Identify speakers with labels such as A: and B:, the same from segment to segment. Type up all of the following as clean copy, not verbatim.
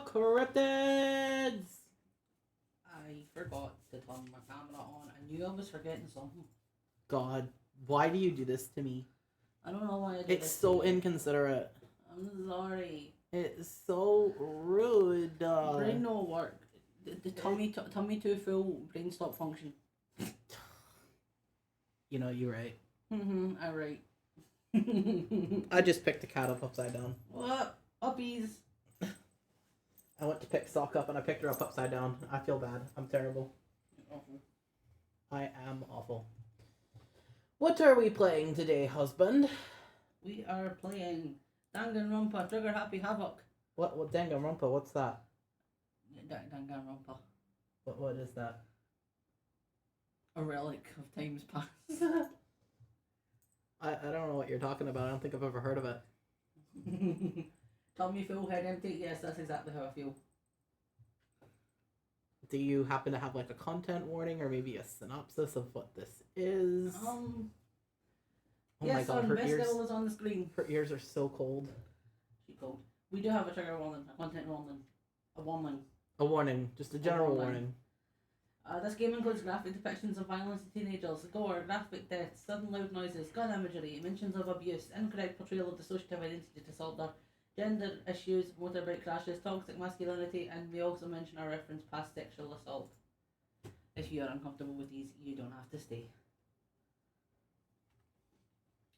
A: cryptids!
B: I forgot to turn my camera on. I knew I was forgetting something.
A: God, why do you do this to me?
B: I don't know why I did
A: It's
B: this
A: so
B: to you.
A: inconsiderate.
B: I'm sorry.
A: It's so rude.
B: Brain no work. The tummy too full. Brain stop function.
A: You know, you're right.
B: I'm right.
A: I just picked the cat up upside down.
B: What? Uppies.
A: I went to pick Sock up and I picked her up upside down. I feel bad. I'm terrible.
B: Awful.
A: I am awful. What are we playing today, husband?
B: We are playing Danganronpa Trigger Happy Havoc.
A: What Danganronpa? What's that?
B: Danganronpa.
A: What is that?
B: A relic of times past.
A: I don't know what you're talking about. I don't think I've ever heard of it.
B: Tummy full, head empty. Yes, that's exactly how I feel.
A: Do you happen to have like a content warning or maybe a synopsis of what this is?
B: Oh
A: yes, my God, her
B: best
A: ears.
B: girl is on the screen.
A: Her ears are so cold.
B: She's cold. We do have a trigger warning, a content warning, a warning.
A: A warning, just a general warning.
B: This game includes graphic depictions of violence to teenagers, gore, graphic deaths, sudden loud noises, gun imagery, mentions of abuse, incorrect portrayal of dissociative identity disorder, gender issues, motorbike crashes, toxic masculinity, and we also mention or reference past sexual assault. If you are uncomfortable with these, you don't have to stay.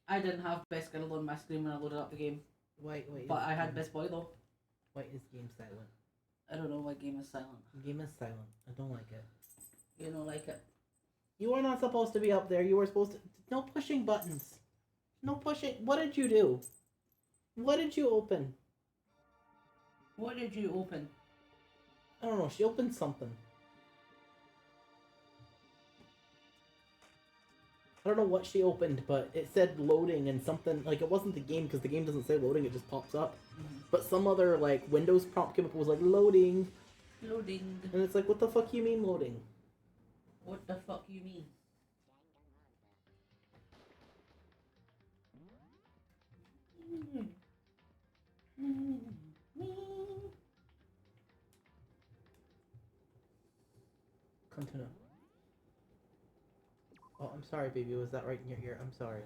B: I didn't have Best Girl on my screen when I loaded up the game.
A: Wait.
B: But I had Best Boy though.
A: Why is game silent?
B: I don't know why game is silent.
A: Game is silent. I don't like it.
B: You don't like it.
A: You are not supposed to be up there. You were supposed to... No pushing buttons. No pushing... What did you do? What did you open?
B: What did you open?
A: I don't know. She opened something. I don't know what she opened, but it said loading and something... Like, it wasn't the game, because the game doesn't say loading. It just pops up. But some other, like, Windows prompt came up and was like, loading.
B: Loading.
A: And it's like, what the fuck you mean loading?
B: What the fuck you mean?
A: Continue. Oh, I'm sorry, baby. Was that right in your ear? I'm sorry.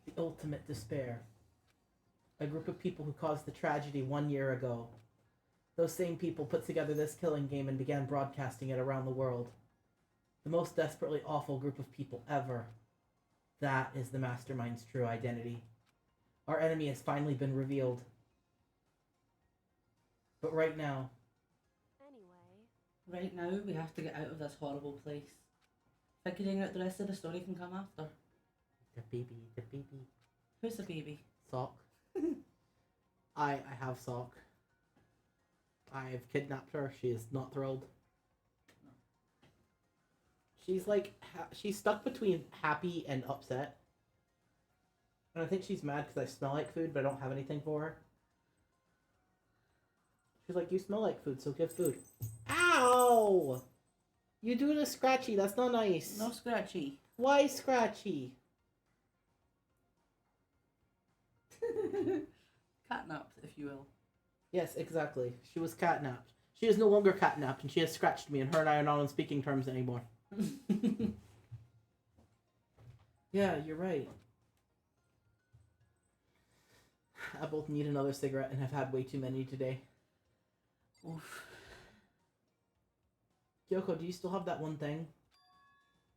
A: The ultimate despair. A group of people who caused the tragedy 1 year ago. Those same people put together this killing game and began broadcasting it around the world. The most desperately awful group of people ever. That is the mastermind's true identity. Our enemy has finally been revealed. But right now...
B: Right now, we have to get out of this horrible place. Figuring out the rest of the story can come after.
A: The baby.
B: Who's the baby?
A: Sock. I have Sock. I've kidnapped her. She is not thrilled.
B: No.
A: She's like, she's stuck between happy and upset. And I think she's mad because I smell like food, but I don't have anything for her. She's like, you smell like food, so give food. Ow! You do it Scratchy, that's not nice.
B: No Scratchy.
A: Why Scratchy?
B: Catnapped, if you will.
A: Yes, exactly. She was catnapped. She is no longer catnapped, and she has scratched me, and her and I are not on speaking terms anymore. Yeah, you're right. I both need another cigarette and have had way too many today.
B: Oof.
A: Kyoko, do you still have that one thing?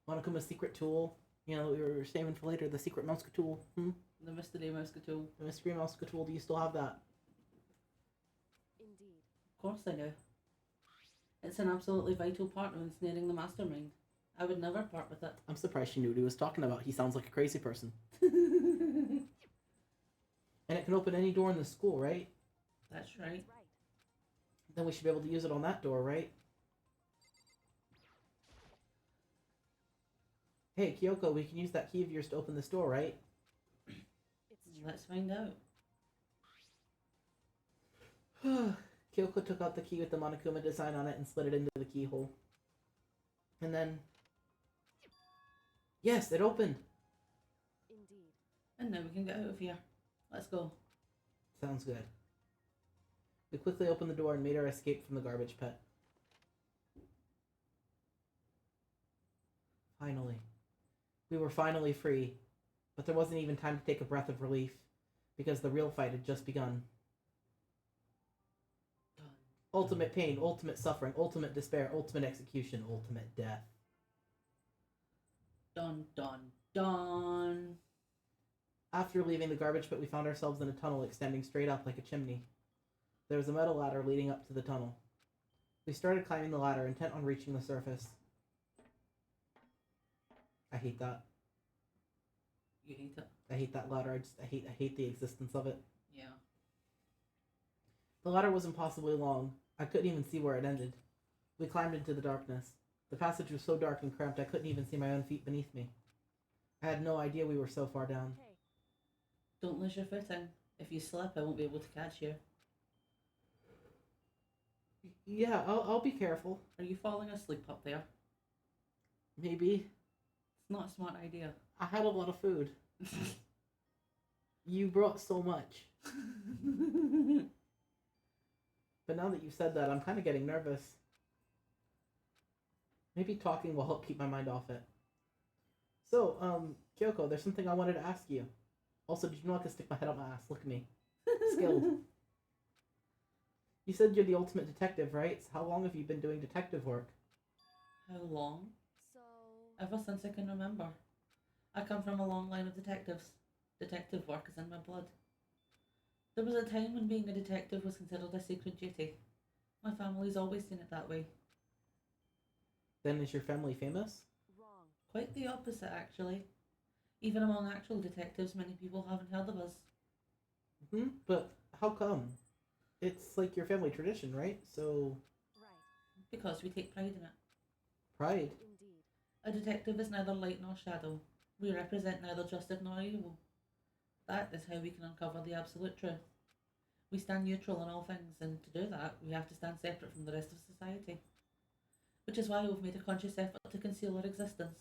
A: Monokuma's secret tool? You know, we were saving for later, the secret mouse tool.
B: The mystery mouse tool.
A: The mystery mouse tool, do you still have that?
C: Indeed.
B: Of course I do. It's an absolutely vital part of ensnaring the mastermind. I would never part with it.
A: I'm surprised she knew what he was talking about. He sounds like a crazy person. And it can open any door in the school, right?
B: That's right.
A: Then we should be able to use it on that door, right? Hey, Kyoko, we can use that key of yours to open this door, right?
B: Let's find out.
A: Kyoko took out the key with the Monokuma design on it and slid it into the keyhole. And then... Yes, it opened!
C: Indeed.
B: And now we can get out of here. Let's go.
A: Sounds good. We quickly opened the door and made our escape from the garbage pit. Finally. We were finally free, but there wasn't even time to take a breath of relief, because the real fight had just begun. Ultimate pain, ultimate suffering, ultimate despair, ultimate execution, ultimate death.
B: Dun dun dun.
A: After leaving the garbage pit, we found ourselves in a tunnel extending straight up like a chimney. There was a metal ladder leading up to the tunnel. We started climbing the ladder, intent on reaching the surface. I hate that.
B: You hate it?
A: I hate that ladder. I hate the existence of it.
B: Yeah.
A: The ladder was impossibly long. I couldn't even see where it ended. We climbed into the darkness. The passage was so dark and cramped I couldn't even see my own feet beneath me. I had no idea we were so far down.
C: Hey.
B: Don't lose your footing. If you slip, I won't be able to catch you.
A: Yeah, I'll be careful.
B: Are you falling asleep up there?
A: Maybe.
B: It's not a smart idea.
A: I had a lot of food. You brought so much. But now that you've said that, I'm kind of getting nervous. Maybe talking will help keep my mind off it. So, Kyoko, there's something I wanted to ask you. Also, did you know I can stick my head up my ass? Look at me. Skilled. You said you're the ultimate detective, right? So how long have you been doing detective work?
B: How long?
C: So,
B: Ever since I can remember. I come from a long line of detectives. Detective work is in my blood. There was a time when being a detective was considered a sacred duty. My family's always seen it that way.
A: Then is your family famous?
C: wrong.
B: Quite the opposite, actually. Even among actual detectives, many people haven't heard of us.
A: But how come? It's like your family tradition, right? So,
C: Right.
B: Because we take pride in it.
A: pride.
C: Indeed.
B: A detective is neither light nor shadow. We represent neither justice nor evil. That is how we can uncover the absolute truth. We stand neutral in all things, and to do that, we have to stand separate from the rest of society. Which is why we've made a conscious effort to conceal our existence.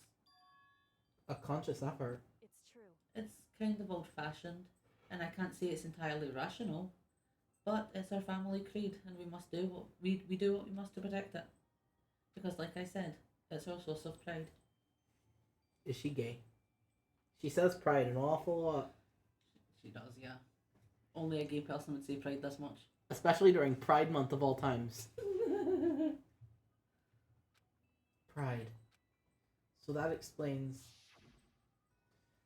A: A conscious effort.
C: It's true.
B: It's kind of old-fashioned, and I can't say it's entirely rational, but it's our family creed, and we must do what we do what we must to protect it. Because, like I said, it's our source of pride.
A: Is she gay? She says pride an awful lot.
B: She does, yeah. Only a gay person would say pride this much.
A: Especially during Pride Month of all times. Pride. So that explains.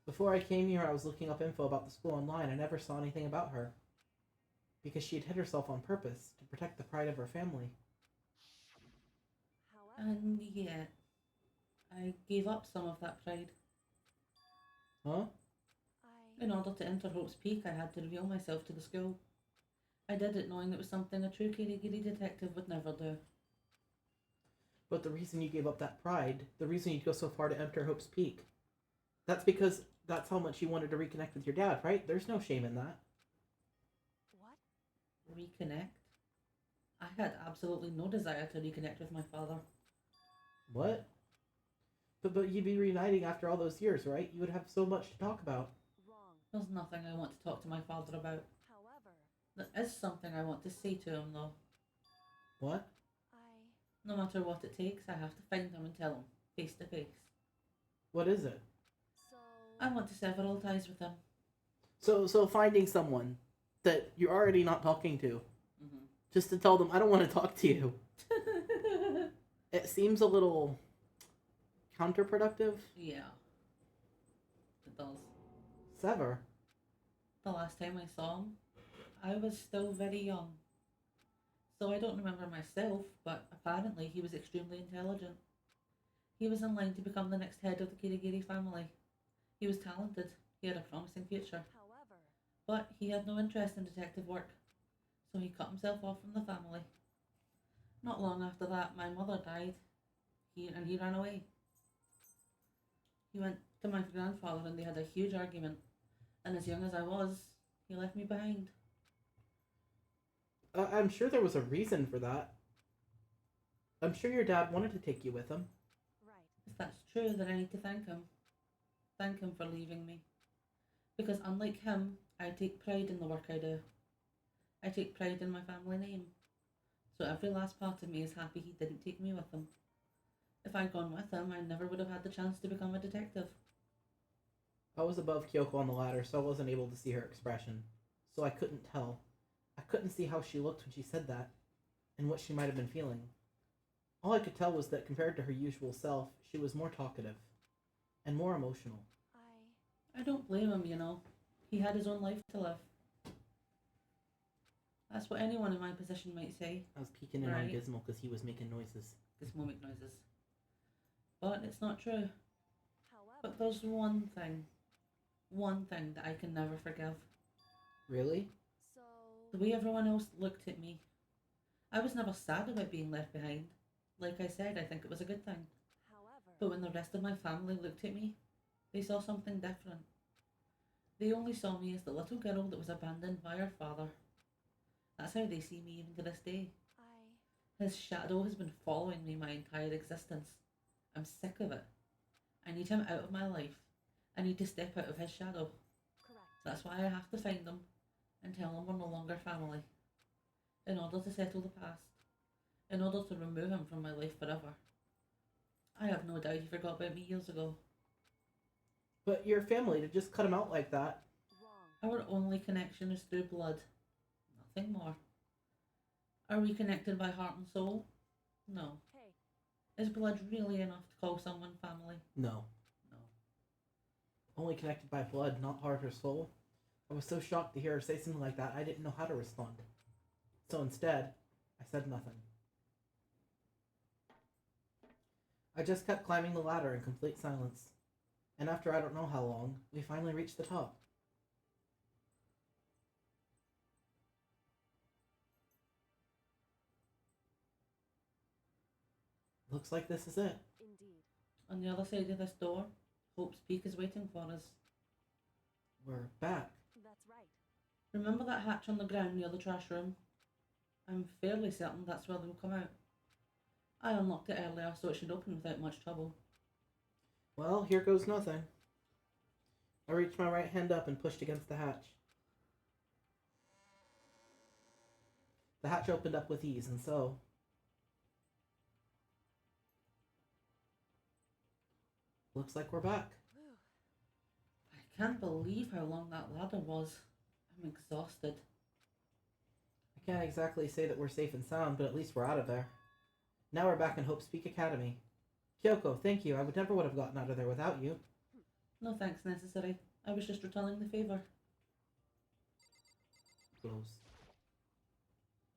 A: Before I came here, I was looking up info about the school online. I never saw anything about her. Because she had hid herself on purpose to protect the pride of her family.
C: However,
B: And yet, I gave up some of that pride.
A: Huh?
B: In order to enter Hope's Peak, I had to reveal myself to the school. I did it knowing it was something a true Kirigiri detective would never do.
A: But the reason you gave up that pride, the reason you'd go so far to enter Hope's Peak, that's because that's how much you wanted to reconnect with your dad, right? There's no shame in that.
C: what?
B: Reconnect? I had absolutely no desire to reconnect with my father.
A: What? But you'd be reuniting after all those years, right? You would have so much to talk about.
C: Wrong.
B: There's nothing I want to talk to my father about.
C: However,
B: There is something I want to say to him, though.
A: What?
B: No matter what it takes, I have to find him and tell him, face to face.
A: What is it?
C: So,
B: I want to sever all ties with him.
A: So finding someone that you're already not talking to,
B: Mm-hmm.
A: just to tell them, I don't want to talk to you. It seems a little counterproductive.
B: Yeah, it does.
A: Sever.
B: The last time I saw him, I was still very young. So I don't remember myself, but apparently he was extremely intelligent. He was in line to become the next head of the Kirigiri family. He was talented, he had a promising future,
C: however,
B: but he had no interest in detective work, so he cut himself off from the family. Not long after that, my mother died, and he ran away. He went to my grandfather and they had a huge argument, and as young as I was, he left me behind.
A: I'm sure there was a reason for that. I'm sure your dad wanted to take you with him.
C: right.
B: If that's true, then I need to thank him. Thank him for leaving me. Because unlike him, I take pride in the work I do. I take pride in my family name. So every last part of me is happy he didn't take me with him. If I'd gone with him, I never would have had the chance to become a detective.
A: I was above Kyoko on the ladder, so I wasn't able to see her expression. So I couldn't tell. I couldn't see how she looked when she said that, and what she might have been feeling. All I could tell was that compared to her usual self, she was more talkative, and more emotional.
B: I don't blame him, you know. He had his own life to live. That's what anyone in my position might say.
A: I was peeking in on Gizmo because he was making noises.
B: Gizmo make noises. But it's not true. But there's one thing that I can never forgive.
A: Really?
B: The way everyone else looked at me. I was never sad about being left behind. Like I said, I think it was a good thing. But when the rest of my family looked at me, they saw something different. They only saw me as the little girl that was abandoned by her father. That's how they see me even to this day. His shadow has been following me my entire existence. I'm sick of it. I need him out of my life. I need to step out of his shadow. That's why I have to find him and tell him we're no longer family. In order to settle the past. In order to remove him from my life forever. I have no doubt he forgot about me years ago.
A: But your family, to just cut him out like that.
B: Our only connection is through blood. Nothing more. Are we connected by heart and soul? No. Is blood really enough to call someone family?
A: No. Only connected by blood, not heart or soul. I was so shocked to hear her say something like that, I didn't know how to respond. So instead, I said nothing. I just kept climbing the ladder in complete silence. And after I don't know how long, we finally reached the top. Looks like this is it.
C: Indeed.
B: On the other side of this door, Hope's Peak is waiting for us.
A: We're back.
C: That's right.
B: Remember that hatch on the ground near the trash room? I'm fairly certain that's where they'll come out. I unlocked it earlier, so it should open without much trouble.
A: Well, here goes nothing. I reached my right hand up and pushed against the hatch. The hatch opened up with ease, and so... looks like we're back.
B: I can't believe how long that ladder was. I'm exhausted.
A: I can't exactly say that we're safe and sound, but at least we're out of there. Now we're back in Hope's Peak Academy. Kyoko, thank you. I never would have gotten out of there without you.
B: No thanks necessary. I was just returning the favour.
A: Close.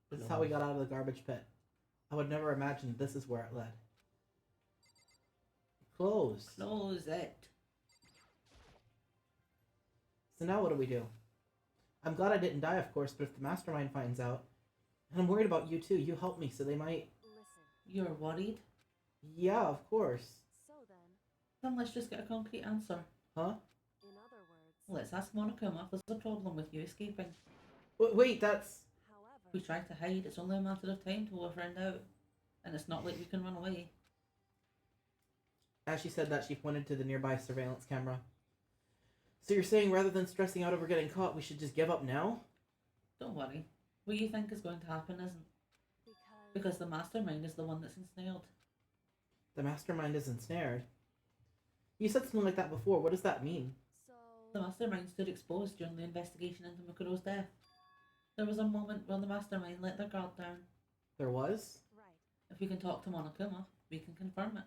A: This is how we got out of the garbage pit. I would never imagine this is where it led. Close.
B: Close it.
A: So now what do we do? I'm glad I didn't die, of course, but if the mastermind finds out... And I'm worried about you too. You helped me, so they might...
C: Listen.
B: You're worried?
A: Yeah, of course.
C: So then,
B: Then let's just get a concrete answer.
A: Huh?
C: in other words,
B: Let's ask Monokuma if there's a problem with you escaping.
A: Wait, that's...
C: however,
B: If we try to hide, it's only a matter of time till we're found out. And it's not like we can run away.
A: As she said that, she pointed to the nearby surveillance camera. So you're saying rather than stressing out over getting caught, we should just give up now?
B: Don't worry. What you think is going to happen isn't. Because the mastermind is the one that's ensnared.
A: The mastermind is ensnared? You said something like that before. What does that mean?
C: so
B: The mastermind stood exposed during the investigation into Makoto's death. There was a moment where the mastermind let their guard down.
A: There was?
C: right.
B: If we can talk to Monokuma, we can confirm it.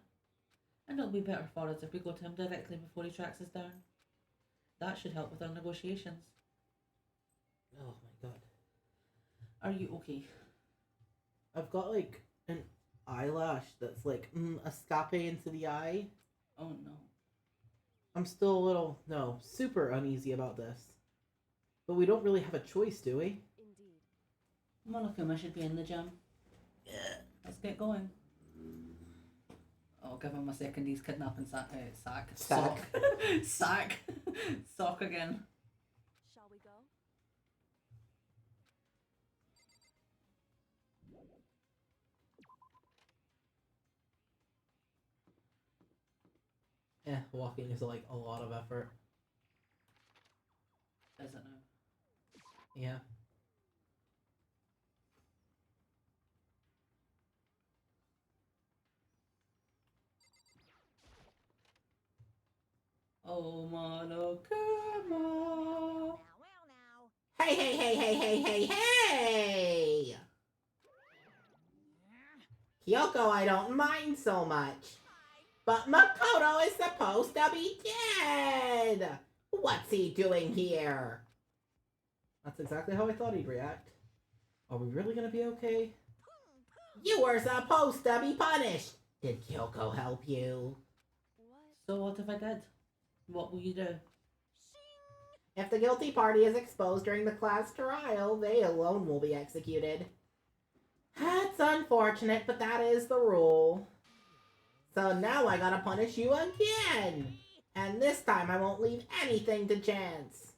B: And it'll be better for us if we go to him directly before he tracks us down. That should help with our negotiations.
A: Oh my god.
B: Are you okay?
A: I've got like an eyelash that's like escape into the eye.
B: Oh no.
A: I'm still a little, super uneasy about this. But we don't really have a choice, do we?
C: Indeed.
B: Monokuma should be in the gym. Let's get going. Oh, give him a second. He's kidnapping sack.
A: Sack.
B: Sack. Sock again.
C: Shall we go?
A: Walking is like a lot of effort.
B: Is it now?
A: Yeah.
B: Oh, Monokuma.
A: Hey, hey, hey, hey, hey, hey, hey! Kyoko, I don't mind so much. But Makoto is supposed to be dead! What's he doing here? That's exactly how I thought he'd react. Are we really gonna be okay? You were supposed to be punished! Did Kyoko help you?
C: What?
B: So what if I did? What will you do?
A: If the guilty party is exposed during the class trial, they alone will be executed. That's unfortunate, but that is the rule. So now I gotta punish you again! And this time I won't leave anything to chance.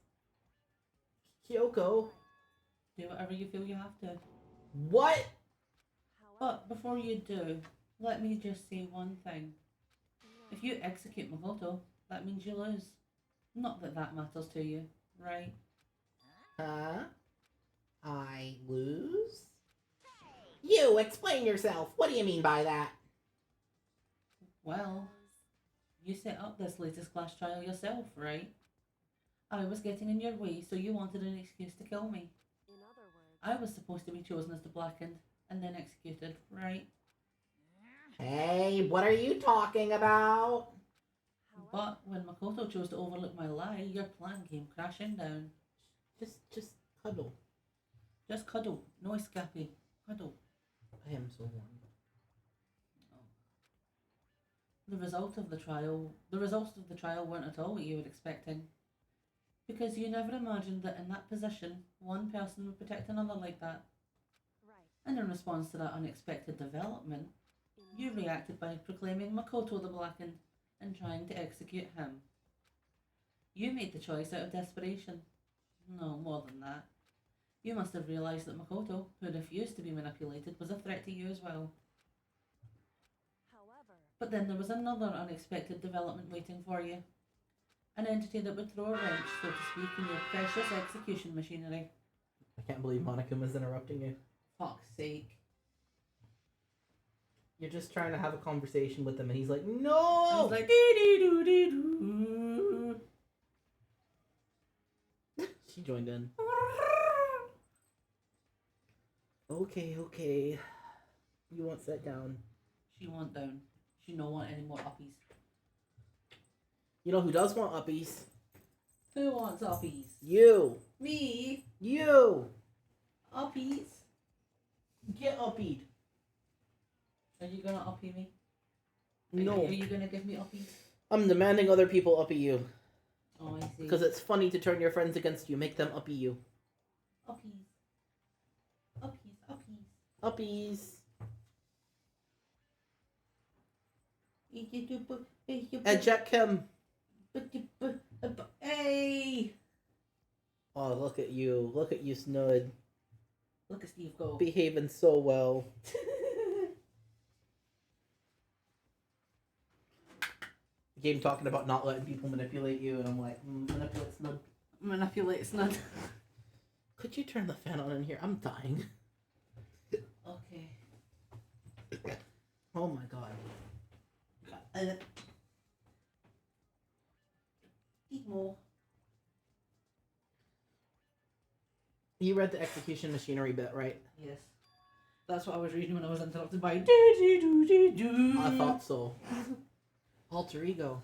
A: Kyoko.
B: Do whatever you feel you have to.
A: What?
C: However,
B: But before you do, let me just say one thing. If you execute Makoto, that means you lose. Not that that matters to you, right?
A: Huh? I lose? You, explain yourself. What do you mean by that?
B: Well, you set up this latest class trial yourself, right? I was getting in your way, so you wanted an excuse to kill me.
C: in other words,
B: I was supposed to be chosen as the Blackened and then executed, right?
A: Hey, what are you talking about?
C: however,
B: But when Makoto chose to overlook my lie, your plan came crashing down.
A: Just cuddle.
B: Just cuddle, no escape. Cuddle.
A: I am so warm.
B: The results of the trial weren't at all what you were expecting. Because you never imagined that in that position, one person would protect another like that.
C: right.
B: And in response to that unexpected development, you reacted by proclaiming Makoto the Blackened and trying to execute him. You made the choice out of desperation. No, more than that. You must have realised that Makoto, who refused to be manipulated, was a threat to you as well.
C: However,
B: But then there was another unexpected development waiting for you. An entity that would throw a wrench, so to speak, in your precious execution machinery.
A: I can't believe Monakuma's interrupting you.
B: Fuck's sake.
A: You're just trying to have a conversation with him, and he's like,
B: I
A: no!
B: was like, dee-dee-doo-dee-doo.
A: She joined in. Okay. You won't sit down.
B: She want down. She no want any more uppies.
A: You know who does want uppies?
B: Who wants uppies?
A: You!
B: Me?
A: You!
B: Uppies?
A: Get uppied.
B: Are you gonna uppy me?
A: No.
B: Are you gonna give me uppies?
A: I'm demanding other people uppy you.
B: Oh, I see.
A: Because it's funny to turn your friends against you. Make them uppy you.
B: Uppies. Uppies. Uppies.
A: Uppies.
B: Hey.
A: Eject him.
B: Hey!
A: Oh, look at you. Look at you, Snud.
B: Look at Steve go.
A: Behaving so well. Game talking about not letting people manipulate you, and I'm like, manipulate Snud.
B: Manipulate Snud.
A: Could you turn the fan on in here? I'm dying.
B: Okay.
A: Oh my god.
B: Eat more.
A: You read the execution machinery bit, right?
B: Yes. That's what I was reading when I was interrupted by do.
A: I thought so. Alter ego.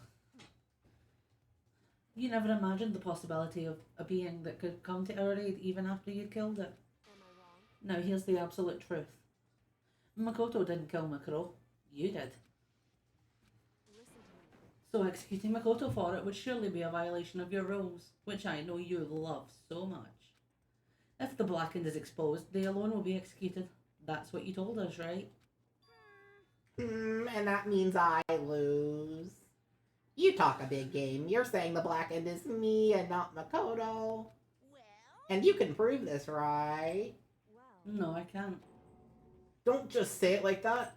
B: You never imagined the possibility of a being that could come to our aid even after you'd killed it.
C: am I wrong?
B: Now here's the absolute truth. Makoto didn't kill Makuro. You did.
C: Listen to me.
B: So executing Makoto for it would surely be a violation of your rules, which I know you love so much. If the Blackened is exposed, they alone will be executed. That's what you told us, right?
A: And that means I lose. You talk a big game. You're saying the Blackened is me and not Makoto. And you can prove this, right?
C: Well,
B: No, I can't.
A: Don't just say it like that.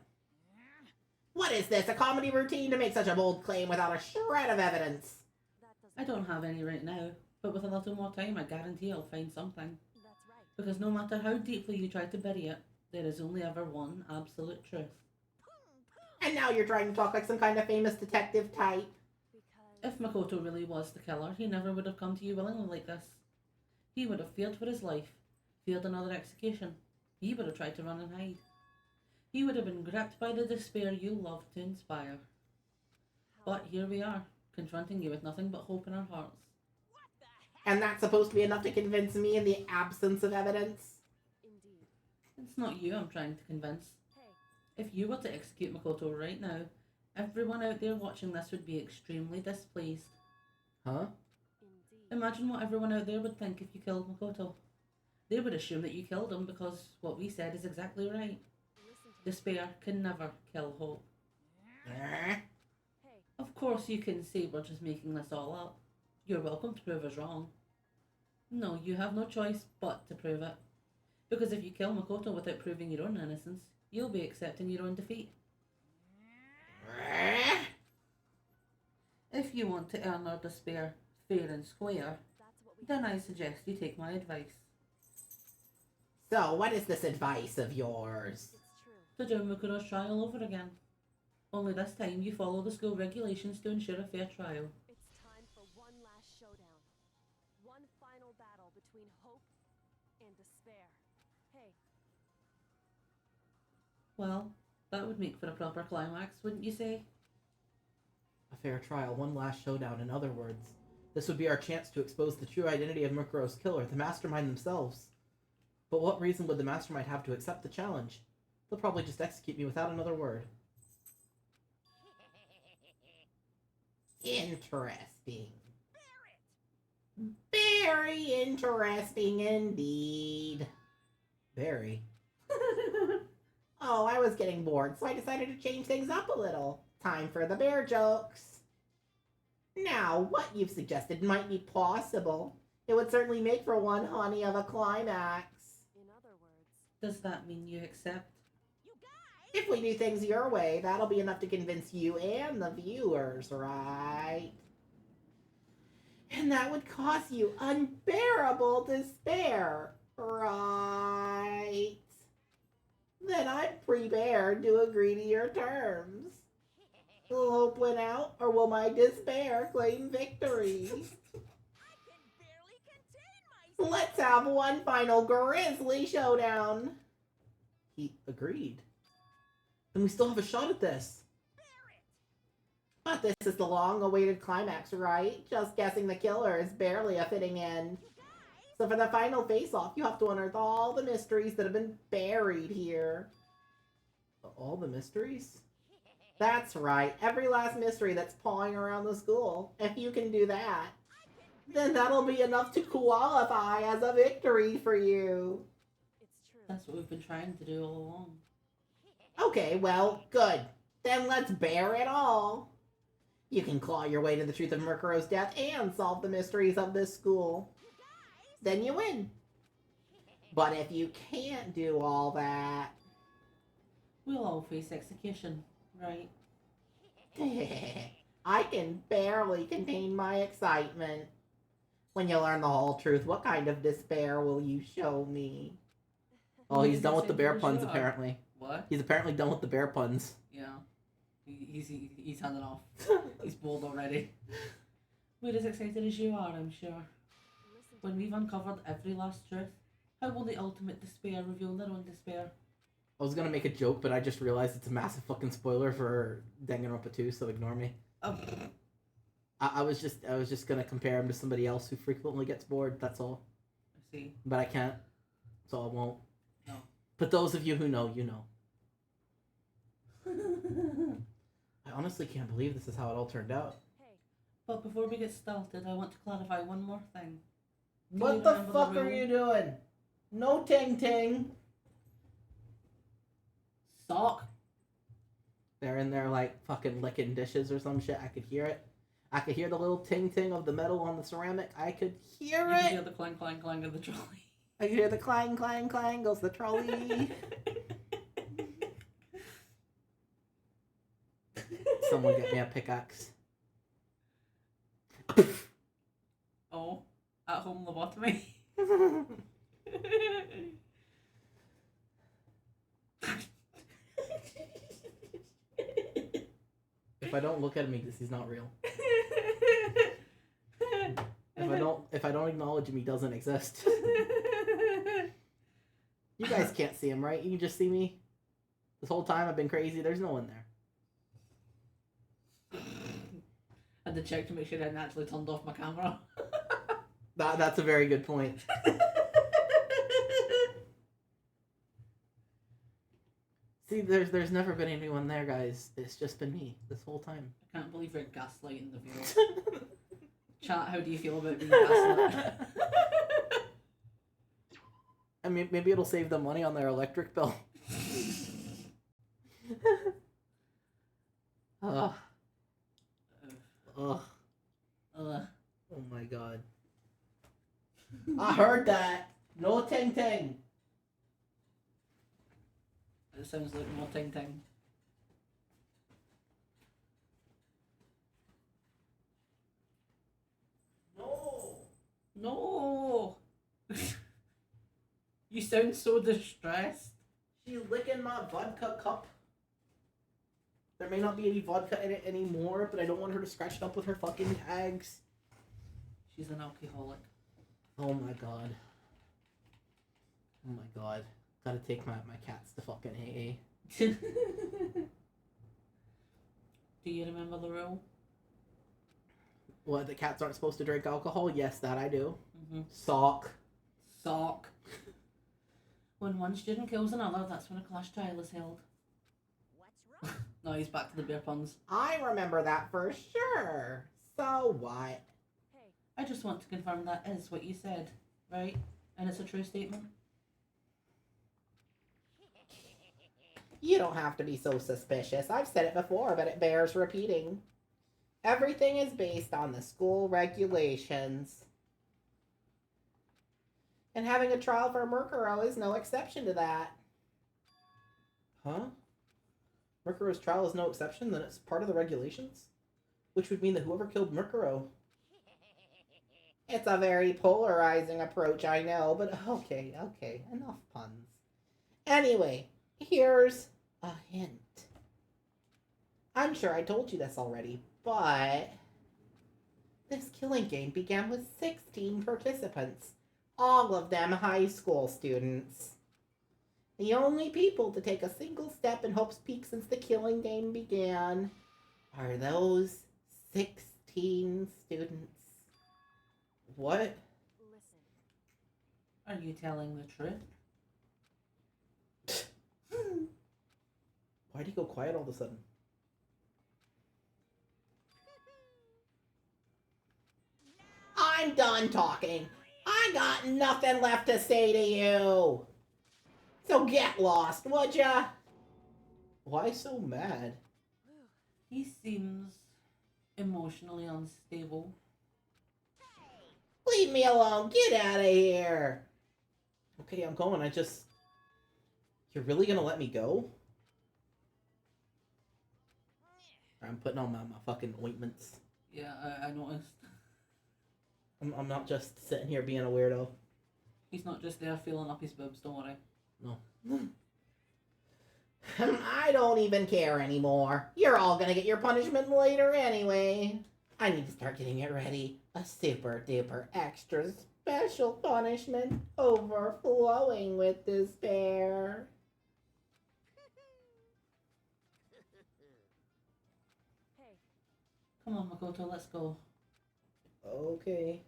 A: What is this, a comedy routine to make such a bold claim without a shred of evidence?
C: that doesn't.
B: I don't have any right now, but with a little more time I guarantee I'll find something.
C: That's right.
B: Because no matter how deeply you try to bury it, there is only ever one absolute truth.
A: And now you're trying to talk like some kind of famous detective type.
C: Because
B: If Makoto really was the killer, he never would have come to you willingly like this. He would have feared for his life, feared another execution. He would have tried to run and hide. He would have been gripped by the despair you love to inspire. But here we are, confronting you with nothing but hope in our hearts.
A: And that's supposed to be enough to convince me in the absence of evidence?
C: Indeed.
B: It's not you I'm trying to convince.
C: Hey,
B: If you were to execute Makoto right now, everyone out there watching this would be extremely displeased.
A: Huh?
C: indeed.
B: Imagine what everyone out there would think if you killed Makoto. They would assume that you killed him because what we said is exactly right.
C: Listen to me.
B: Despair can never kill hope.
A: Eh?
C: Hey,
B: Of course you can say we're just making this all up. You're welcome to prove us wrong. No, you have no choice but to prove it. Because if you kill Makoto without proving your own innocence, you'll be accepting your own defeat.
A: Eh?
B: If you want to earn our despair fair and square,
C: that's what we
B: then I suggest you take my advice.
A: So, what is this advice of yours?
C: It's true.
B: To do Makoto's trial over again. Only this time you follow the school regulations to ensure a fair trial.
C: It's time for one last showdown. One final battle between hope and despair. Hey,
B: Well, that would make for a proper climax, wouldn't you say?
A: A fair trial, one last showdown, in other words. This would be our chance to expose the true identity of Mukuro's killer, the mastermind themselves. But what reason would the mastermind have to accept the challenge? They'll probably just execute me without another word. Interesting. Very interesting indeed. Very. Oh, I was getting bored, so I decided to change things up a little. Time for the bear jokes. Now, what you've suggested might be possible. It would certainly make for one honey of a climax.
C: in other words,
B: Does that mean you accept?
A: If we do things your way, that'll be enough to convince you and the viewers, right? And that would cause you unbearable despair, right? Then I'm prepared to agree to your terms. Will hope win out, or will my despair claim victory? Let's have one final grisly showdown. He agreed. Then we still have a shot at this. But this is the long-awaited climax, right? Just guessing the killer is barely a fitting end. So for the final face-off, you have to unearth all the mysteries that have been buried here. All the mysteries? That's right, every last mystery that's pawing around the school. If you can do that, then that'll be enough to qualify as a victory for you.
C: it's true.
B: That's what we've been trying to do all along.
A: Okay, well, good. Then let's bear it all. You can claw your way to the truth of Mukuro's death and solve the mysteries of this school. Then you win. But if you can't do all that...
B: We'll all face execution, right?
A: I can barely contain my excitement. When you learn the whole truth, what kind of despair will you show me? Oh, he's done with the bear puns, apparently.
B: What?
A: He's apparently done with the bear puns.
B: Yeah. He's handing off. He's bored already. We're as excited as you are, I'm sure.
C: Listen to
B: When we've uncovered every last truth, how will the ultimate despair reveal their own despair?
A: I was gonna make a joke, but I just realized it's a massive fucking spoiler for Danganronpa 2, so ignore me.
B: Oh,
A: I was just gonna compare him to somebody else who frequently gets bored, that's all.
B: I see.
A: But I can't, so I won't.
B: No.
A: But those of you who know, you know. I honestly can't believe this is how it all turned out.
C: Hey,
B: But before we get started, I want to clarify one more thing. Do
A: What
B: you
A: the
B: remember
A: fuck
B: the
A: are
B: rule?
A: you doing? No ting ting.
B: Sock?
A: They're in there like fucking licking dishes or some shit. I could hear it. I could hear the little ting ting of the metal on the ceramic. I could hear
B: You can
A: it.
B: hear the clang clang clang of the trolley.
A: I could hear the clang clang clang goes the trolley. Someone get me a pickaxe.
B: Oh, at home lobotomy.
A: If I don't look at him, he's not real. If I don't acknowledge him, he doesn't exist. You guys can't see him, right? You can just see me. This whole time I've been crazy. There's no one there.
B: I had to check to make sure I hadn't actually turned off my camera.
A: That's a very good point. See, there's never been anyone there, guys. It's just been me this whole time.
B: I can't believe you're gaslighting the viewer. Chat, how do you feel about being gaslit?
A: I mean, maybe it'll save them money on their electric bill. Ugh. Ugh. Oh my god. I heard that. No ting ting.
B: It sounds like more ting ting.
A: No.
B: No! You sound so distressed.
A: She's licking my vodka cup. There may not be any vodka in it anymore, but I don't want her to scratch it up with her fucking tags.
B: She's an alcoholic.
A: Oh my god. Oh my god. Gotta take my cats to fucking AA.
B: Do you remember the rule?
A: What, the cats aren't supposed to drink alcohol? Yes, that I do.
B: Mm-hmm.
A: Sock.
B: Sock. When one student kills another, that's when a class trial is held.
C: What's wrong?
B: No, he's back to the beer puns.
A: I remember that for sure. So what?
C: Hey,
B: I just want to confirm that is what you said, right? And it's a true statement?
A: You don't have to be so suspicious. I've said it before, but it bears repeating. Everything is based on the school regulations. And having a trial for Murkuro is no exception to that. Huh? Murkuro's trial is no exception? Then it's part of the regulations? Which would mean that whoever killed Murkuro... It's a very polarizing approach, I know, but okay, enough puns. Anyway, here's a hint. I'm sure I told you this already, but this killing game began with 16 participants, all of them high school students. The only people to take a single step in Hope's Peak since the killing game began are those 16 students. What?
C: listen.
B: Are you telling the truth?
A: Why'd he go quiet all of a sudden? I'm done talking. I got nothing left to say to you. So get lost, would ya? Why so mad?
B: He seems emotionally unstable.
A: Leave me alone. Get out of here. Okay, I'm going. You're really gonna let me go? I'm putting on my fucking ointments.
B: Yeah, I noticed.
A: I'm not just sitting here being a weirdo.
B: He's not just there filling up his boobs, don't worry.
A: No. I don't even care anymore. You're all gonna get your punishment later anyway. I need to start getting it ready. A super duper extra special punishment overflowing with despair.
C: Hey,
B: Come on, Makoto, let's go.
A: Okay.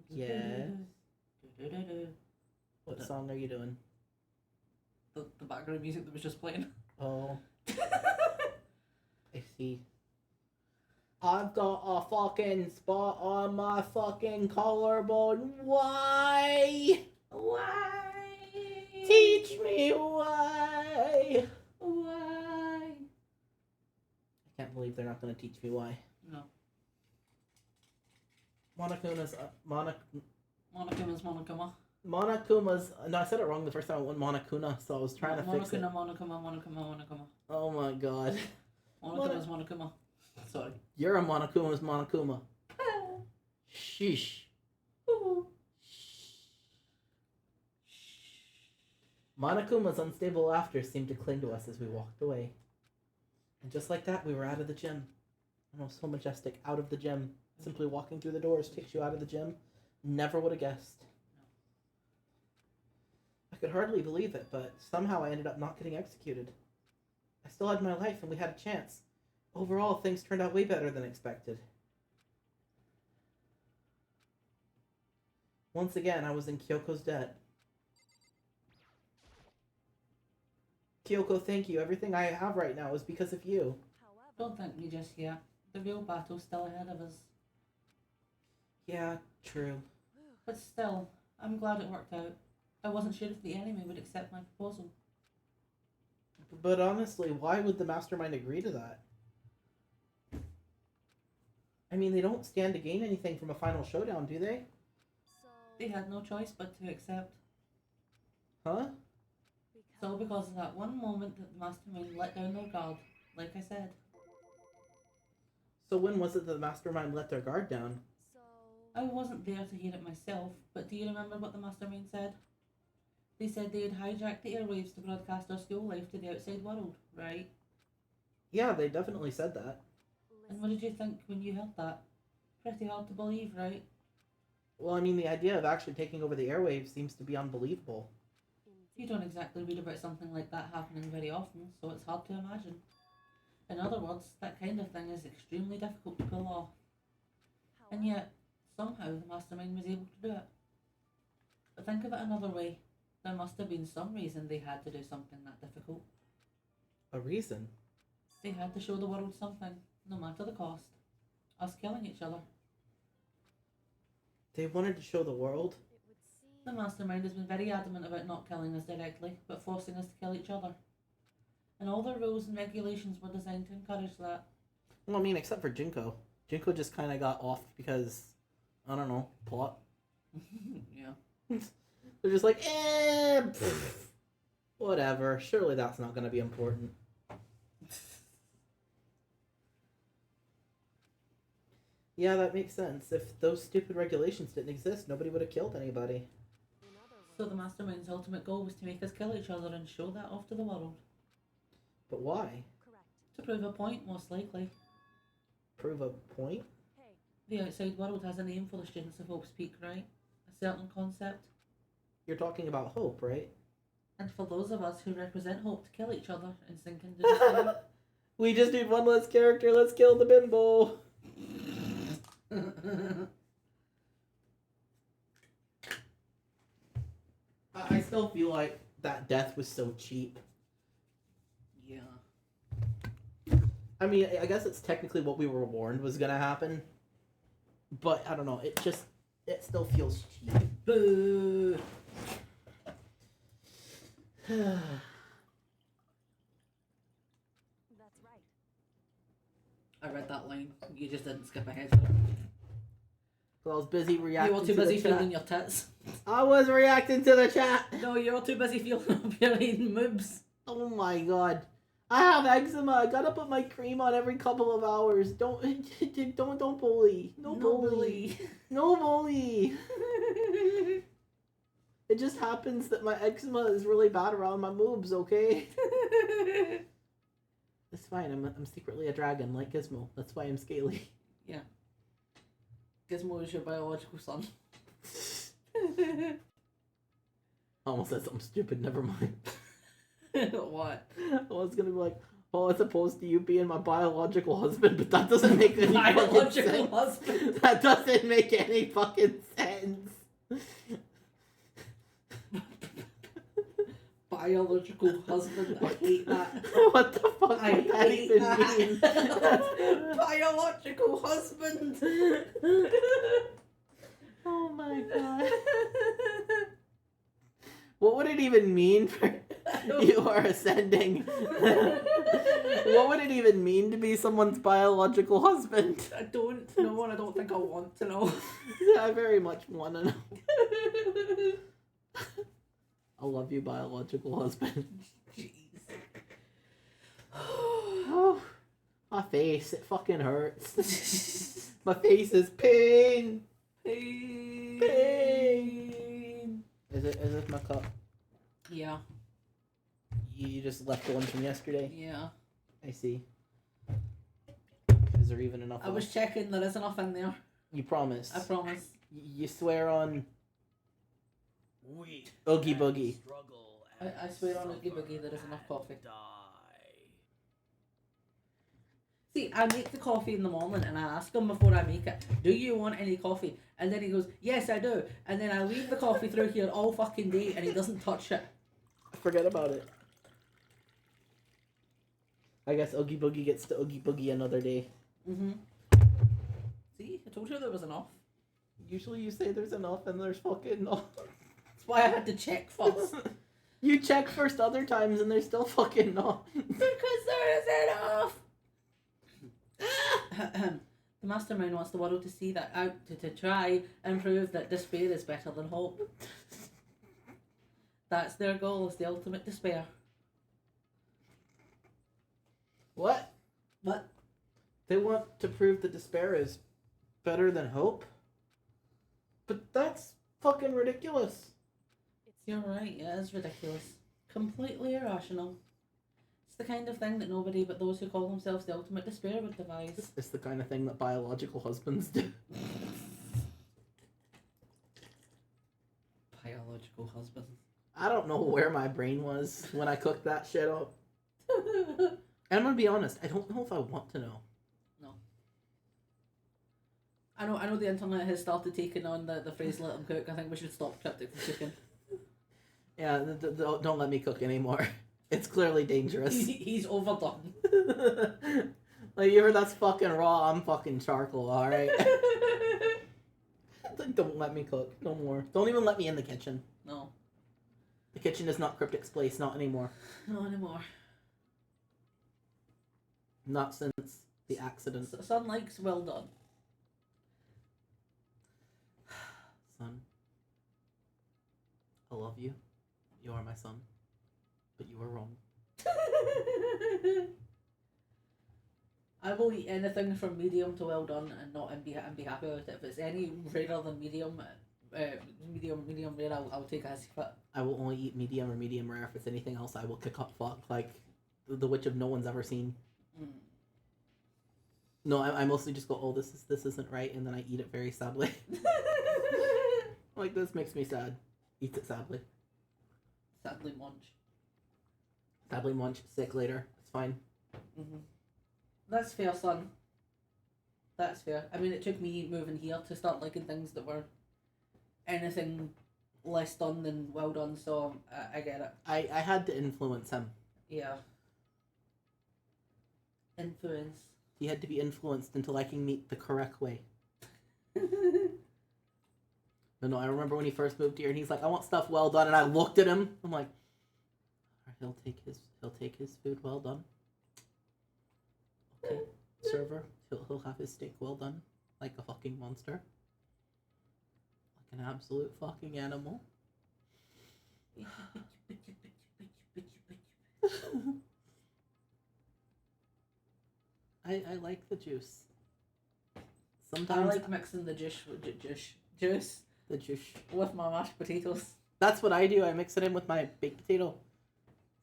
A: Yes. What song are you doing?
B: The background music that was just playing.
A: Oh, I see. I've got a fucking spot on my fucking collarbone. Why?
B: Why?
A: Teach me why.
B: Why?
A: I can't believe they're not going to teach me why.
B: No.
A: Monokuma's
B: Monokuma's Monokuma.
A: Monokuma's. No, I said it wrong the first time. I went Monokuna, so I was trying to fix it.
B: Monokuma.
A: Oh my god.
B: Monokuma's Monokuma. Sorry.
A: You're a Monokuma's Monokuma. Sheesh. Monokuma's unstable laughter seemed to cling to us as we walked away. And just like that, we were out of the gym. Oh, so majestic, out of the gym. Simply walking through the doors takes you out of the gym. Never would have guessed. I could hardly believe it, but somehow I ended up not getting executed. I still had my life and we had a chance. Overall, things turned out way better than expected. Once again, I was in Kyoko's debt. Kyoko, thank you. Everything I have right now is because of you.
C: However,
B: Don't thank me just yet. The real battle's still ahead of us.
A: Yeah, true.
B: But still, I'm glad it worked out. I wasn't sure if the enemy would accept my proposal.
A: But honestly, why would the mastermind agree to that? I mean, they don't stand to gain anything from a final showdown, do they?
C: so
B: They had no choice but to accept.
A: Huh?
B: So because of that one moment that the mastermind let down their guard, like I said.
A: So when was it that the mastermind let their guard down?
C: so
B: I wasn't there to hear it myself, but do you remember what the mastermind said? They said they had hijacked the airwaves to broadcast our school life to the outside world, right?
A: Yeah, they definitely said that.
B: And what did you think when you heard that? Pretty hard to believe, right?
A: Well, I mean, the idea of actually taking over the airwaves seems to be unbelievable.
B: You don't exactly read about something like that happening very often, so it's hard to imagine. In other words, that kind of thing is extremely difficult to pull off. And yet, somehow the mastermind was able to do it. But think of it another way. There must have been some reason they had to do something that difficult.
A: A reason?
B: They had to show the world something, no matter the cost. Us killing each other.
A: They wanted to show the world?
C: it would seem
B: The mastermind has been very adamant about not killing us directly, but forcing us to kill each other. And all their rules and regulations were designed to encourage that.
A: Well, I mean, except for Jinko. Jinko just kind of got off because, I don't know, plot.
B: Yeah.
A: They're just like, whatever. Surely that's not going to be important. Yeah, that makes sense. If those stupid regulations didn't exist, nobody would have killed anybody.
C: in other words.
B: So the mastermind's ultimate goal was to make us kill each other and show that off to the world.
A: But why?
C: Correct.
B: To prove a point, most likely.
A: Prove a point?
C: Hey,
B: The outside world has a name for the students of Hope's Peak, right? A certain concept.
A: You're talking about hope, right?
B: And for those of us who represent hope to kill each other and sink into despair.
A: We just need one less character. Let's kill the bimbo. I still feel like that death was so cheap.
B: Yeah.
A: I mean, I guess it's technically what we were warned was gonna happen. But, I don't know, it still feels cheap.
B: Boo!
C: that's right.
B: I read that line. You just didn't skip ahead for it.
A: So I was busy reacting
B: You were too
A: to
B: busy
A: the chat.
B: feeling your tits.
A: I was reacting to the chat.
B: No, you were too busy feeling up your own moves.
A: Oh my god. I have eczema. I gotta put my cream on every couple of hours. Don't bully. No bully. No bully. It just happens that my eczema is really bad around my moobs, okay? It's fine. I'm secretly a dragon like Gizmo. That's why I'm scaly.
B: Yeah. Gizmo is your biological son.
A: I almost said something stupid. Never mind.
B: What?
A: I was gonna be like, oh, as opposed to you being my biological husband, but that doesn't make any fucking
B: Biological
A: sense.
B: husband.
A: That doesn't make any fucking sense.
B: Biological husband. I hate that.
A: What the fuck
B: I
A: would that
B: hate
A: even
B: that.
A: mean?
B: Biological husband.
A: Oh my god. What would it even mean for you are ascending? What would it even mean to be someone's biological husband?
B: I don't know, and I don't think I want to know.
A: I very much want to know. I love you, biological husband.
B: Jeez.
A: Oh, my face, it fucking hurts. My face is pain.
B: Pain.
A: Pain. Is it my cup?
B: Yeah.
A: You just left the one from yesterday?
B: Yeah.
A: I see. Is there even enough?
B: I was checking, there is enough in there.
A: You promise?
B: I promise.
A: You swear on... Oogie Boogie.
B: I swear on Oogie Boogie there is enough coffee. See, I make the coffee in the morning and I ask him before I make it, do you want any coffee? And then he goes, yes I do. And then I leave the coffee through here all fucking day and he doesn't touch it.
A: Forget about it. I guess Oogie Boogie gets to Oogie Boogie another day.
B: Mm-hmm. See, I told you there was enough.
A: Usually you say there's enough and there's fucking not.
B: That's why I had to check first.
A: You check first other times and there's still fucking not.
B: Because there is enough! The mastermind wants the world to see that out to try and prove that despair is better than hope. That's their goal, is the ultimate despair.
A: What?
B: What?
A: They want to prove that despair is better than hope? But that's fucking ridiculous.
B: You're right, it is ridiculous. Completely irrational. It's the kind of thing that nobody but those who call themselves the ultimate despair would devise.
A: It's the kind of thing that biological husbands do.
B: Biological husbands.
A: I don't know where my brain was when I cooked that shit up. And I'm gonna be honest, I don't know if I want to know.
B: No. I know the internet has started taking on the phrase let them cook. I think we should stop cryptic from cooking.
A: Yeah, don't let me cook anymore. It's clearly dangerous.
B: He's overdone.
A: Like, you heard that's fucking raw, I'm fucking charcoal, alright? Don't let me cook. No more. Don't even let me in the kitchen.
B: No.
A: The kitchen is not Cryptic's place, not anymore.
B: Not anymore.
A: Not since the accident.
B: Son likes well done.
A: Son, I love you. You are my son. But you were wrong. I
B: will eat anything from medium to well done and be happy with it. If it's any rarer than medium rare, I'll take as fit.
A: I will only eat medium or medium rare. If it's anything else, I will kick up fuck like the witch of no one's ever seen.
B: Mm.
A: No, I mostly just go, oh, this isn't right, and then I eat it very sadly. Like, this makes me sad. Eats it sadly.
B: Sadly munch.
A: Sadly munch. Sick later. It's fine.
B: Mm-hmm. That's fair, son. That's fair. I mean, it took me moving here to start liking things that were anything less done than well done, so I get it.
A: I had to influence him.
B: Yeah. Influence.
A: He had to be influenced into liking meat the correct way. No, I remember when he first moved here and he's like, I want stuff well done, and I looked at him. I'm like, he'll take his food well done. Okay, server, he'll have his steak well done, like a fucking monster, like an absolute fucking animal. I like the juice. Sometimes
B: I like mixing the juice
A: the juice
B: with my mashed potatoes.
A: That's what I do. I mix it in with my baked potato.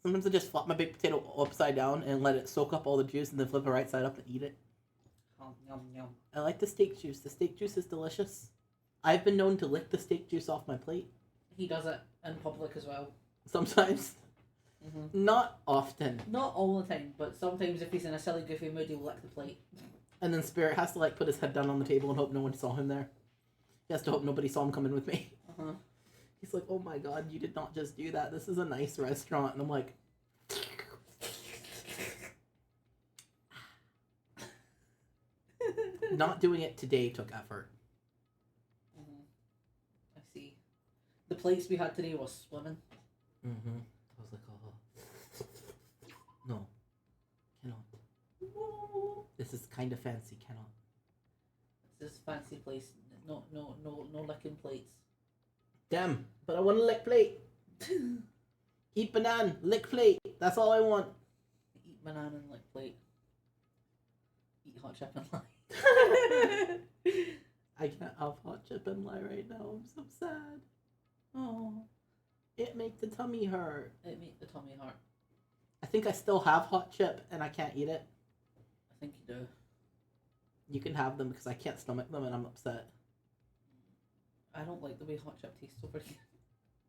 A: Sometimes I just flop my baked potato upside down and let it soak up all the juice, and then flip it right side up and eat it.
B: Yum, yum.
A: I like the steak juice. The steak juice is delicious. I've been known to lick the steak juice off my plate.
B: He does it in public as well.
A: Sometimes.
B: Mm-hmm.
A: Not often.
B: Not all the time, but sometimes if he's in a silly, goofy mood, he'll lick the plate.
A: And then Spirit has to, like, put his head down on the table and hope no one saw him there. He has to hope nobody saw him come in with me.
B: Uh-huh.
A: He's like, oh my god, you did not just do that. This is a nice restaurant. And I'm like... Not doing it today took effort.
B: Mm-hmm. I see. The plates we had today was swimming.
A: Mm-hmm. I was like, oh... No. Cannot. This is kind of fancy. Cannot.
B: This is fancy place. No licking plates.
A: Damn, but I want a lick plate. Eat banana, lick plate. That's all I want.
B: Eat banana and lick plate. Eat hot chip and lie.
A: I can't have hot chip and lie right now. I'm so sad. Oh, it make the tummy hurt.
B: It make the tummy hurt.
A: think I still have hot chip and I can't eat it.
B: I think you do.
A: You can have them because I can't stomach them and I'm upset.
B: I don't like the way hot chip tastes over here.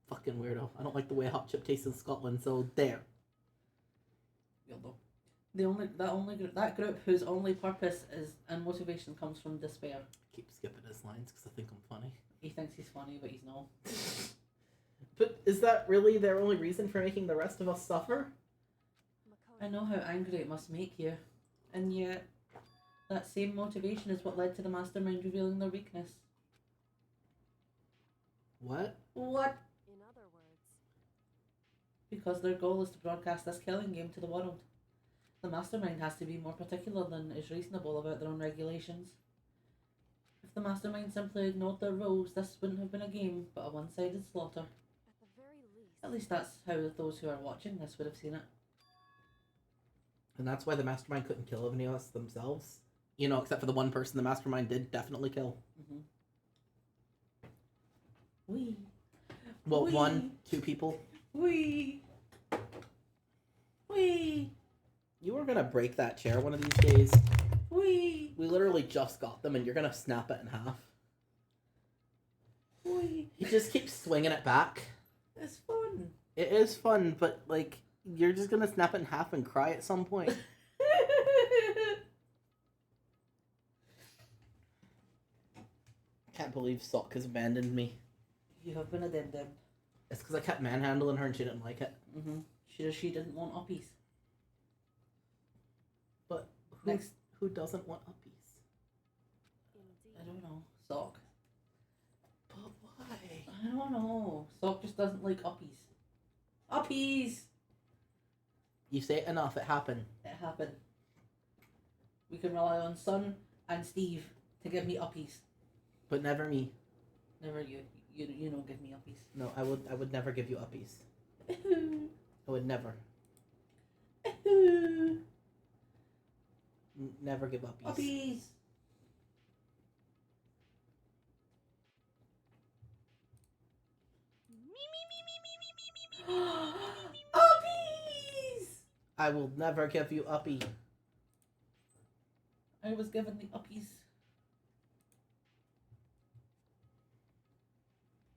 A: Fucking weirdo. I don't like the way hot chip tastes in Scotland, so there.
B: Weirdo. That group whose only purpose is and motivation comes from despair.
A: Keep skipping his lines because I think I'm funny.
B: He thinks he's funny, but he's not.
A: But is that really their only reason for making the rest of us suffer?
B: I know how angry it must make you, and yet that same motivation is what led to the mastermind revealing their weakness.
A: What?
B: What?
C: In other words,
B: Because their goal is to broadcast this killing game to the world. The mastermind has to be more particular than is reasonable about their own regulations. If the mastermind simply ignored their rules, this wouldn't have been a game, but a one-sided slaughter.
C: at the very least,
B: At least that's how those who are watching this would have seen it.
A: And that's why the mastermind couldn't kill any of us themselves? You know, except for the one person the mastermind did definitely kill.
B: Mm-hmm. Wee.
A: Well,
B: Wee.
A: 1, 2 people.
B: Wee. Wee.
A: You were gonna break that chair one of these days.
B: Wee.
A: We literally just got them and you're gonna snap it in half.
B: Wee.
A: You just keep swinging it back.
B: It's fun.
A: It is fun, but, like, you're just gonna snap it in half and cry at some point. Can't believe Sock has abandoned me.
B: You have been addendum.
A: It's because I kept manhandling her and she didn't like it.
B: Mm-hmm. She didn't want uppies.
A: But
B: Next.
A: who doesn't want uppies?
C: indeed.
B: I don't know. Sock.
A: But why?
B: I don't know. Sock just doesn't like uppies. Uppies!
A: You say it enough, it happened.
B: It happened. We can rely on Son and Steve to give me uppies.
A: But never me.
B: Never you. You don't give me uppies.
A: No, I would never give you uppies. I would never. Never give uppies.
B: Uppies! Uppies!
A: I will never give you uppy.
B: I was given the uppies.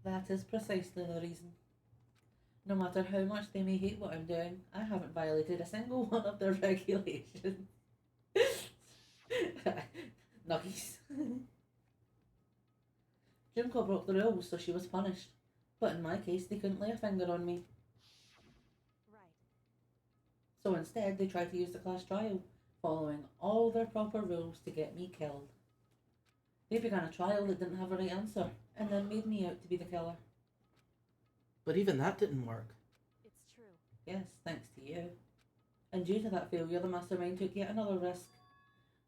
B: That is precisely the reason. No matter how much they may hate what I'm doing, I haven't violated a single one of their regulations. Nuggies. Junko broke the rules, so she was punished. But in my case, they couldn't lay a finger on me.
C: Right.
B: So instead, they tried to use the class trial, following all their proper rules to get me killed. They began a trial that didn't have a right answer, and then made me out to be the killer.
A: But even that didn't work.
C: It's true.
B: Yes, thanks to you. And due to that failure, the mastermind took yet another risk.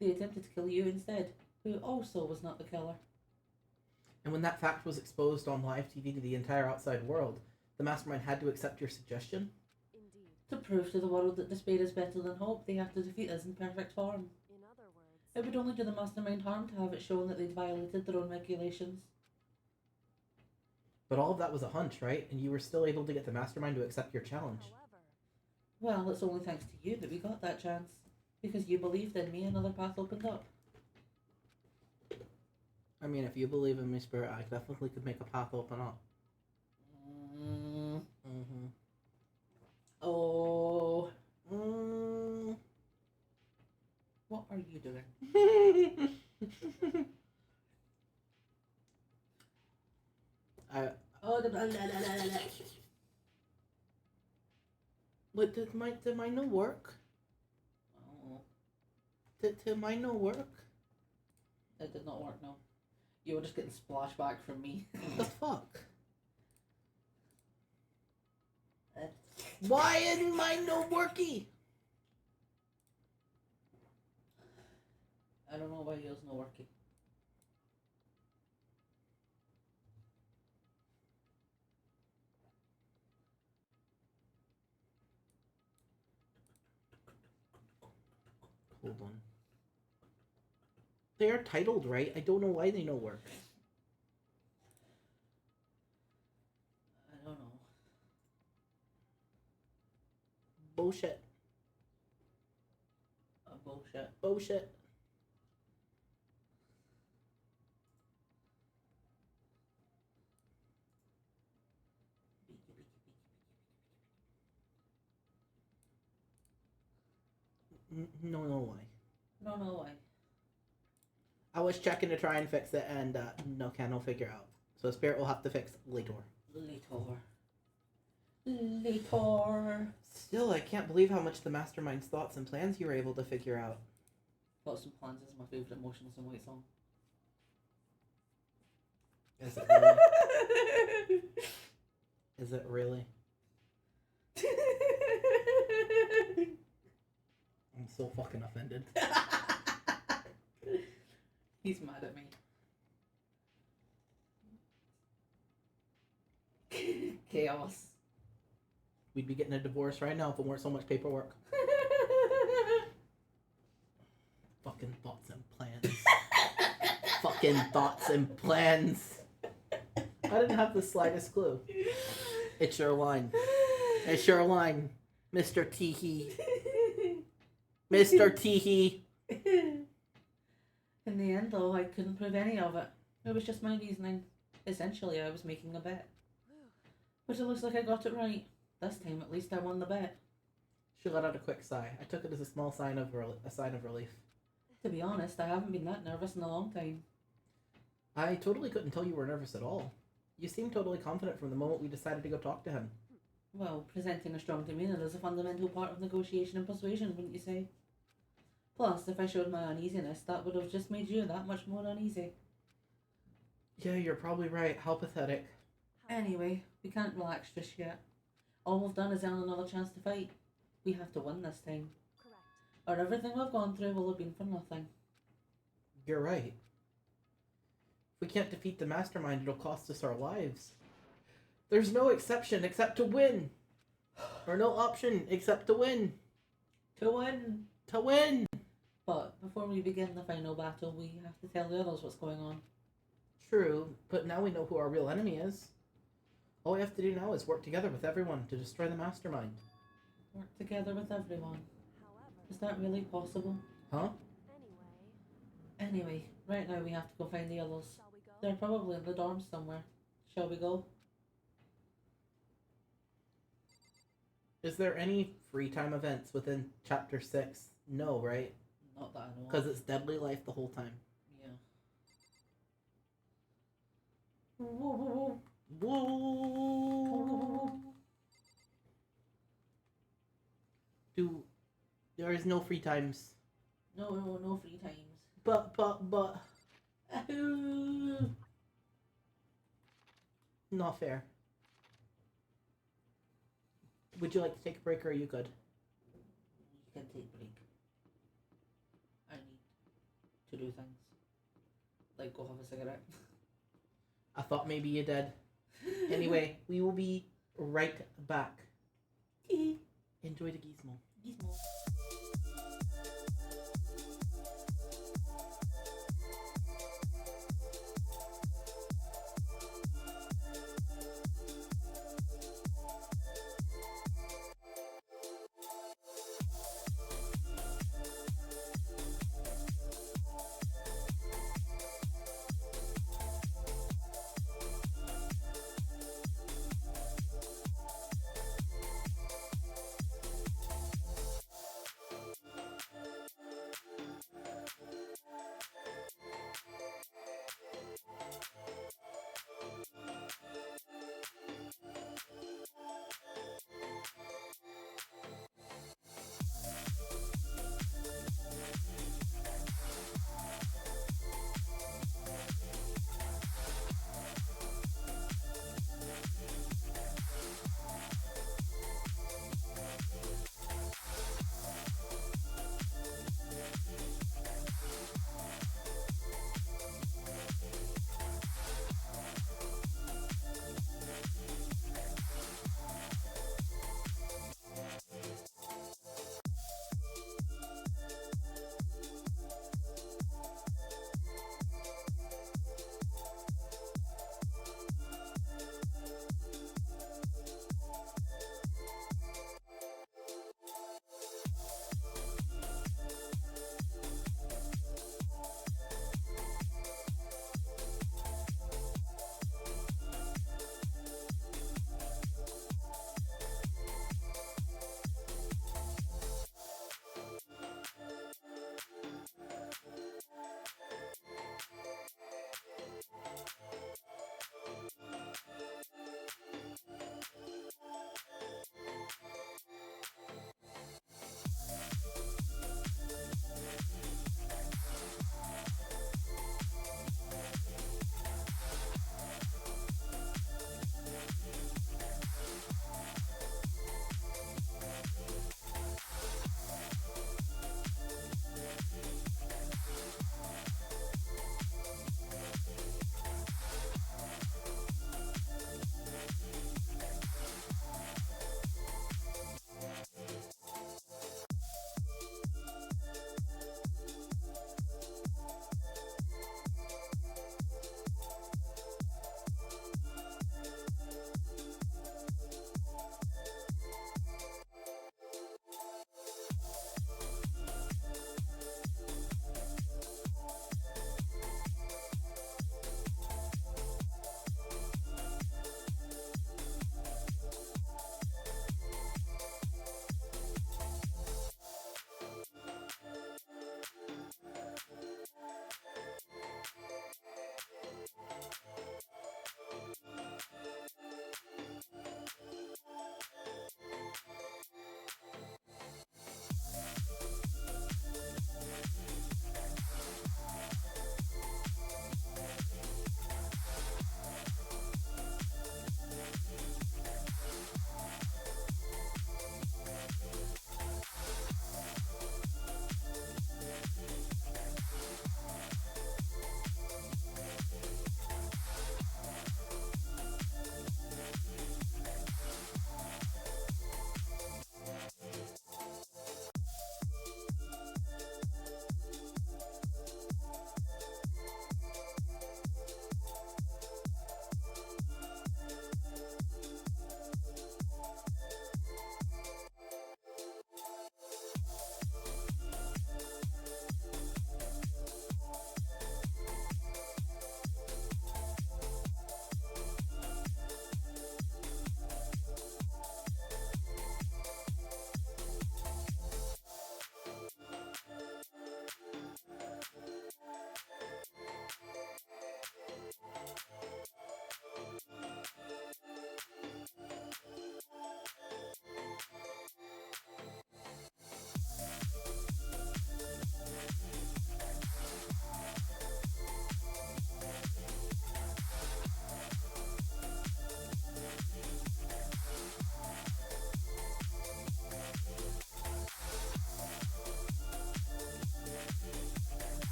B: They attempted to kill you instead, who also was not the killer.
A: And when that fact was exposed on live TV to the entire outside world, the mastermind had to accept your suggestion?
C: Indeed.
B: To prove to the world that despair is better than hope, they have to defeat us in perfect form.
C: In other words,
B: It would only do the mastermind harm to have it shown that they'd violated their own regulations.
A: But all of that was a hunch, right? And you were still able to get the mastermind to accept your challenge.
C: however,
B: Well, it's only thanks to you that we got that chance. Because you believed in me, another path opened up.
A: I mean, if you believe in me, Spirit, I definitely could make a path open up. Mm-hmm.
B: Oh. What are you doing? Oh, the blah, blah, blah, blah, blah.
A: Wait, did my no work?
B: Oh,
A: Did my no work?
B: it did not work, no. You were just getting splashback from me.
A: What the fuck? Why isn't mine no worky?
B: I don't know why yours not working.
A: Hold on. They are titled right. I don't know why they no work.
B: I don't know.
A: Bullshit.
B: Bullshit.
A: Oh shit. No way.
B: No way.
A: I was checking to try and fix it, and no figure out. So Spirit will have to fix later.
B: Later.
A: Still, I can't believe how much the mastermind's thoughts and plans you were able to figure out.
B: Thoughts and Plans is my favourite Emotionless and White song.
A: Is it really? Is it really? I'm so fucking offended.
B: He's mad at me. Chaos.
A: We'd be getting a divorce right now if it weren't so much paperwork. Fucking thoughts and plans. Fucking thoughts and plans. I didn't have the slightest clue. It's your line. It's your line, Mr. Teehee. Mr. Teehee.
B: In the end, though, I couldn't prove any of it. It was just my reasoning. Essentially, I was making a bet. But it looks like I got it right. This time, at least, I won the bet.
A: She let out a quick sigh. I took it as a small sign of relief.
B: To be honest, I haven't been that nervous in a long time.
A: I totally couldn't tell you were nervous at all. You seemed totally confident from the moment we decided to go talk to him.
B: Well, presenting a strong demeanour is a fundamental part of negotiation and persuasion, wouldn't you say? Plus, if I showed my uneasiness, that would have just made you that much more uneasy.
A: Yeah, you're probably right. How pathetic.
B: Anyway, we can't relax just yet. All we've done is earn another chance to fight. We have to win this time.
C: Correct.
B: Or everything we've gone through will have been for nothing.
A: You're right. If we can't defeat the mastermind, it'll cost us our lives. There's no exception except to win. Or no option except to win.
B: To win!
A: To win!
B: But before we begin the final battle, we have to tell the others what's going on.
A: True, but now we know who our real enemy is. All we have to do now is work together with everyone to destroy the mastermind.
B: Work together with everyone.
C: However,
B: Is that really possible?
A: Huh?
B: Anyway, right now we have to go find the others.
C: shall we go?
B: They're probably in the dorms somewhere. Shall we go?
A: Is there any free time events within Chapter 6? No, right?
B: Not that I know of.
A: Because it's Deadly Life the whole time.
B: Yeah. Whoa.
A: Whoa! There is no free times.
B: No free times.
A: But.
B: Ahoo.
A: Not fair. Would you like to take a break or are you good?
B: You can take a break. I need to do things. Like go have a cigarette.
A: I thought maybe you did. Anyway, we will be right back. Enjoy the Gizmo.
B: Gizmo.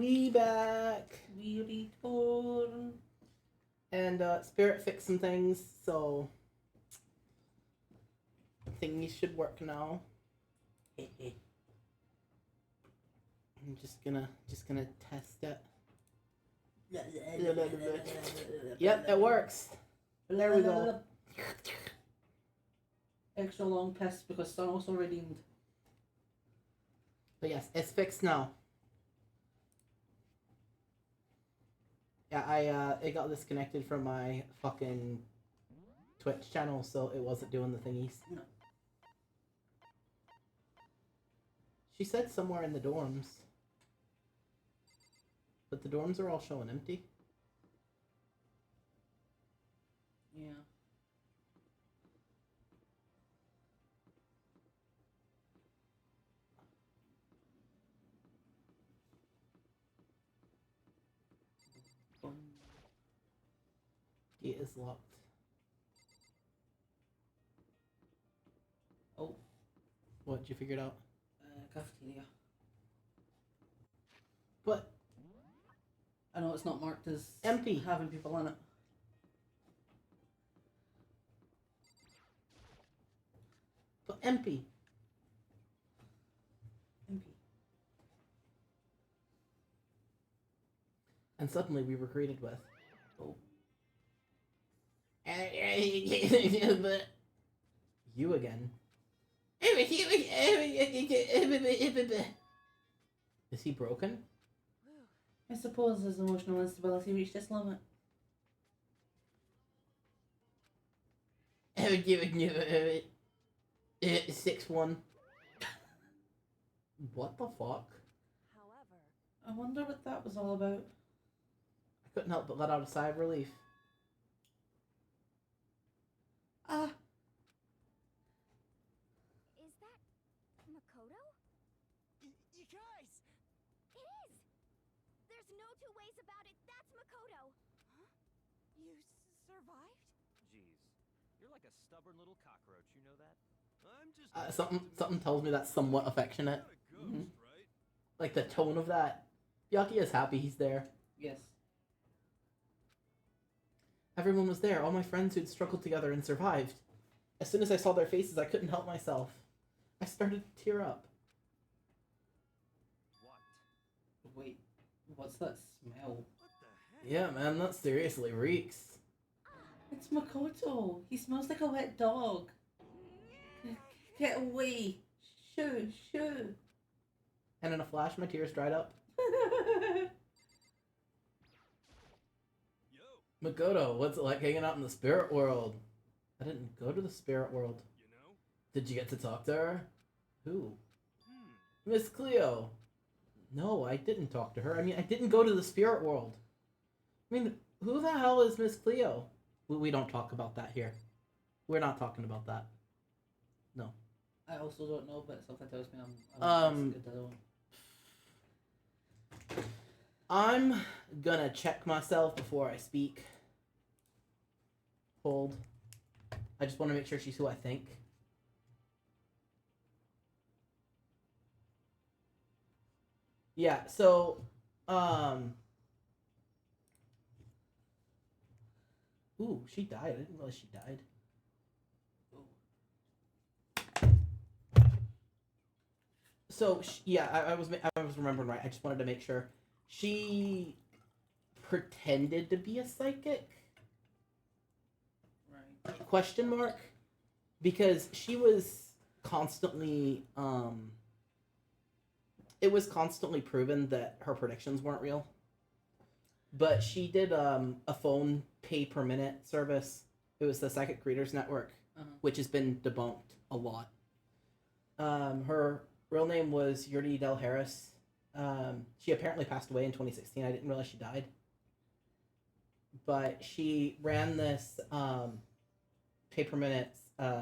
A: We back.
B: We return.
A: And Spirit fixed some things, so thingies should work now. I'm just gonna test it. Yep, it works. There we go.
B: Extra long test because Thanos already redeemed.
A: But yes, it's fixed now. Yeah, it got disconnected from my fucking Twitch channel, so it wasn't doing the thingies.
B: No.
A: She said somewhere in the dorms. But the dorms are all showing empty.
B: Yeah.
A: Gate is locked.
B: Oh.
A: What, did you figure it out?
B: Cafeteria.
A: But
B: I know it's not marked as
A: empty.
B: having people in it.
A: But empty.
B: Empty.
A: And suddenly we were greeted with.
B: Oh.
A: But you again. Is he broken?
B: I suppose his emotional instability reached its limit.
A: 6-1. What the fuck?
C: However,
B: I wonder what that was all about.
A: I couldn't help but let out a sigh of relief.
B: Ah,
C: is that Makoto?
D: You guys!
C: It is! There's no two ways about it. That's Makoto.
D: Huh? You survived?
E: Jeez, you're like a stubborn little cockroach, you know that?
D: I'm just
A: Something tells me that's somewhat affectionate.
D: Not a ghost,
B: Mhm.
D: right?
A: Like the tone of that. Yaki is happy he's there.
B: yes.
A: Everyone was there, all my friends who'd struggled together and survived. As soon as I saw their faces, I couldn't help myself. I started to tear up.
E: What?
B: Wait, what's that smell?
D: What the heck?
A: Yeah, man, that seriously reeks.
B: It's Makoto. He smells like a wet dog. Get away. Shoo, shoo.
A: And in a flash, my tears dried up.
D: Yo,
A: Makoto, what's it like hanging out in the spirit world? I didn't go to the spirit world.
D: you know?
A: Did you get to talk to her? Who?
D: Hmm.
A: Miss Cleo. No, I didn't talk to her. I mean, I didn't go to the spirit world. I mean, who the hell is Miss Cleo? We don't talk about that here. We're not talking about that. No.
B: I also don't know, but something tells me I'm good at all.
A: I'm gonna check myself before I speak. Hold. I just want to make sure she's who I think. Yeah, so, ooh, she died. I didn't realize she died. So, yeah, I was remembering right. I just wanted to make sure. She pretended to be a psychic?
B: Right.
A: Question mark? Because she was constantly, it was constantly proven that her predictions weren't real. But she did a phone pay per minute service. It was the Psychic Readers Network, which has been debunked a lot. Her real name was Yuri Del Harris. She apparently passed away in 2016. I didn't realize she died. But she ran this pay per minute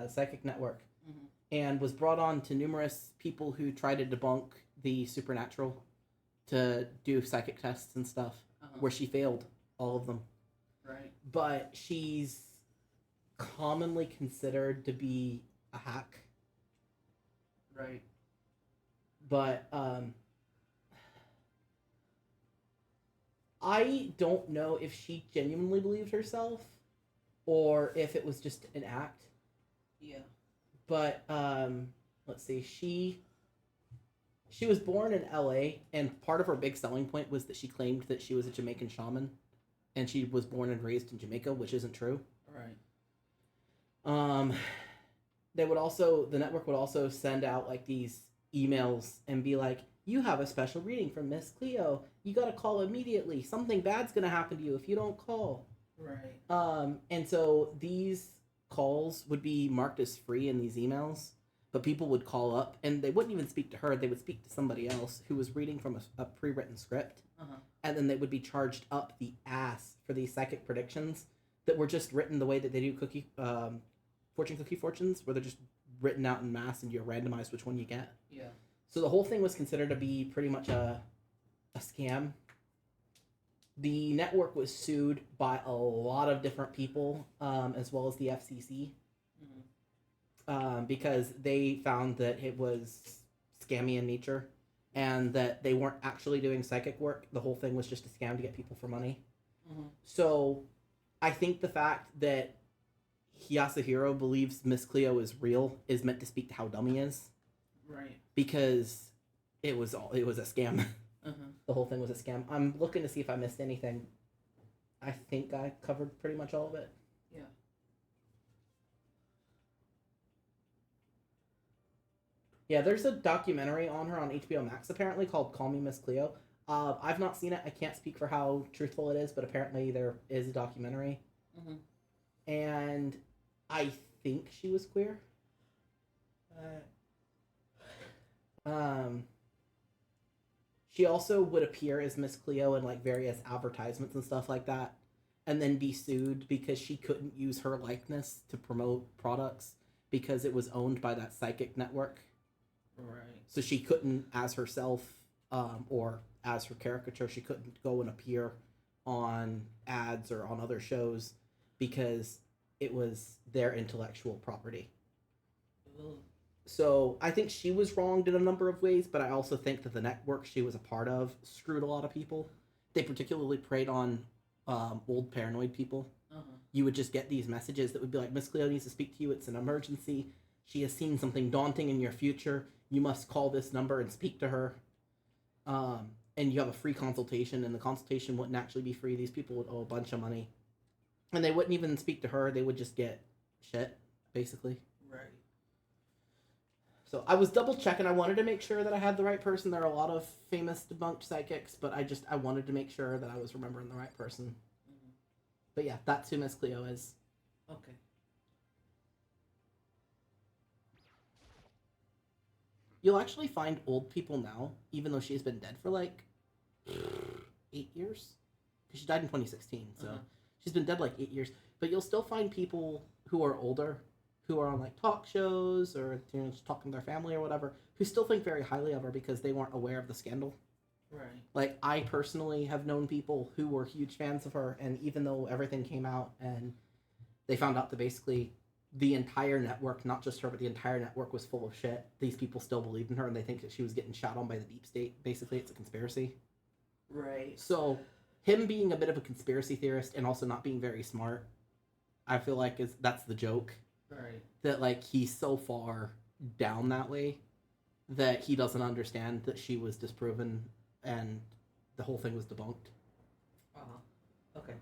A: psychic network and was brought on to numerous people who tried to debunk the supernatural to do psychic tests and stuff, where she failed all of them.
B: Right.
A: But she's commonly considered to be a hack.
B: Right.
A: But I don't know if she genuinely believed herself or if it was just an act.
B: Yeah.
A: But let's see. She was born in LA, and part of her big selling point was that she claimed that she was a Jamaican shaman and she was born and raised in Jamaica, which isn't true.
B: Right.
A: The network would also send out like these emails and be like, you have a special reading from Miss Cleo. You got to call immediately. Something bad's going to happen to you if you don't call.
B: Right.
A: And so these calls would be marked as free in these emails, but people would call up and they wouldn't even speak to her. They would speak to somebody else who was reading from a pre-written script.
B: Uh-huh.
A: And then they would be charged up the ass for these psychic predictions that were just written the way that they do fortune cookie fortunes, where they're just written out in mass and you're randomized which one you get.
B: Yeah.
A: So the whole thing was considered to be pretty much a scam. The network was sued by a lot of different people, as well as the FCC, because they found that it was scammy in nature and that they weren't actually doing psychic work. The whole thing was just a scam to get people for money.
B: Mm-hmm.
A: So I think the fact that Yasuhiro believes Miss Cleo is real is meant to speak to how dumb he is.
B: Right.
A: Because it was a scam.
B: Uh-huh.
A: The whole thing was a scam. I'm looking to see if I missed anything. I think I covered pretty much all of it.
B: Yeah.
A: Yeah, there's a documentary on her on HBO Max apparently called Call Me Miss Cleo. I've not seen it. I can't speak for how truthful it is, but apparently there is a documentary.
B: Mm-hmm.
A: And I think she was queer. She also would appear as Miss Cleo in like various advertisements and stuff like that, and then be sued because she couldn't use her likeness to promote products because it was owned by that psychic network.
B: Right.
A: So she couldn't, as herself, or as her caricature, she couldn't go and appear on ads or on other shows because it was their intellectual property.
B: Ugh.
A: So I think she was wronged in a number of ways, but I also think that the network she was a part of screwed a lot of people. They particularly preyed on old paranoid people.
B: Uh-huh.
A: You would just get these messages that would be like, Miss Cleo needs to speak to you. It's an emergency. She has seen something daunting in your future. You must call this number and speak to her. And you have a free consultation, and the consultation wouldn't actually be free. These people would owe a bunch of money. And they wouldn't even speak to her. They would just get shit, basically.
B: Right.
A: So I was double checking. I wanted to make sure that I had the right person. There are a lot of famous debunked psychics, but I wanted to make sure that I was remembering the right person.
B: Mm-hmm.
A: But yeah, that's who Miss Cleo is.
B: Okay.
A: You'll actually find old people now, even though she's been dead for like 8 years. Because she died in 2016, so she's been dead like 8 years. But you'll still find people who are older, who are on like talk shows or just talking to their family or whatever, who still think very highly of her because they weren't aware of the scandal.
B: Right.
A: Like, I personally have known people who were huge fans of her, and even though everything came out and they found out that basically the entire network, not just her, but the entire network was full of shit, these people still believed in her and they think that she was getting shot on by the deep state. Basically, it's a conspiracy.
B: Right.
A: So, him being a bit of a conspiracy theorist and also not being very smart, I feel like that's the joke.
B: Right.
A: That, like, he's so far down that way that he doesn't understand that she was disproven and the whole thing was debunked.
B: Okay.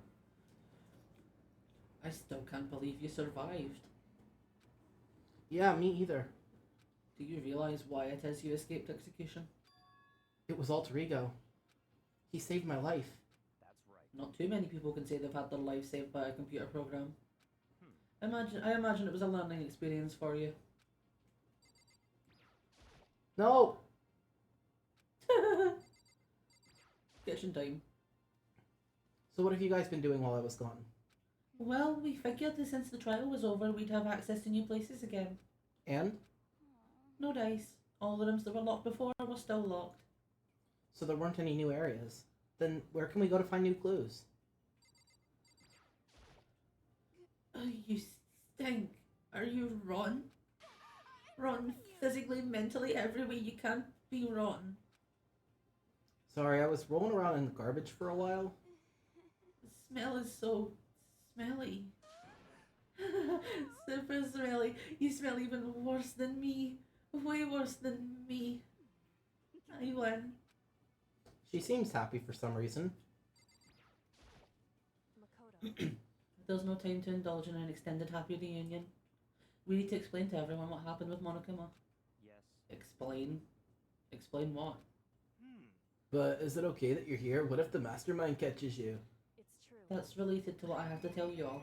B: I still can't believe you survived.
A: Yeah, me either.
B: Do you realize why it is you escaped execution?
A: It was alter ego. He saved my life.
E: That's right.
B: Not too many people can say they've had their life saved by a computer program. I imagine it was a learning experience for you.
A: No!
B: Kitchen time.
A: So what have you guys been doing while I was gone?
B: Well, we figured that since the trial was over, we'd have access to new places again.
A: And?
B: No dice. All the rooms that were locked before were still locked.
A: So there weren't any new areas. Then where can we go to find new clues?
B: Oh, you stink. Are you rotten? Rotten physically, mentally, every way you can be rotten.
A: Sorry, I was rolling around in the garbage for a while.
B: The smell is so smelly. Super smelly. You smell even worse than me. Way worse than me. I win.
A: She seems happy for some reason.
C: Makoto.
B: There's no time to indulge in an extended happy reunion. We need to explain to everyone what happened with Monokuma.
E: Yes.
B: Explain? Explain what?
A: But is it okay that you're here? What if the mastermind catches you?
C: It's true.
B: That's related to what I have to tell you all.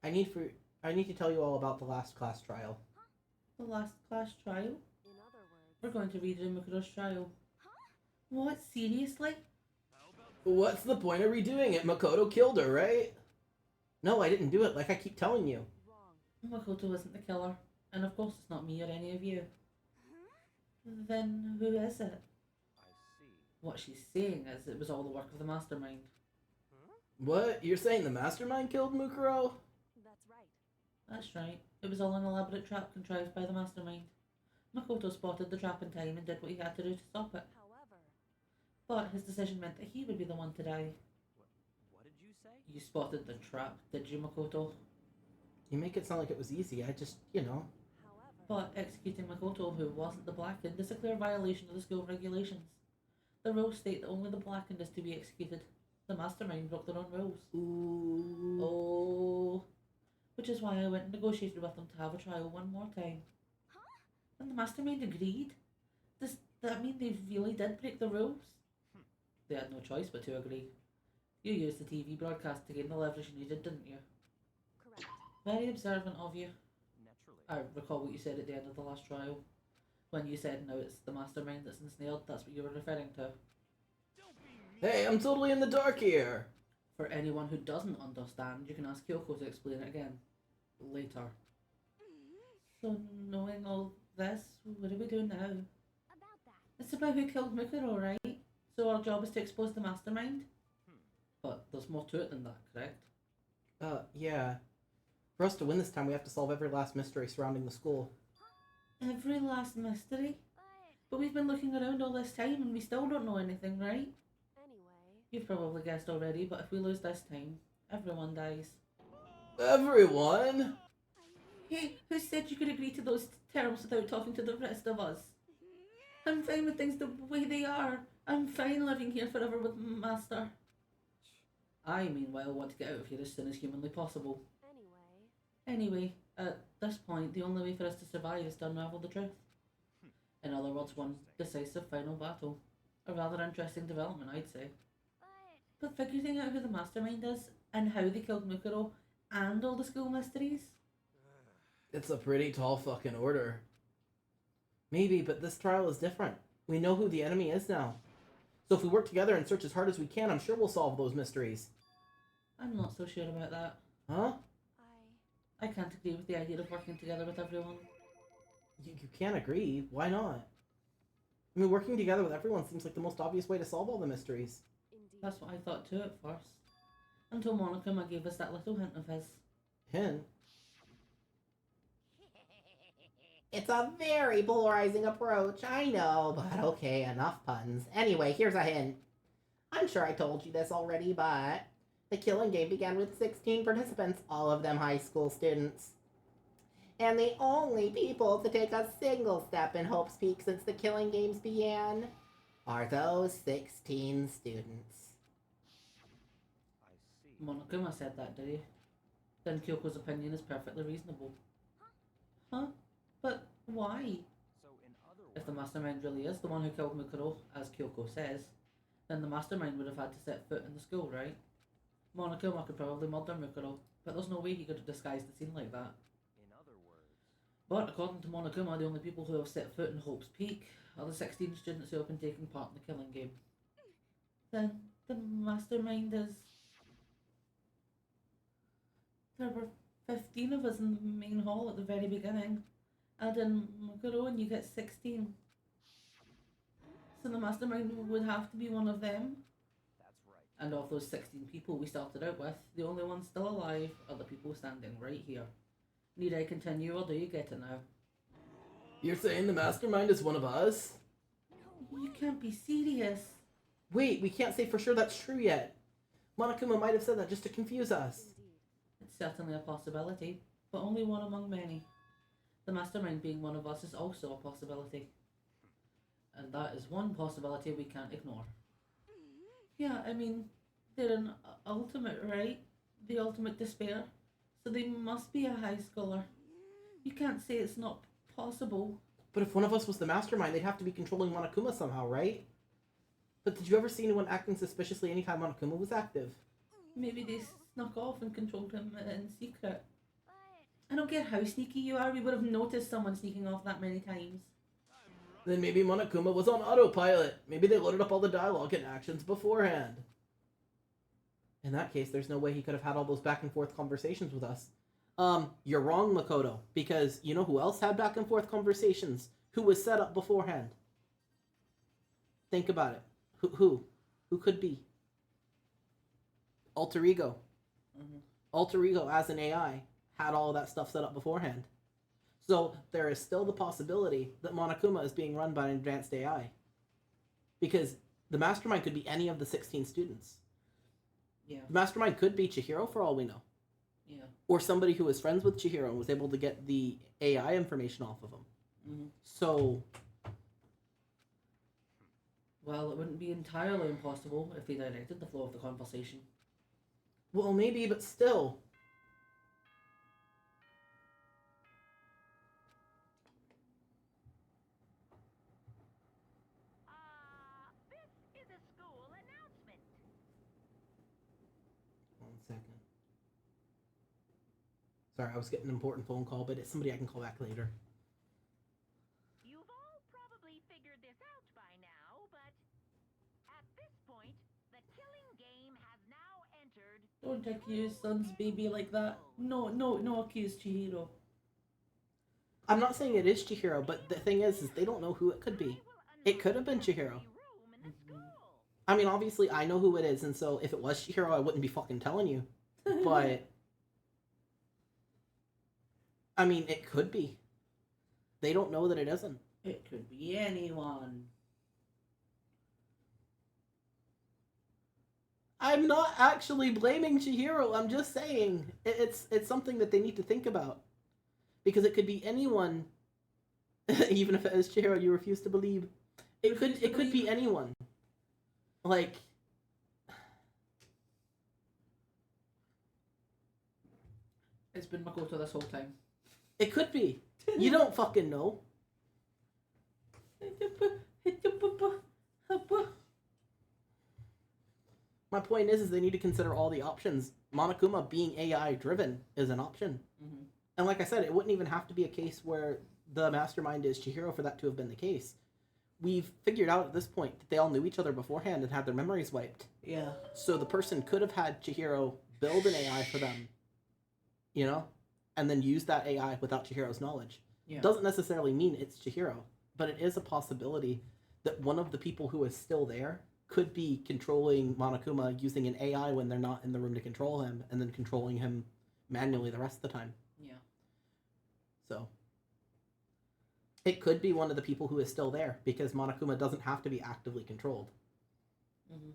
A: I need to tell you all about the last class trial.
B: The last class trial?
C: In other words.
B: We're going to read Makoto's trial. What? Seriously?
A: What's the point of redoing it? Makoto killed her, right? No, I didn't do it, like I keep telling you.
C: Wrong.
B: Makoto isn't the killer. And of course it's not me or any of you. Then who is it?
E: I see.
B: What she's saying is it was all the work of the mastermind.
A: What? You're saying the mastermind killed Mukuro?
C: That's right.
B: That's right. It was all an elaborate trap contrived by the mastermind. Makoto spotted the trap in time and did what he had to do to stop it.
C: However,
B: But his decision meant that he would be the one to die.
E: What did you say?
B: You spotted the trap, did you, Makoto?
A: You make it sound like it was easy. I just, you know.
C: however.
B: But executing Makoto, who wasn't the Blackened, is a clear violation of the school regulations. The rules state that only the Blackened is to be executed. The mastermind broke their own rules.
A: Ooh.
B: Oh. Which is why I went and negotiated with them to have a trial one more time. And the mastermind agreed? Does that mean they really did break the rules? They had no choice but to agree. You used the TV broadcast to gain the leverage you needed, didn't you?
C: Correct.
B: Very observant of you.
E: Naturally.
B: I recall what you said at the end of the last trial. When you said now it's the mastermind that's ensnared, that's what you were referring to.
E: Don't be mean.
A: Hey, I'm totally in the dark here.
B: For anyone who doesn't understand, you can ask Kyoko to explain it again. Later. So, knowing all this, what are we doing now?
C: About that.
B: It's about who killed Mukuro, right? So our job is to expose the mastermind? But there's more to it than that, correct?
A: Yeah. For us to win this time, we have to solve every last mystery surrounding the school.
B: Every last mystery? But we've been looking around all this time and we still don't know anything, right?
C: Anyway.
B: You've probably guessed already, but if we lose this time, everyone dies.
A: Everyone?
B: Hey, who said you could agree to those terms without talking to the rest of us? I'm fine with things the way they are. I'm fine living here forever with Master. I, meanwhile, want to get out of here as soon as humanly possible. Anyway, at this point, the only way for us to survive is to unravel the truth. In other words, one decisive final battle. A rather interesting development, I'd say. But figuring out who the mastermind is, and how they killed Mukuro, and all the school mysteries?
A: It's a pretty tall fucking order. Maybe, but this trial is different. We know who the enemy is now. So if we work together and search as hard as we can, I'm sure we'll solve those mysteries.
B: I'm not so sure about that.
A: Huh?
B: I can't agree with the idea of working together with everyone.
A: You can't agree. Why not? I mean, working together with everyone seems like the most obvious way to solve all the mysteries.
C: Indeed.
B: That's what I thought too at first. Until Monokuma gave us that little hint of his.
A: Hint?
F: It's a very polarizing approach, I know, but okay, enough puns. Anyway, here's a hint. I'm sure I told you this already, but the killing game began with 16 participants, all of them high school students. And the only people to take a single step in Hope's Peak since the killing games began are those 16 students.
E: I see.
B: Monokuma said that, did he? Then Kyoko's opinion is perfectly reasonable. Huh? But why?
E: So in other
B: If the
E: words,
B: mastermind really is the one who killed Mukuro, as Kyoko says, then the mastermind would have had to set foot in the school, right? Monokuma could probably murder Mukuro, but there's no way he could have disguised the scene like that.
E: in other words,
B: But according to Monokuma, the only people who have set foot in Hope's Peak are the 16 students who have been taking part in the killing game. Then the mastermind is... There were 15 of us in the main hall at the very beginning. Add in Mukuro and you get 16. So the mastermind would have to be one of them.
E: that's right.
B: And of those 16 people we started out with, the only ones still alive are the people standing right here. Need I continue or do you get it now?
A: You're saying the mastermind is one of us?
B: You can't be serious.
A: Wait, we can't say for sure that's true yet. Monokuma might have said that just to confuse us.
C: Indeed.
B: It's certainly a possibility, but only one among many. The mastermind being one of us is also a possibility. And that is one possibility we can't ignore. Yeah, I mean, they're an ultimate, right? The ultimate despair. So they must be a high scholar. You can't say it's not possible.
A: But if one of us was the mastermind, they'd have to be controlling Monokuma somehow, right? But did you ever see anyone acting suspiciously anytime Monokuma was active?
B: Maybe they snuck off and controlled him in secret.
C: But
B: I don't care how sneaky you are, we would have noticed someone sneaking off that many times.
A: Then maybe Monokuma was on autopilot. Maybe they loaded up all the dialogue and actions beforehand. In that case, there's no way he could have had all those back and forth conversations with us. You're wrong, Makoto, because you know who else had back and forth conversations? Who was set up beforehand? Think about it. Who? Who could be? Alter Ego.
B: Mm-hmm.
A: Alter Ego as an AI had all of that stuff set up beforehand. So there is still the possibility that Monokuma is being run by an advanced AI. Because the mastermind could be any of the 16 students.
B: Yeah,
A: The mastermind could be Chihiro for all we know.
B: yeah.
A: Or somebody who was friends with Chihiro and was able to get the AI information off of him.
B: Mm-hmm.
A: So,
B: Well, it wouldn't be entirely impossible if they directed the flow of the conversation.
A: well, maybe, but still.
C: this is a school announcement.
A: 1 second. Sorry, I was getting an important phone call, but it's somebody I can call back later.
C: You've all probably figured this out by now, but at this point, the killing game has now entered.
B: Don't accuse Sun's baby like that. No, accuse Chihiro.
A: I'm not saying it is Chihiro, but the thing is they don't know who it could be. It could have been Chihiro. I mean, obviously, I know who it is, and so if it was Chihiro, I wouldn't be fucking telling you. But, I mean, it could be. They don't know that it isn't.
B: It could be anyone.
A: I'm not actually blaming Chihiro. I'm just saying it's something that they need to think about. Because it could be anyone. Even if it is Chihiro, you refuse to believe. It could be anyone. Like,
B: It's been Makoto this whole time.
A: it could be. You don't fucking know. My point is they need to consider all the options. Monokuma being AI driven is an option.
B: Mm-hmm.
A: And like I said, it wouldn't even have to be a case where the mastermind is Chihiro for that to have been the case. We've figured out at this point that they all knew each other beforehand and had their memories wiped.
B: Yeah.
A: So the person could have had Chihiro build an AI for them, you know, and then use that AI without Chihiro's knowledge.
B: Yeah.
A: Doesn't necessarily mean it's Chihiro, but it is a possibility that one of the people who is still there could be controlling Monokuma using an AI when they're not in the room to control him, and then controlling him manually the rest of the time.
B: Yeah.
A: So it could be one of the people who is still there, because Monokuma doesn't have to be actively controlled.
B: Mm-hmm.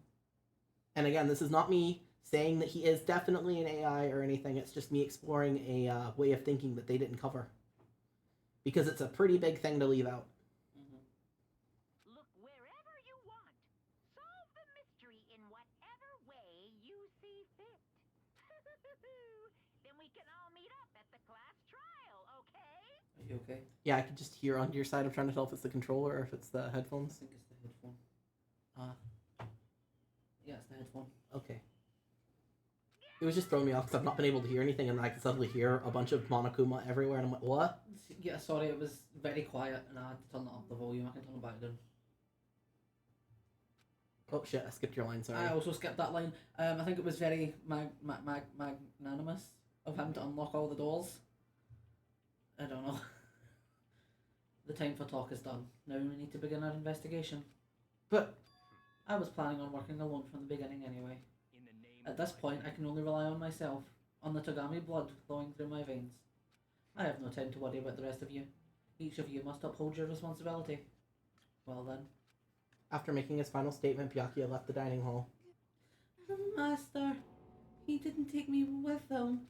A: And again, this is not me saying that he is definitely an AI or anything. It's just me exploring a way of thinking that they didn't cover. Because it's a pretty big thing to leave out.
B: Mm-hmm.
C: Look wherever you want. Solve the mystery in whatever way you see fit. Then we can all meet up at the class trial, okay?
B: Are you okay?
A: Yeah, I could just hear on your side. I'm trying to tell if it's the controller or if it's the
B: I
A: headphones.
B: think it's the headphone.
A: Ah,
B: Yeah, it's the headphone.
A: okay. It was just throwing me off because I've not been able to hear anything, and then I could suddenly hear a bunch of Monokuma everywhere, and I'm like, what?
B: Yeah, sorry, it was very quiet and I had to turn up the volume. I can turn it back down.
A: Oh shit, I skipped your line, sorry.
B: I also skipped that line. I think it was very magnanimous of him to unlock all the doors. I don't know. The time for talk is done. Now we need to begin our investigation.
A: But,
B: I was planning on working alone from the beginning anyway.
E: In the name
B: At
E: of
B: this
E: my
B: point, I can only rely on myself, on the Togami blood flowing through my veins. I have no time to worry about the rest of you. Each of you must uphold your responsibility. Well then.
A: after making his final statement, Byakuya left the dining hall.
B: Master, he didn't take me with him.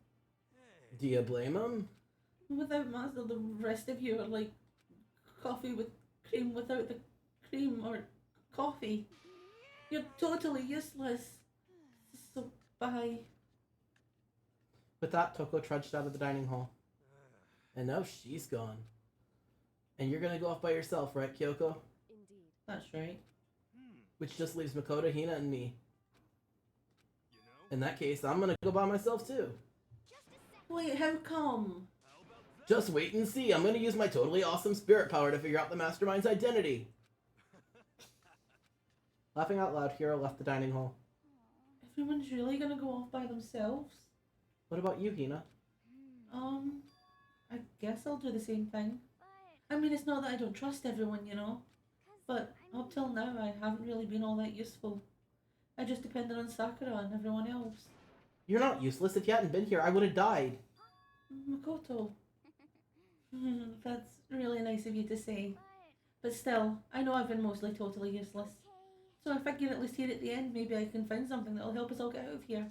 A: Do you blame him?
B: Without Master, the rest of you are like coffee with cream without the cream, or coffee. You're totally useless. So, bye.
A: With that, Toko trudged out of the dining hall. And now she's gone. And you're gonna go off by yourself, right, Kyoko?
G: Indeed.
B: That's right.
A: Which just leaves Makoto, Hina, and me.
E: You know?
A: In that case, I'm gonna go by myself too.
B: Wait, how come?
E: How about that?
A: Just wait and see. I'm gonna use my totally awesome spirit power to figure out the mastermind's identity. Laughing out loud, Hiro left the dining hall.
B: Everyone's really gonna go off by themselves?
A: What about you, Hina?
B: I guess I'll do the same thing. I mean, it's not that I don't trust everyone, you know. But up till now, I haven't really been all that useful. I just depended on Sakura and everyone else.
A: You're not useless. If you hadn't been here, I would have died.
B: Makoto. That's really nice of you to say. But still, I know I've been mostly totally useless. So I figure at least here at the end, maybe I can find something that'll help us all get out of here.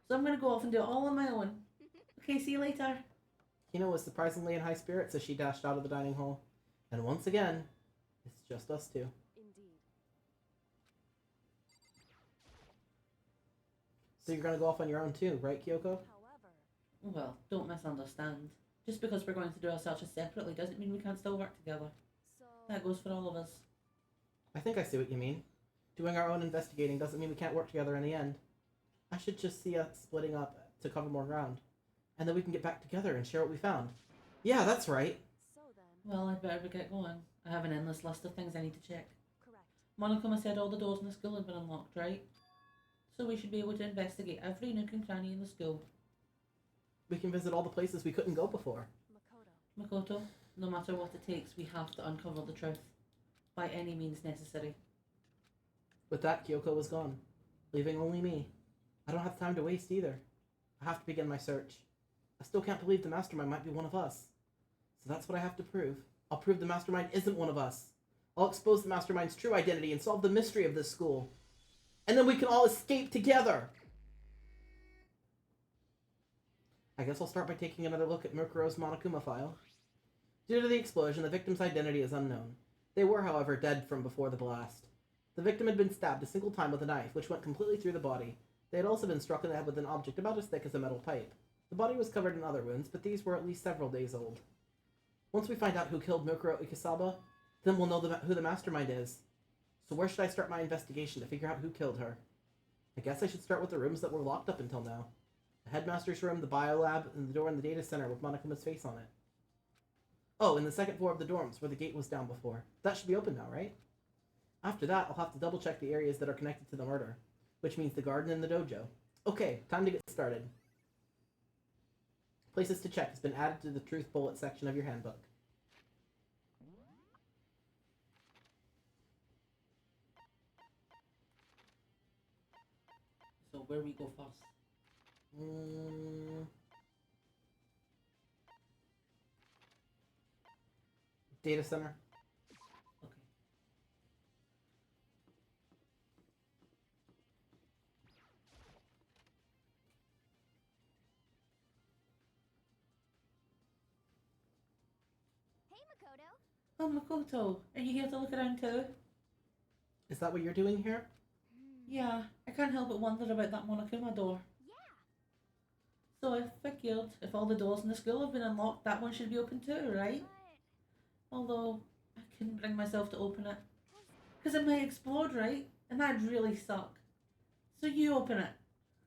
B: So I'm gonna go off and do it all on my own. Okay, see you later.
A: Hina was surprisingly in high spirits as she dashed out of the dining hall. And once again, it's just us two.
G: Indeed.
A: So you're gonna go off on your own too, right, Kyoko?
G: However,
B: Well, don't misunderstand. Just because we're going to do our searches separately doesn't mean we can't still work together.
G: so
B: That goes for all of us.
A: I think I see what you mean. Doing our own investigating doesn't mean we can't work together in the end. I should just see us splitting up to cover more ground. And then we can get back together and share what we found. Yeah, that's right.
G: so then,
B: Well, I'd better get going. I have an endless list of things I need to check.
G: correct.
B: Monokuma said all the doors in the school had been unlocked, right? So we should be able to investigate every nook and cranny in the school.
A: We can visit all the places we couldn't go before.
G: Makoto.
B: Makoto, no matter what it takes, we have to uncover the truth. By any means necessary.
A: With that, Kyoko was gone, leaving only me. I don't have time to waste either. I have to begin my search. I still can't believe the mastermind might be one of us. So that's what I have to prove. I'll prove the mastermind isn't one of us. I'll expose the mastermind's true identity and solve the mystery of this school. And then we can all escape together! I guess I'll start by taking another look at Mukuro's Monokuma file. Due to the explosion, the victim's identity is unknown. They were, however, dead from before the blast. The victim had been stabbed a single time with a knife, which went completely through the body. They had also been struck in the head with an object about as thick as a metal pipe. The body was covered in other wounds, but these were at least several days old. Once we find out who killed Mukuro Ikisaba, then we'll know who the mastermind is. So where should I start my investigation to figure out who killed her? I guess I should start with the rooms that were locked up until now. The headmaster's room, the biolab, and the door in the data center with Monokuma's face on it. Oh, and the second floor of the dorms, where the gate was down before. That should be open now, right? After that, I'll have to double check the areas that are connected to the murder, which means the garden and the dojo. Okay, time to get started. Places to check has been added to the truth bullet section of your handbook.
B: So where we go first?
A: Data center.
B: Okay.
C: Hey, Makoto.
B: Oh, Makoto, are you here to look around too?
A: Is that what you're doing here?
B: Yeah, I can't help but wonder about that Monokuma door.
C: Yeah.
B: So I figured if all the doors in the school have been unlocked, that one should be open too, right? Although, I couldn't bring myself to open it. Because it might explode, right? And that'd really suck. So you open it.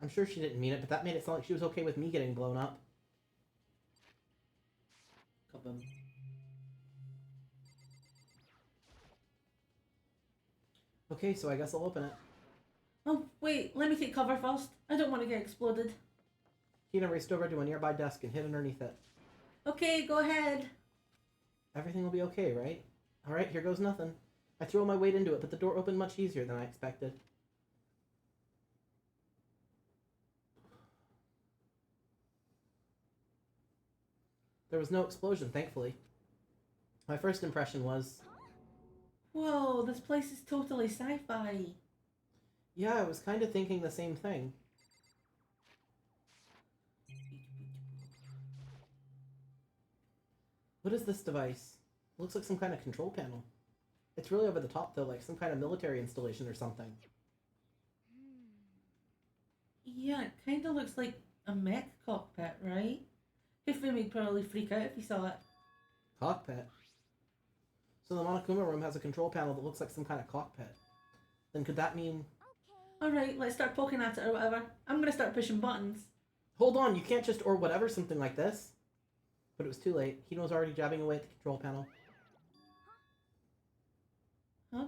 A: I'm sure she didn't mean it, but that made it sound like she was okay with me getting blown up.
B: Kaboom.
A: Okay, so I guess I'll open it.
B: Oh, wait, let me take cover first. I don't want to get exploded.
A: Hina raced over to a nearby desk and hid underneath it.
B: Okay, go ahead.
A: Everything will be okay, right? Alright, here goes nothing. I threw all my weight into it, but the door opened much easier than I expected. There was no explosion, thankfully. My first impression was,
B: Whoa, this place is totally sci-fi.
A: Yeah, I was kind of thinking the same thing. What is this device? Looks like some kind of control panel. It's really over the top though, like some kind of military installation or something.
B: Yeah, it kind of looks like a mech cockpit, right? Hifumi would probably freak out if he saw it.
A: Cockpit? So the Monokuma room has a control panel that looks like some kind of cockpit. Then could that mean...
B: Alright, let's start poking at it or whatever. I'm gonna start pushing buttons.
A: Hold on, you can't just or whatever something like this. But it was too late. Hino was already jabbing away at the control panel.
B: Huh?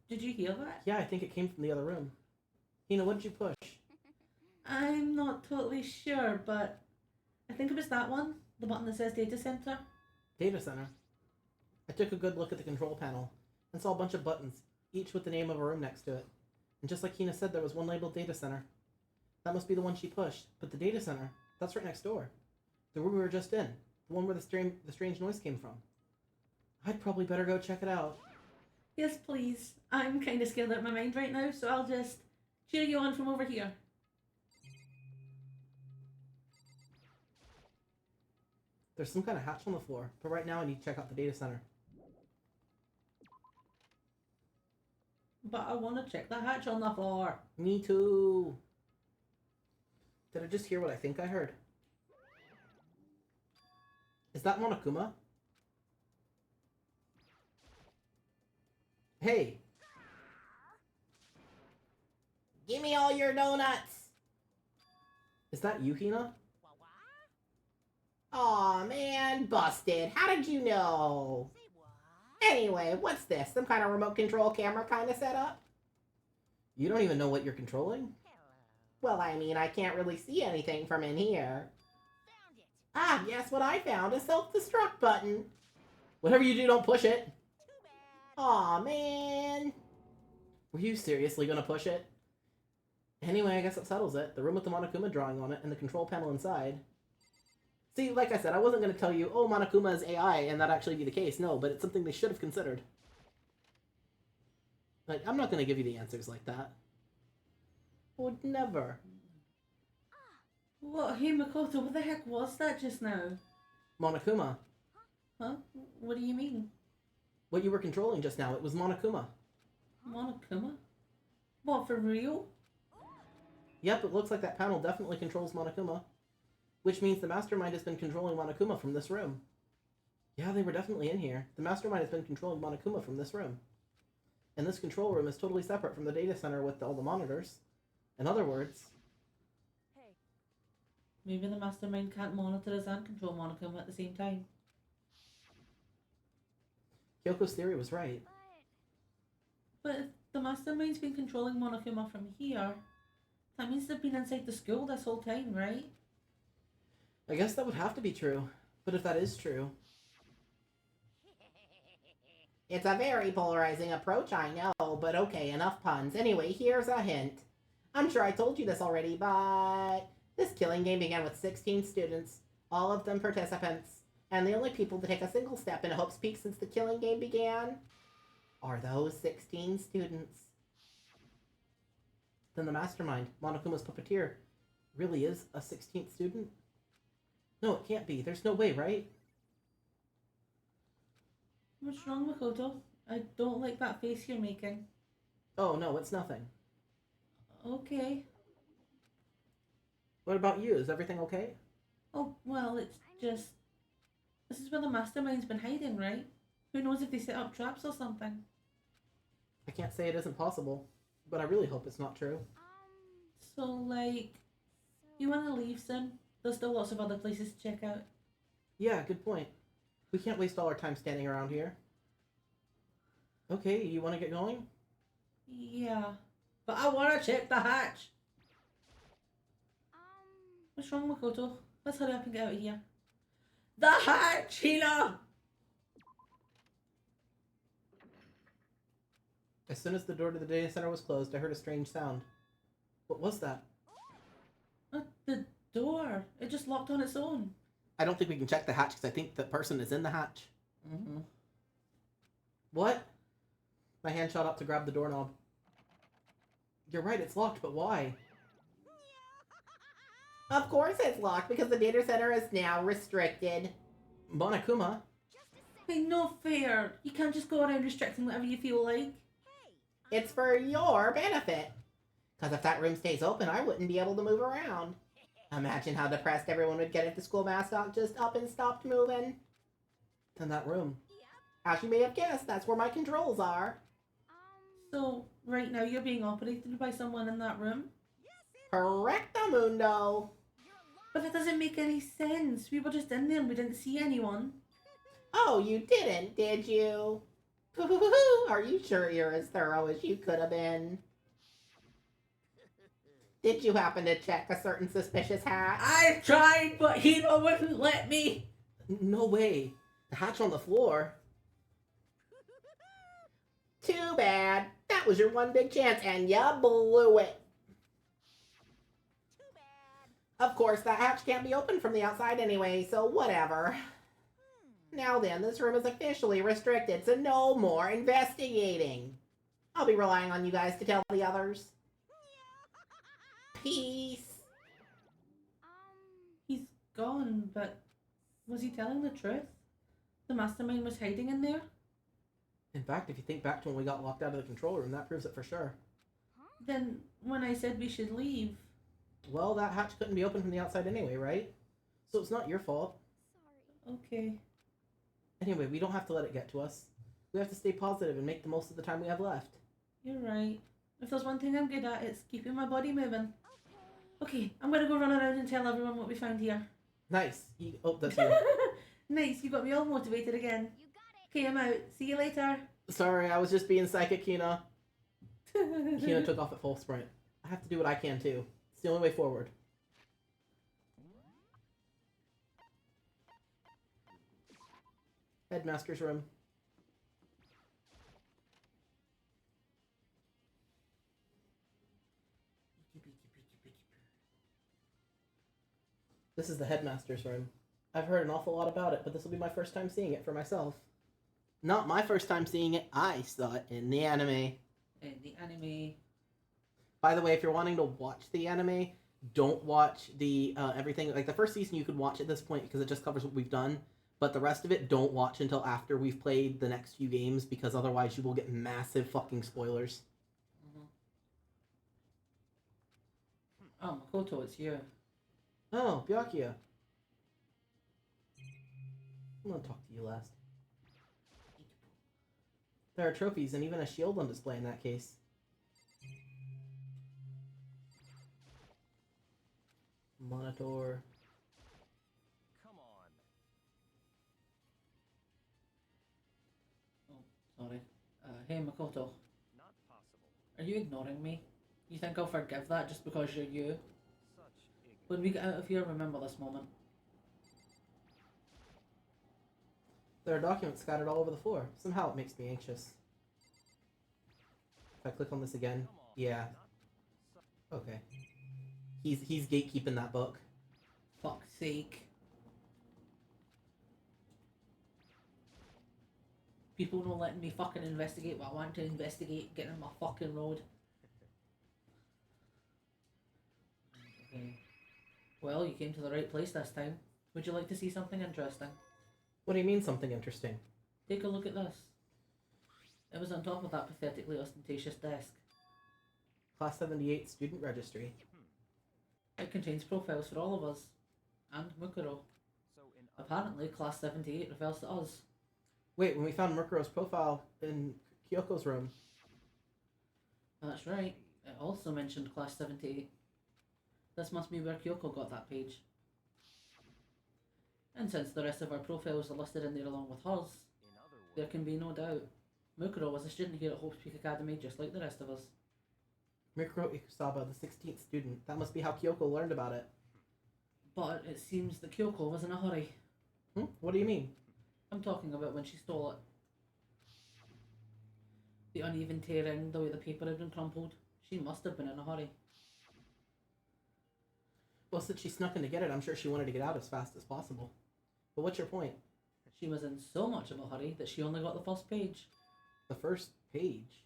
B: Did you hear that?
A: Yeah, I think it came from the other room. Hino, what did you push?
B: I'm not totally sure, but I think it was that one. The button that says data center.
A: Data center. I took a good look at the control panel and saw a bunch of buttons, each with the name of a room next to it. And just like Hina said, there was one labeled data center. That must be the one she pushed. But the data center, that's right next door. The room we were just in. The one where the strange noise came from. I'd probably better go check it out.
B: Yes, please. I'm kind of scared out of my mind right now, so I'll just cheer you on from over here.
A: There's some kind of hatch on the floor, but right now I need to check out the data center.
B: But I want to check the hatch on the floor.
A: Me too. Did I just hear what I think I heard? Is that Monokuma? Hey!
F: Give me all your donuts!
A: Is that you, Hina?
F: Aw, man, busted. How did you know?
D: Say what?
F: Anyway, what's this? Some kind of remote control camera kind of setup?
A: You don't even know what you're controlling?
F: Well, I mean, I can't really see anything from in here.
D: Found it.
F: Ah, guess what I found? A self-destruct button.
A: Whatever you do, don't push it!
D: Too bad.
F: Aw, man.
A: Were you seriously gonna push it? Anyway, I guess that settles it. The room with the Monokuma drawing on it and the control panel inside. See, like I said, I wasn't going to tell you, oh, Monokuma is AI, and that actually be the case. No, but it's something they should have considered. Like, I'm not going to give you the answers like that. Would never.
B: What? Hey, Makoto, what the heck was that just now?
A: Monokuma.
B: Huh? What do you mean?
A: What you were controlling just now, it was Monokuma.
B: Monokuma? What, for real?
A: Yep, it looks like that panel definitely controls Monokuma. Which means the Mastermind has been controlling Monokuma from this room. Yeah, they were definitely in here. The Mastermind has been controlling Monokuma from this room. And this control room is totally separate from the data center with all the monitors. In other words...
D: Hey.
B: Maybe the Mastermind can't monitor us and control Monokuma at the same time.
A: Kyoko's theory was right.
B: But if the Mastermind's been controlling Monokuma from here, that means they've been inside the school this whole time, right?
A: I guess that would have to be true. But if that is true...
F: It's a very polarizing approach, I know, but okay, enough puns. Anyway, here's a hint. I'm sure I told you this already, but this killing game began with 16 students, all of them participants, and the only people to take a single step in Hope's Peak since the killing game began are those 16 students.
A: Then the Mastermind, Monokuma's puppeteer, really is a 16th student? No, it can't be. There's no way, right?
B: What's wrong, Makoto? I don't like that face you're making.
A: Oh, no, it's nothing.
B: Okay.
A: What about you? Is everything okay?
B: Oh, well, it's just... This is where the Mastermind's been hiding, right? Who knows if they set up traps or something?
A: I can't say it isn't possible, but I really hope it's not true.
B: So, like, you want to leave soon? There's still lots of other places to check out.
A: Yeah, good point. We can't waste all our time standing around here. Okay, you want to get going?
B: Yeah. But I want to check the hatch. What's wrong, Makoto? Let's hurry up and get out of here. The hatch, Hina!
A: As soon as the door to the data center was closed, I heard a strange sound. What was that?
B: The door. It just locked on its own.
A: I don't think we can check the hatch because I think the person is in the hatch.
B: Mm-hmm.
A: What? My hand shot up to grab the doorknob. You're right, it's locked, but why?
F: Of course it's locked because the data center is now restricted.
A: Monokuma?
B: Hey, no fair. You can't just go around restricting whatever you feel like.
F: It's for your benefit. Because if that room stays open, I wouldn't be able to move around. Imagine how depressed everyone would get if the school mascot just up and stopped moving.
A: In that room.
F: As you may have guessed, that's where my controls are.
B: So, right now you're being operated by someone in that room?
F: Correctamundo.
B: But that doesn't make any sense. We were just in there and we didn't see anyone.
F: Oh, you didn't, did you? Are you sure you're as thorough as you could have been? Did you happen to check a certain suspicious hat?
B: I tried, but Hiro wouldn't let me.
A: No way. The hatch on the floor.
F: Too bad. That was your one big chance, and you blew it.
D: Too bad.
F: Of course, that hatch can't be opened from the outside anyway, so whatever. Now then, this room is officially restricted, so no more investigating. I'll be relying on you guys to tell the others. Peace.
B: He's gone, but was he telling the truth? The mastermind was hiding in there?
A: In fact, if you think back to when we got locked out of the control room, that proves it for sure.
B: Then, when I said we should leave...
A: Well, that hatch couldn't be opened from the outside anyway, right? So it's not your fault.
B: Okay.
A: Anyway, we don't have to let it get to us. We have to stay positive and make the most of the time we have left.
B: You're right. If there's one thing I'm good at, it's keeping my body moving. Okay, I'm gonna go run around and tell everyone what we found here.
A: Nice. Oh, that's you.
B: Nice, you got me all motivated again.
D: You got it.
B: Okay, I'm out. See you later.
A: Sorry, I was just being psychic, Kina. Kina took off at full sprint. I have to do what I can too. It's the only way forward. Headmaster's room. This is the headmaster's room. I've heard an awful lot about it, but this will be my first time seeing it for myself. Not my first time seeing it, I saw it in the anime.
B: In the anime.
A: By the way, if you're wanting to watch the anime, don't watch the everything. Like the first season you could watch at this point because it just covers what we've done. But the rest of it, don't watch until after we've played the next few games because otherwise you will get massive fucking spoilers.
B: Oh, Makoto, it's you.
A: Oh, Byakuya. I'm gonna talk to you last. There are trophies and even a shield on display in that case. Monitor.
E: Come on.
B: Oh, sorry. Hey, Makoto.
E: Not possible.
B: Are you ignoring me? You think I'll forgive that just because you're you?
E: Such ignorance.
B: When we get out of here, remember this moment.
A: There are documents scattered all over the floor. Somehow it makes me anxious. If I click on this again,
E: Come on.
A: yeah,
E: Not
A: okay. He's gatekeeping that book.
B: Fuck's sake. People not letting me fucking investigate what I want to investigate, getting in my fucking road. Okay. Well, you came to the right place this time. Would you like to see something interesting?
A: What do you mean something interesting?
B: Take a look at this. It was on top of that pathetically ostentatious desk.
A: Class 78 student registry.
B: It contains profiles for all of us. And Mukuro.
E: so in
B: Apparently, Class 78 refers to us.
A: Wait, when we found Mukuro's profile in Kyoko's room.
B: That's right. It also mentioned Class 78. This must be where Kyoko got that page. And since the rest of our profiles are listed in there along with hers,
E: other words,
B: there can be no doubt. Mukuro was a student here at Hope's Peak Academy just like the rest of us.
A: Mikuro Ikusaba, the 16th student. That must be how Kyoko learned about it.
B: But it seems that Kyoko was in a hurry.
A: What do you mean?
B: I'm talking about when she stole it. The uneven tearing, the way the paper had been crumpled. She must have been in a hurry.
A: Well, since she snuck in to get it, I'm sure she wanted to get out as fast as possible. But what's your point?
B: She was in so much of a hurry that she only got the first page.
A: The first page.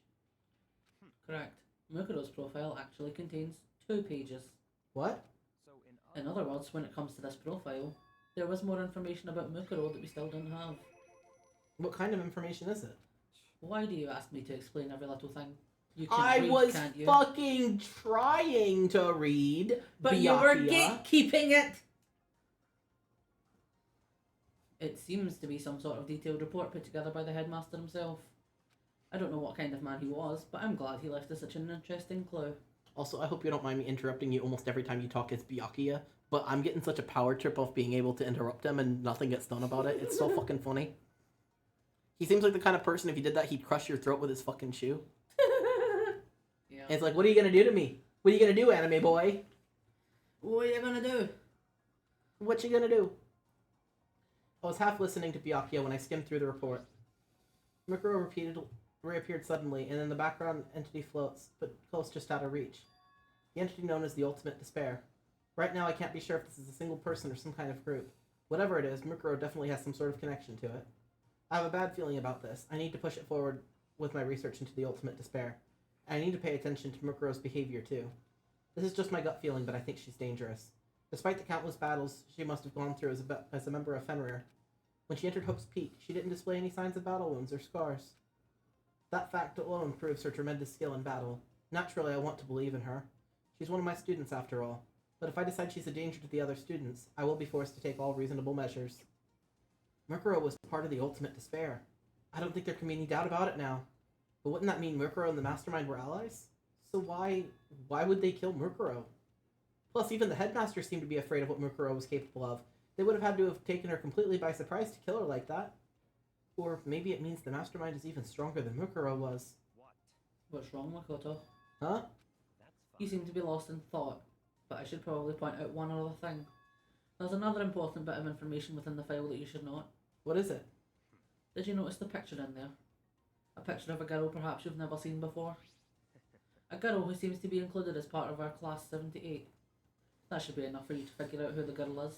B: Correct. Mukuro's profile actually contains 2 pages.
A: What?
E: So
B: In other words, when it comes to this profile, there was more information about Mukuro that we still didn't have.
A: What kind of information is it?
B: Why do you ask me to explain every little thing? You can
A: I
B: read,
A: was
B: can't you?
A: fucking trying to read.
B: But you were
A: Byakuya.
B: gatekeeping it! It seems to be some sort of detailed report put together by the headmaster himself. I don't know what kind of man he was, but I'm glad he left us such an interesting clue.
A: Also, I hope you don't mind me interrupting you almost every time you talk as Byakuya, but I'm getting such a power trip off being able to interrupt him and nothing gets done about it. It's so fucking funny. He seems like the kind of person, if he did that, he'd crush your throat with his fucking shoe.
B: Yeah.
A: And it's like, what are you gonna do to me? What are you gonna do, anime boy?
B: What are you gonna do?
A: What you gonna do? I was half listening to Byakuya when I skimmed through the report. Mukuro reappeared suddenly, and in the background entity floats, but close just out of reach. The entity known as the Ultimate Despair. Right now I can't be sure if this is a single person or some kind of group. Whatever it is, Mukuro definitely has some sort of connection to it. I have a bad feeling about this. I need to push it forward with my research into the Ultimate Despair. And I need to pay attention to Mukuro's behavior too. This is just my gut feeling, but I think she's dangerous. Despite the countless battles she must have gone through as a member of Fenrir, when she entered Hope's Peak, she didn't display any signs of battle wounds or scars. That fact alone proves her tremendous skill in battle. Naturally, I want to believe in her. She's one of my students after all. But if I decide she's a danger to the other students, I will be forced to take all reasonable measures. Mukuro was part of the Ultimate Despair. I don't think there can be any doubt about it now. But wouldn't that mean Mukuro and the Mastermind were allies? So why would they kill Mukuro? Plus, even the headmaster seemed to be afraid of what Mukuro was capable of. They would have had to have taken her completely by surprise to kill her like that. Or maybe it means the Mastermind is even stronger than Mukuro was.
E: what?
B: What's wrong, Makoto?
A: Huh?
E: That's
B: You
E: fine.
B: seem to be lost in thought, but I should probably point out one other thing. There's another important bit of information within the file that you should note.
A: What is it?
B: Did you notice the picture in there? A picture of a girl perhaps you've never seen before? A girl who seems to be included as part of our class 78. That should be enough for you to figure out who the girl is.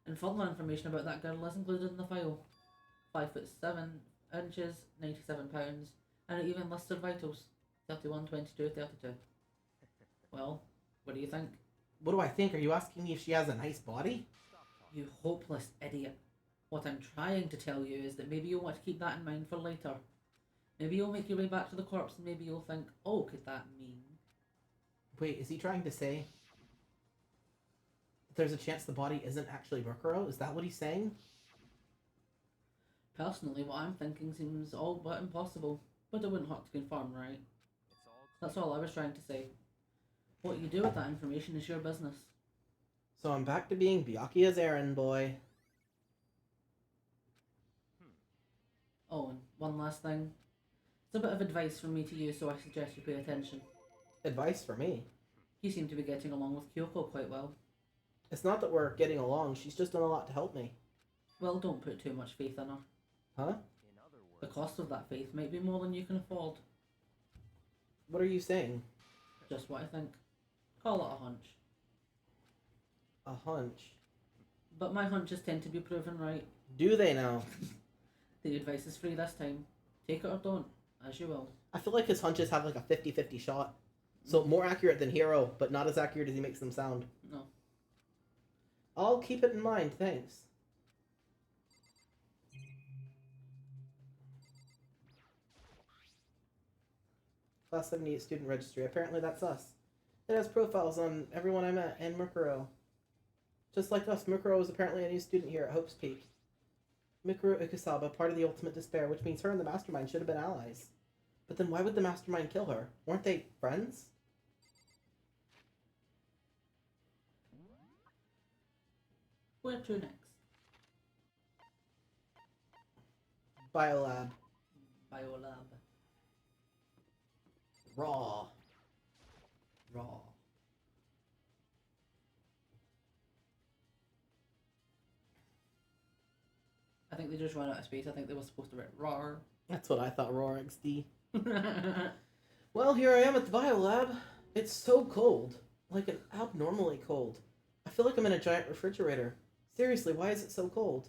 B: And further information about that girl is included in the file. 5'7" inches, 97 pounds, and it even lists her vitals. 31, 22, 32. Well, what do you think?
A: What do I think? Are you asking me if she has a nice body?
E: Stop talking.
B: You hopeless idiot. What I'm trying to tell you is that maybe you'll want to keep that in mind for later. Maybe you'll make your way back to the corpse and maybe you'll think, oh, could that mean?
A: Wait, is he trying to say that there's a chance the body isn't actually Mukuro? Is that what he's saying?
B: Personally, what I'm thinking seems all but impossible, but it wouldn't hurt to confirm, right?
E: It's all
B: That's all I was trying to say. What you do with that information is your business.
A: So I'm back to being Byakuya's errand boy.
B: Oh, and one last thing. It's a bit of advice from me to you, so I suggest you pay attention.
A: Advice for me.
B: You seem to be getting along with Kyoko quite well.
A: It's not that we're getting along, she's just done a lot to help me.
B: Well, don't put too much faith in her.
A: Huh?
E: in other
B: The
E: words.
B: cost of that faith might be more than you can afford.
A: What are you saying?
B: Just what I think. Call it a hunch.
A: A hunch.
B: But my hunches tend to be proven right.
A: Do they now?
B: The advice is free this time. Take it or don't, as you will.
A: I feel like his hunches have like a 50-50 shot. So more accurate than Hero, but not as accurate as he makes them sound.
B: No.
A: I'll keep it in mind, thanks. Class 78 student registry. Apparently that's us. It has profiles on everyone I met and Mukuro. Just like us, Mukuro is apparently a new student here at Hope's Peak. Mukuro Ikusaba, part of the Ultimate Despair, which means her and the Mastermind should have been allies. But then why would the Mastermind kill her? Weren't they friends?
B: Where to next?
A: Biolab.
B: Biolab.
A: Raw.
B: Raw. I think they just ran out of space. I think they were supposed to write RAR.
A: That's what I thought, Raw XD. Well, here I am at the biolab. It's so cold. Like an abnormally cold. I feel like I'm in a giant refrigerator. Seriously, why is it so cold?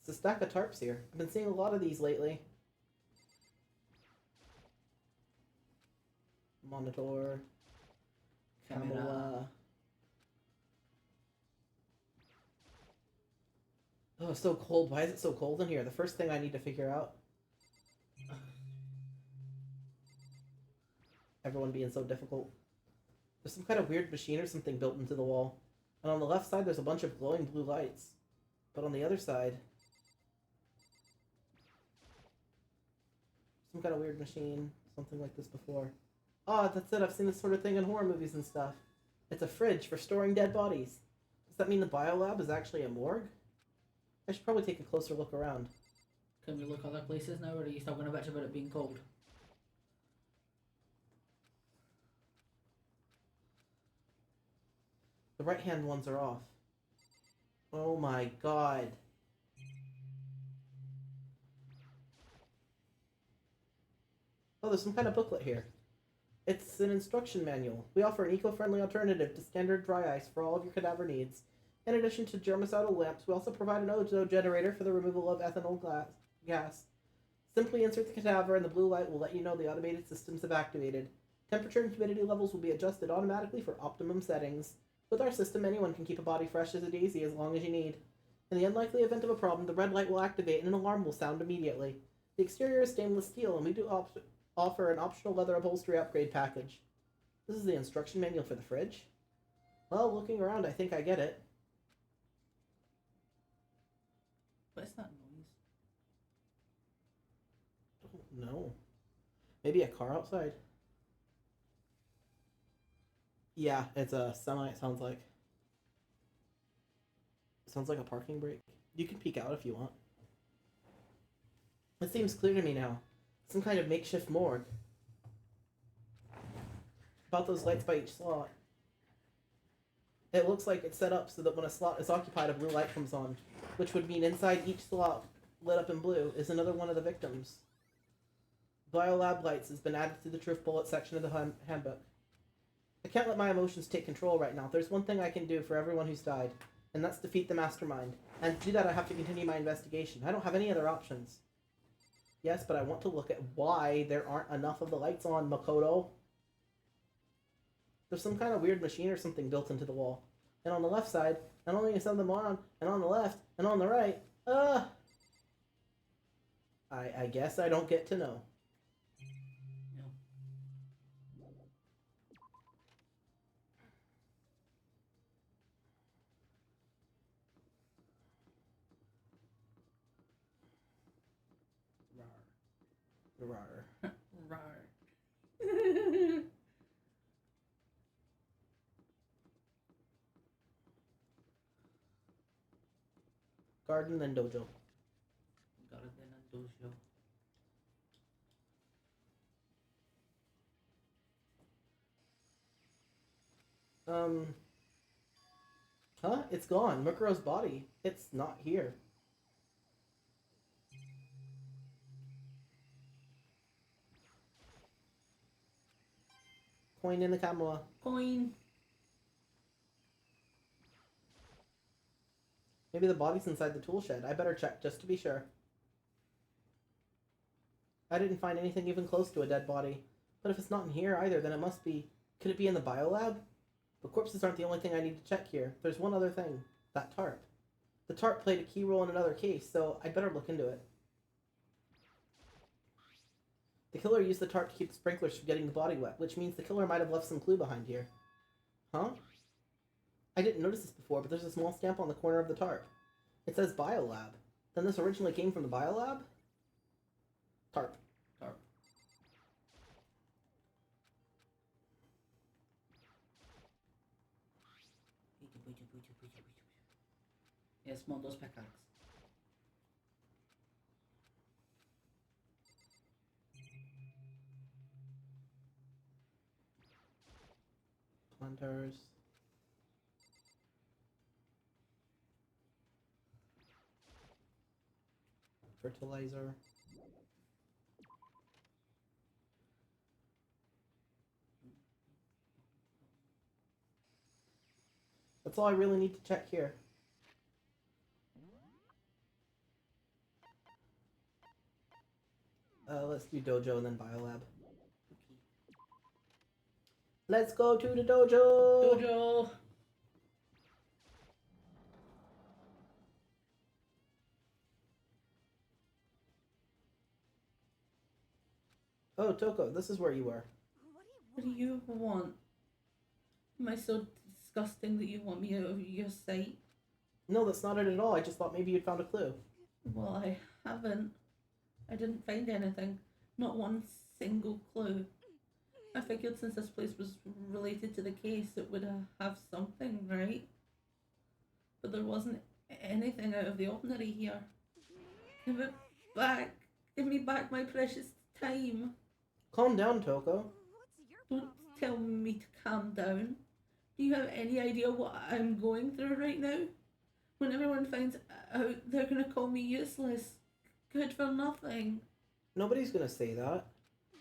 A: It's a stack of tarps here. I've been seeing a lot of these lately. Monitor. Camera. Oh, it's so cold. Why is it so cold in here? The first thing I need to figure out. Everyone being so difficult. There's some kind of weird machine or something built into the wall. And on the left side, there's a bunch of glowing blue lights. But on the other side, some kind of weird machine. Something like this before. Ah, that's it. I've seen this sort of thing in horror movies and stuff. It's a fridge for storing dead bodies. Does that mean the biolab is actually a morgue? I should probably take a closer look around.
B: Can we look other places now, or are you still going to bitch about it being cold?
A: The right-hand ones are off. Oh my god. Oh, there's some kind of booklet here. It's an instruction manual. We offer an eco-friendly alternative to standard dry ice for all of your cadaver needs. In addition to germicidal lamps, we also provide an ozone generator for the removal of ethanol gas. Simply insert the cadaver and the blue light will let you know the automated systems have activated. Temperature and humidity levels will be adjusted automatically for optimum settings. With our system, anyone can keep a body fresh as a daisy as long as you need. In the unlikely event of a problem, the red light will activate and an alarm will sound immediately. The exterior is stainless steel, and we do offer an optional leather upholstery upgrade package. This is the instruction manual for the fridge? Well, looking around, I think I get it.
B: What is that noise?
A: Don't know. Maybe a car outside? Yeah, it's a semi, it sounds like. It sounds like a parking brake. You can peek out if you want. It seems clear to me now. Some kind of makeshift morgue. About those lights by each slot. It looks like it's set up so that when a slot is occupied, a blue light comes on, which would mean inside each slot, lit up in blue, is another one of the victims. Biolab lights has been added to the truth bullet section of the handbook. I can't let my emotions take control right now. There's one thing I can do for everyone who's died, and that's defeat the mastermind. And to do that, I have to continue my investigation. I don't have any other options. Yes, but I want to look at why there aren't enough of the lights on, Makoto. There's some kind of weird machine or something built into the wall. And on the left side, not only is some of them on, and on the left, and on the right, I guess I don't get to know. Rar.
B: Rar.
A: Garden, then dojo.
B: Garden and dojo.
A: Huh? It's gone. Mukuro's body. It's not here. Coin in the camera.
B: Coin.
A: Maybe the body's inside the tool shed. I better check just to be sure. I didn't find anything even close to a dead body. But if it's not in here either, then it must be... Could it be in the biolab? But corpses aren't the only thing I need to check here. There's one other thing. That tarp. The tarp played a key role in another case, so I'd better look into it. The killer used the tarp to keep the sprinklers from getting the body wet, which means the killer might have left some clue behind here. Huh? I didn't notice this before, but there's a small stamp on the corner of the tarp. It says biolab. Then this originally came from the biolab? Tarp.
B: Tarp. Yes, Mondo's pickaxe.
A: Planters. Fertilizer. That's all I really need to check here. Let's do dojo and then biolab. Let's go to the dojo!
B: Dojo!
A: Oh, Toko, this is where you were.
B: What do you want? Am I so disgusting that you want me out of your sight?
A: No, that's not it at all. I just thought maybe you'd found a clue.
B: Well, I haven't. I didn't find anything. Not one single clue. I figured since this place was related to the case, it would have something, right? But there wasn't anything out of the ordinary here. Give it back. Give me back my precious time.
A: Calm down, Toko.
B: Don't tell me to calm down. Do you have any idea what I'm going through right now? When everyone finds out, they're going to call me useless. Good for nothing.
A: Nobody's gonna say that.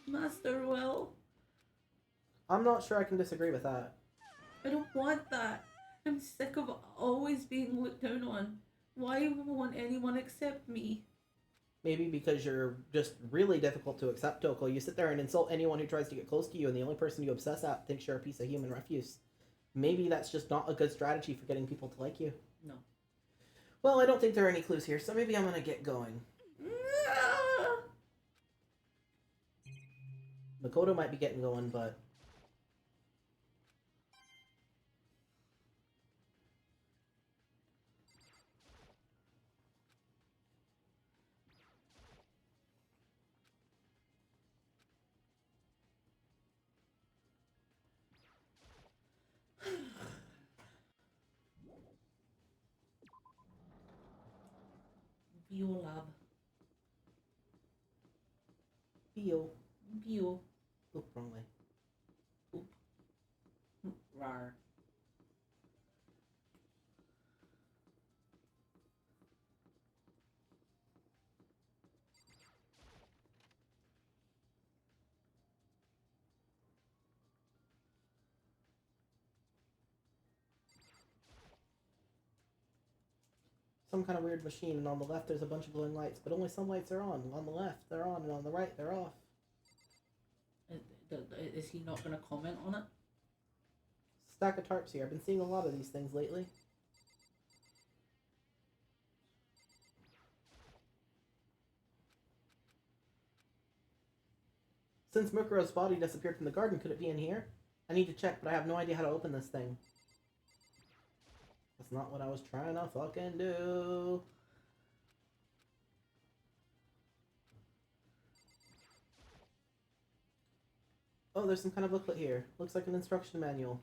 B: Master will.
A: I'm not sure I can disagree with that.
B: I don't want that. I'm sick of always being looked down on. Why won't anyone accept me?
A: Maybe because you're just really difficult to accept, Toko. You sit there and insult anyone who tries to get close to you, and the only person you obsess at thinks you're a piece of human refuse. Maybe that's just not a good strategy for getting people to like you.
B: No.
A: Well, I don't think there are any clues here, so maybe I'm gonna get going. Makoto might be getting going, but...
B: Biolab.
A: Bio.
B: Bio.
A: Oop, wrong way.
B: Rar.
A: Some kind of weird machine, and on the left there's a bunch of glowing lights, but only some lights are on. On the left, they're on, and on the right, they're off.
B: Is he not going to comment on it?
A: Stack of tarps here. I've been seeing a lot of these things lately. Since Mukuro's body disappeared from the garden, could it be in here? I need to check, but I have no idea how to open this thing. That's not what I was trying to fucking do. Oh, there's some kind of booklet here. Looks like an instruction manual.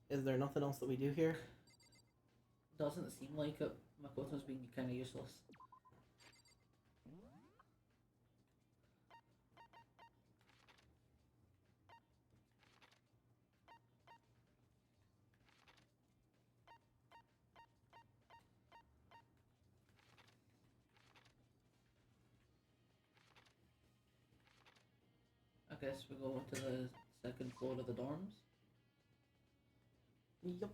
A: Is there nothing else that we do here?
B: Doesn't seem like it. Makoto's being kind of useless. I guess we go to the second floor of the dorms.
A: Yep.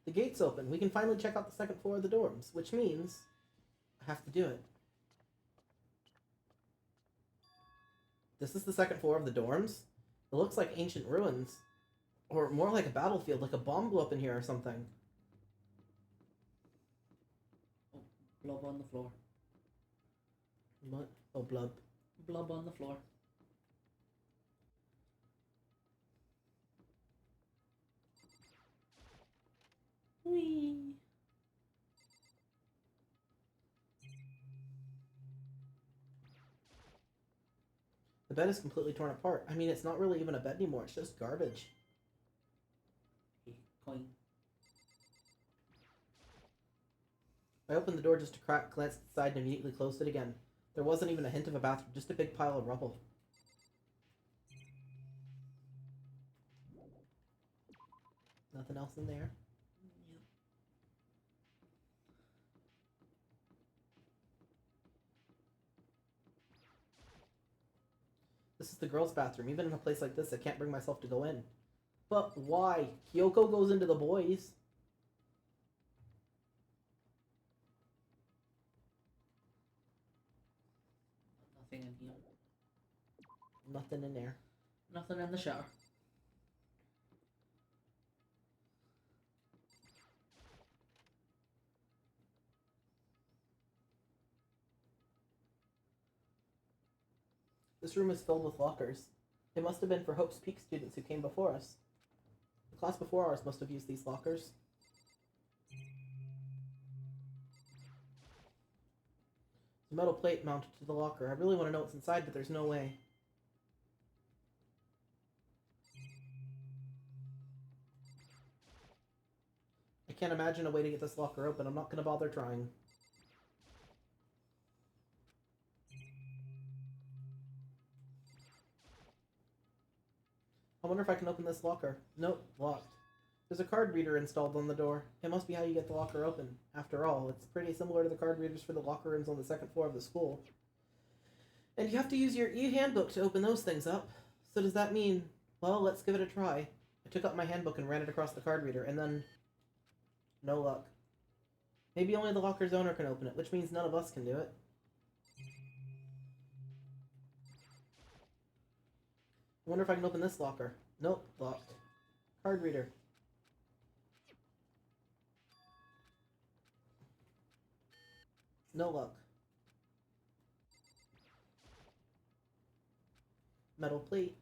A: The gate's open. We can finally check out the second floor of the dorms, which means I have to do it. This is the second floor of the dorms? It looks like ancient ruins. Or more like a battlefield, like a bomb blew up in here or something.
B: Oh, blob on the floor.
A: What? Oh, blub.
B: Blob on the floor. Whee!
A: The bed is completely torn apart. I mean, it's not really even a bed anymore. It's just garbage.
B: Coin.
A: I opened the door just to crack, glanced inside, and immediately closed it again. There wasn't even a hint of a bathroom, just a big pile of rubble. Nothing else in there. This is the girls' bathroom. Even in a place like this, I can't bring myself to go in. But why? Kyoko goes into the boys.
B: Nothing in here.
A: Nothing in there.
B: Nothing in the shower.
A: This room is filled with lockers. It must have been for Hope's Peak students who came before us. The class before ours must have used these lockers. There's a metal plate mounted to the locker. I really want to know what's inside, but there's no way. I can't imagine a way to get this locker open. I'm not going to bother trying. I wonder if I can open this locker. Nope, locked. There's a card reader installed on the door. It must be how you get the locker open. After all, it's pretty similar to the card readers for the locker rooms on the second floor of the school. And you have to use your e-handbook to open those things up. So does that mean, well, let's give it a try. I took out my handbook and ran it across the card reader, and then... no luck. Maybe only the locker's owner can open it, which means none of us can do it. I wonder if I can open this locker. Nope, locked. Card reader. No luck. Metal plate.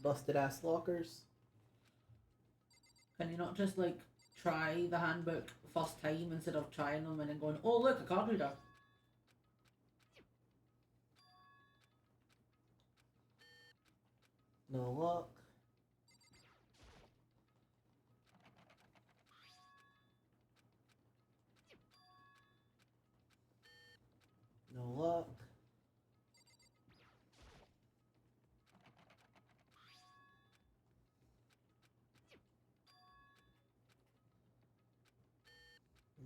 A: Busted ass lockers.
B: Can you not just, like, try the handbook first time instead of trying them and then going, oh, look, a card reader?
A: No luck. No luck.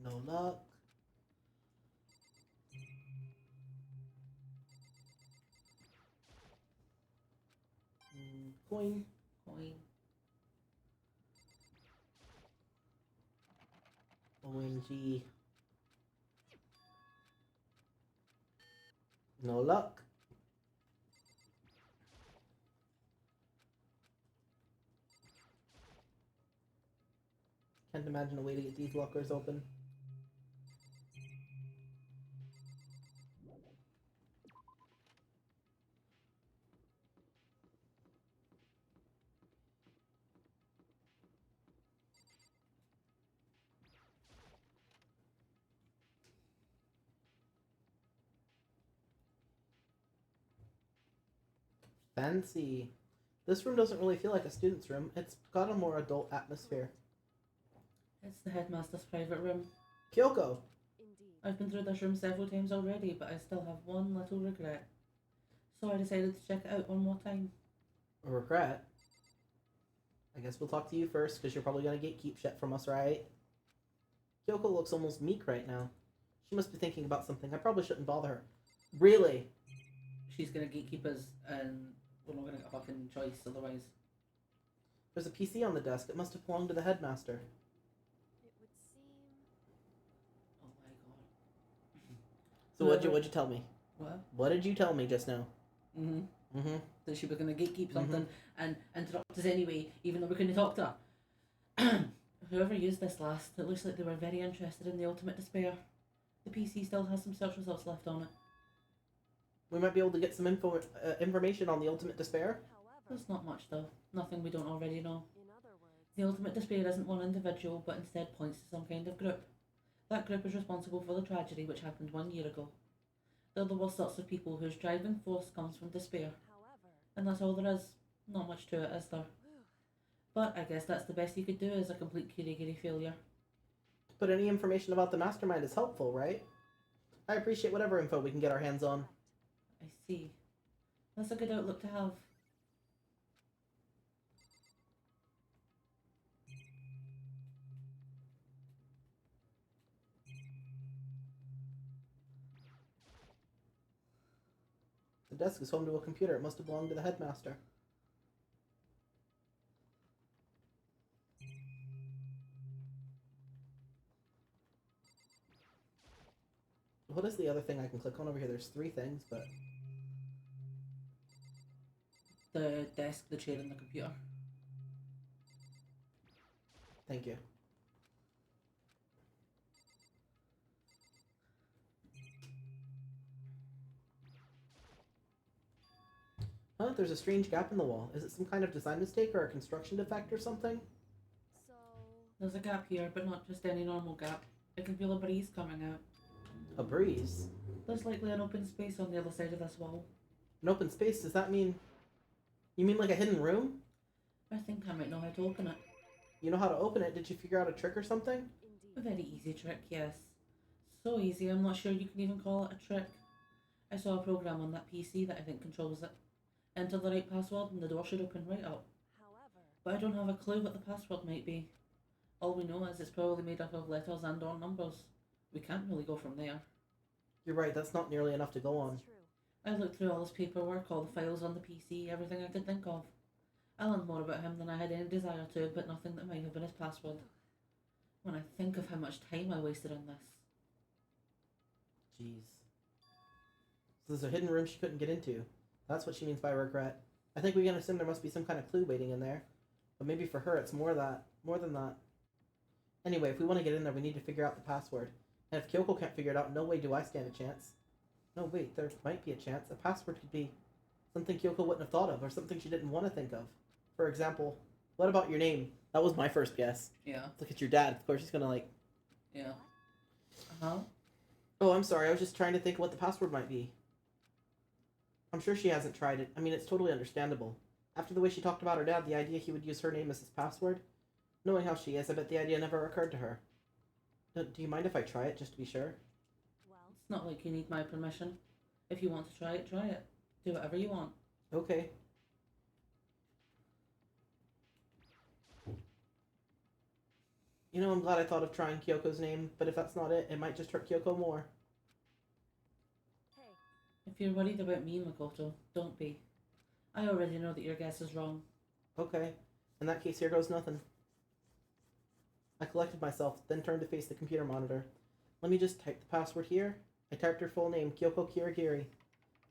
A: No luck. Coin.
B: Coin.
A: OMG. No luck. Can't imagine a way to get these lockers open. Fancy. This room doesn't really feel like a student's room. It's got a more adult atmosphere.
B: It's the headmaster's private room.
A: Kyoko!
D: Indeed.
B: I've been through this room several times already, but I still have one little regret. So I decided to check it out one more time.
A: A regret? I guess we'll talk to you first, because you're probably going to gatekeep shit from us, right? Kyoko looks almost meek right now. She must be thinking about something. I probably shouldn't bother her. Really?
B: She's gonna gatekeep us, and we're not gonna get a fucking choice otherwise.
A: There's a PC on the desk. It must have belonged to the headmaster.
D: It would seem.
B: Oh my god.
A: So what'd you tell me?
B: What?
A: What did you tell me just now?
B: That she was gonna gatekeep something and interrupt us anyway, even though we couldn't talk to her. Whoever used this last, it looks like they were very interested in the ultimate despair. The PC still has some search results left on it.
A: We might be able to get some information on the ultimate despair.
D: However,
B: There's not much though. Nothing we don't already know.
D: in other words,
B: The ultimate despair isn't one individual, but instead points to some kind of group. That group is responsible for the tragedy which happened 1 year ago. They're the worst sorts of people whose driving force comes from despair.
D: however,
B: And that's all there is. Not much to it, is there? But I guess that's the best you could do as a complete Kirigiri failure.
A: But any information about the mastermind is helpful, right? I appreciate whatever info we can get our hands on.
B: I see. That's a good outlook to have.
A: The desk is home to a computer. It must have belonged to the headmaster. What is the other thing I can click on over here? There's 3 things, but...
B: The desk, the chair, and the computer.
A: Thank you. Huh? There's a strange gap in the wall. Is it some kind of design mistake or a construction defect or something?
D: So,
B: There's a gap here, but not just any normal gap. I can feel a breeze coming out.
A: A breeze?
B: There's likely an open space on the other side of this wall.
A: An open space? Does that mean... You mean like a hidden room?
B: I think I might know how to open it.
A: You know how to open it? Did you figure out a trick or something?
B: A
D: indeed.
B: very easy trick, yes. So easy, I'm not sure you can even call it a trick. I saw a program on that PC that I think controls it. Enter the right password and the door should open right up.
D: However,
B: But I don't have a clue what the password might be. All we know is it's probably made up of letters and or numbers. We can't really go from there.
A: You're right, that's not nearly enough to go on.
D: it's true.
B: I looked through all his paperwork, all the files on the PC, everything I could think of. I learned more about him than I had any desire to, but nothing that might have been his password. When I think of how much time I wasted on this.
A: Jeez. So there's a hidden room she couldn't get into. That's what she means by regret. I think we can assume there must be some kind of clue waiting in there. But maybe for her it's more than that. Anyway, if we want to get in there, we need to figure out the password. And if Kyoko can't figure it out, no way do I stand a chance. No, wait, there might be a chance. A password could be something Kyoko wouldn't have thought of, or something she didn't want to think of. For example, what about your name? That was my first guess.
B: Yeah.
A: Look at your dad. Of course he's gonna like...
B: Yeah. Uh-huh.
A: Oh, I'm sorry. I was just trying to think what the password might be. I'm sure she hasn't tried it. I mean, it's totally understandable. After the way she talked about her dad, the idea he would use her name as his password, knowing how she is, I bet the idea never occurred to her. Do you mind if I try it, just to be sure?
D: Well,
B: It's not like you need my permission. If you want to try it, try it. Do whatever you want.
A: Okay. You know, I'm glad I thought of trying Kyoko's name, but if that's not it, it might just hurt Kyoko more.
D: hey,
B: If you're worried about me, Makoto, don't be. I already know that your guess is wrong.
A: Okay. In that case, here goes nothing. I collected myself, then turned to face the computer monitor. Let me just type the password here. I typed her full name, Kyoko Kirigiri.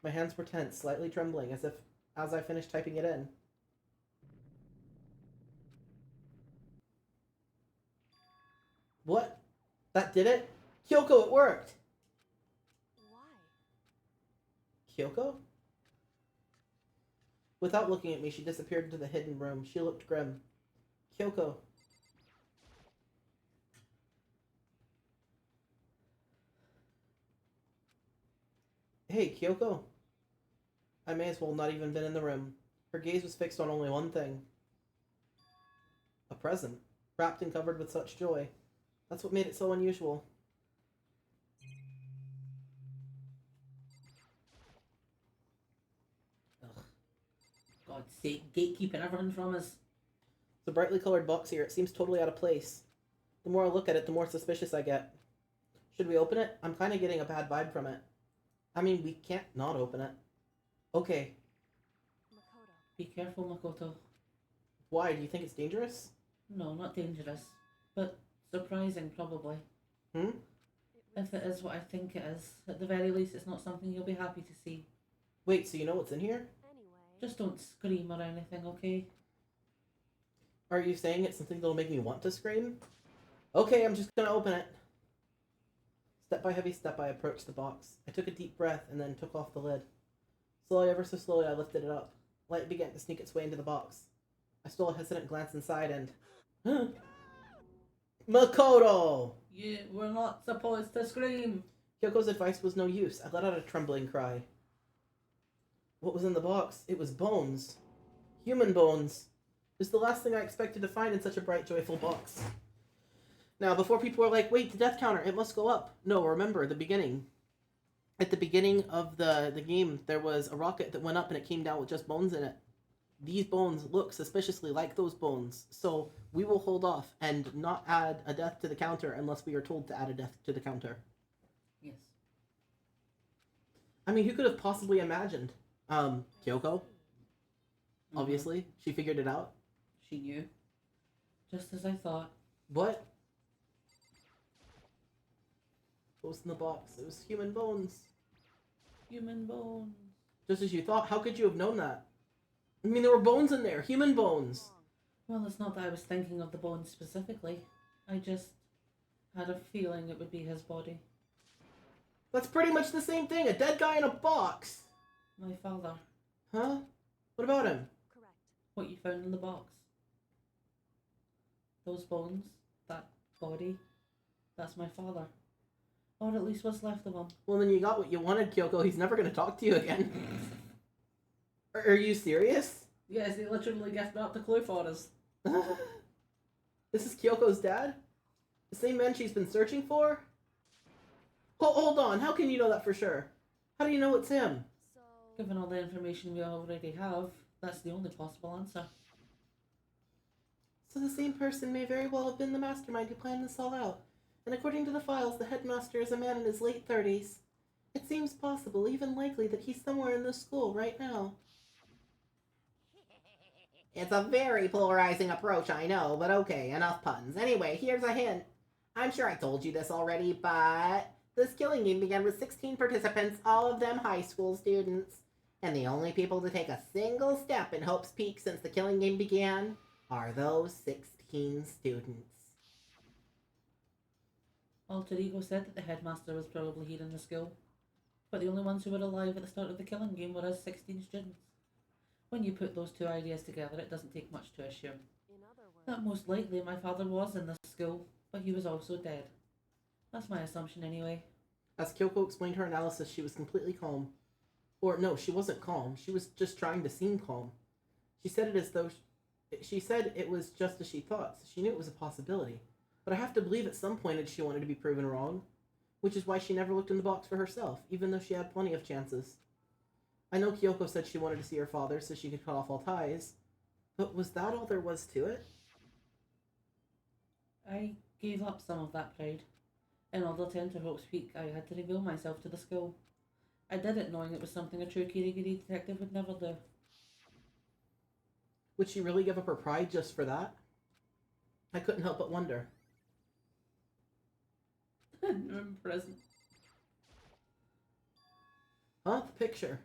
A: My hands were tense, slightly trembling, as I finished typing it in. What? That did it? Kyoko, it worked!
D: why?
A: Kyoko? Without looking at me, she disappeared into the hidden room. She looked grim. Kyoko. Hey, Kyoko. I may as well not even been in the room. Her gaze was fixed on only one thing. A present, wrapped and covered with such joy. That's what made it so unusual.
B: Ugh. God's sake, gatekeeping everything from us.
A: The brightly colored box here, it seems totally out of place. The more I look at it, the more suspicious I get. Should we open it? I'm kind of getting a bad vibe from it. I mean, we can't not open it. Okay.
D: Makoto.
B: Be careful, Makoto.
A: Why? Do you think it's dangerous?
B: No, not dangerous. But surprising, probably.
A: Hmm?
B: If it is what I think it is, at the very least it's not something you'll be happy to see.
A: Wait, so you know what's in here?
D: Anyway,
B: Just don't scream or anything, okay?
A: Are you saying it's something that'll make me want to scream? Okay, I'm just gonna open it. Step by heavy step, I approached the box. I took a deep breath and then took off the lid. Slowly, ever so slowly, I lifted it up. Light began to sneak its way into the box. I stole a hesitant glance inside and... Makoto!
B: You were not supposed to scream.
A: Kyoko's advice was no use. I let out a trembling cry. What was in the box? It was bones. Human bones. It was the last thing I expected to find in such a bright, joyful box. Now, before people are like, wait, the death counter, it must go up. No, remember, the beginning. At the beginning of the game, there was a rocket that went up and it came down with just bones in it. These bones look suspiciously like those bones, so we will hold off and not add a death to the counter unless we are told to add a death to the counter.
B: Yes.
A: I mean, who could have possibly imagined? Kyoko, obviously. She figured it out.
B: She knew. Just as I thought.
A: What? What was in the box? It was human bones.
B: Human bones.
A: Just as you thought. How could you have known that? I mean, there were bones in there. Human bones.
B: Well, it's not that I was thinking of the bones specifically. I just had a feeling it would be his body.
A: That's pretty much the same thing. A dead guy in a box.
B: My father.
A: Huh? What about him?
D: Correct.
B: What you found in the box. Those bones. That body. That's my father. Or at least what's left of him.
A: Well, then you got what you wanted, Kyoko. He's never going to talk to you again. Are you serious?
B: Yes, he literally gifted up the clue for us.
A: This is Kyoko's dad? The same man she's been searching for? Hold on, how can you know that for sure? How do you know it's him?
D: So,
B: Given all the information we already have, that's the only possible answer.
A: So the same person may very well have been the mastermind who planned this all out. And according to the files, the headmaster is a man in his late 30s. It seems possible, even likely, that he's somewhere in this school right now.
F: It's a very polarizing approach, I know, but okay, enough puns. Anyway, here's a hint. I'm sure I told you this already, but this killing game began with 16 participants, all of them high school students. And the only people to take a single step in Hope's Peak since the killing game began are those 16 students.
B: Alter Ego said that the headmaster was probably here in the school, but the only ones who were alive at the start of the killing game were us 16 students. When you put those two ideas together, it doesn't take much to assume
D: in other words,
B: that most likely my father was in this school, but he was also dead. That's my assumption anyway.
A: As Kyoko explained her analysis, she was completely calm. Or no, she wasn't calm. She was just trying to seem calm. She said it as though she said it was just as she thought, so she knew it was a possibility. But I have to believe at some point she wanted to be proven wrong, which is why she never looked in the box for herself, even though she had plenty of chances. I know Kyoko said she wanted to see her father so she could cut off all ties, but was that all there was to it?
B: I gave up some of that pride. In order to enter Hope's Peak, I had to reveal myself to the school. I did it knowing it was something a true Kirigiri detective would never do.
A: Would she really give up her pride just for that? I couldn't help but wonder.
B: I'm present.
A: Huh? The picture.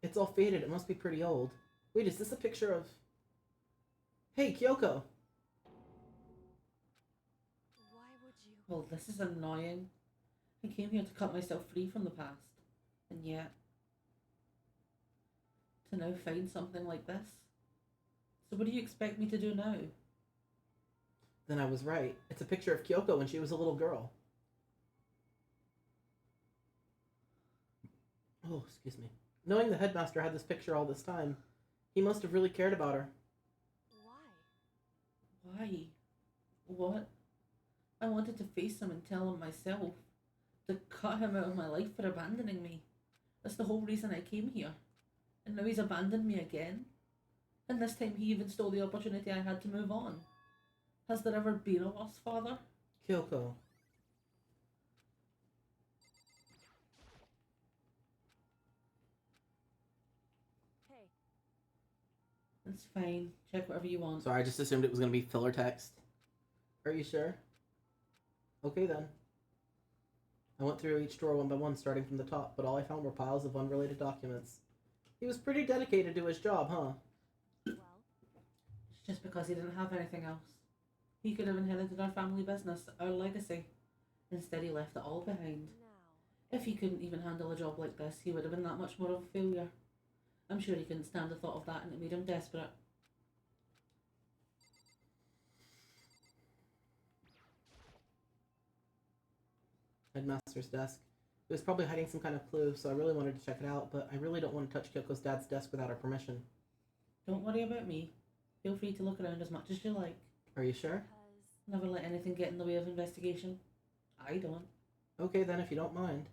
A: It's all faded. It must be pretty old. Wait, is this a picture of... Hey, Kyoko!
D: why would you?
B: Well, this is annoying. I came here to cut myself free from the past, and yet to now find something like this. So what do you expect me to do now?
A: Then I was right. It's a picture of Kyoko when she was a little girl. Oh, excuse me. Knowing the headmaster had this picture all this time, he must have really cared about her.
D: Why?
B: Why? What? I wanted to face him and tell him myself. To cut him out of my life for abandoning me. That's the whole reason I came here. And now he's abandoned me again. And this time he even stole the opportunity I had to move on. Has there ever been a worse father?
A: Kyoko.
D: Hey,
B: It's fine. Check whatever you want.
A: Sorry, I just assumed it was going to be filler text. Are you sure? Okay then. I went through each drawer one by one, starting from the top, but all I found were piles of unrelated documents. He was pretty dedicated to his job, huh?
D: well,
B: It's just because he didn't have anything else. He could have inherited our family business, our legacy. Instead he left it all behind.
D: now.
B: If he couldn't even handle a job like this, he would have been that much more of a failure. I'm sure he couldn't stand the thought of that and it made him desperate.
A: Headmaster's desk. It was probably hiding some kind of clue, so I really wanted to check it out, but I really don't want to touch Kyoko's dad's desk without her permission.
B: Don't worry about me. Feel free to look around as much as you like.
A: Are you sure?
D: Because
B: Never let anything get in the way of investigation. I don't.
A: Okay then, if you don't mind.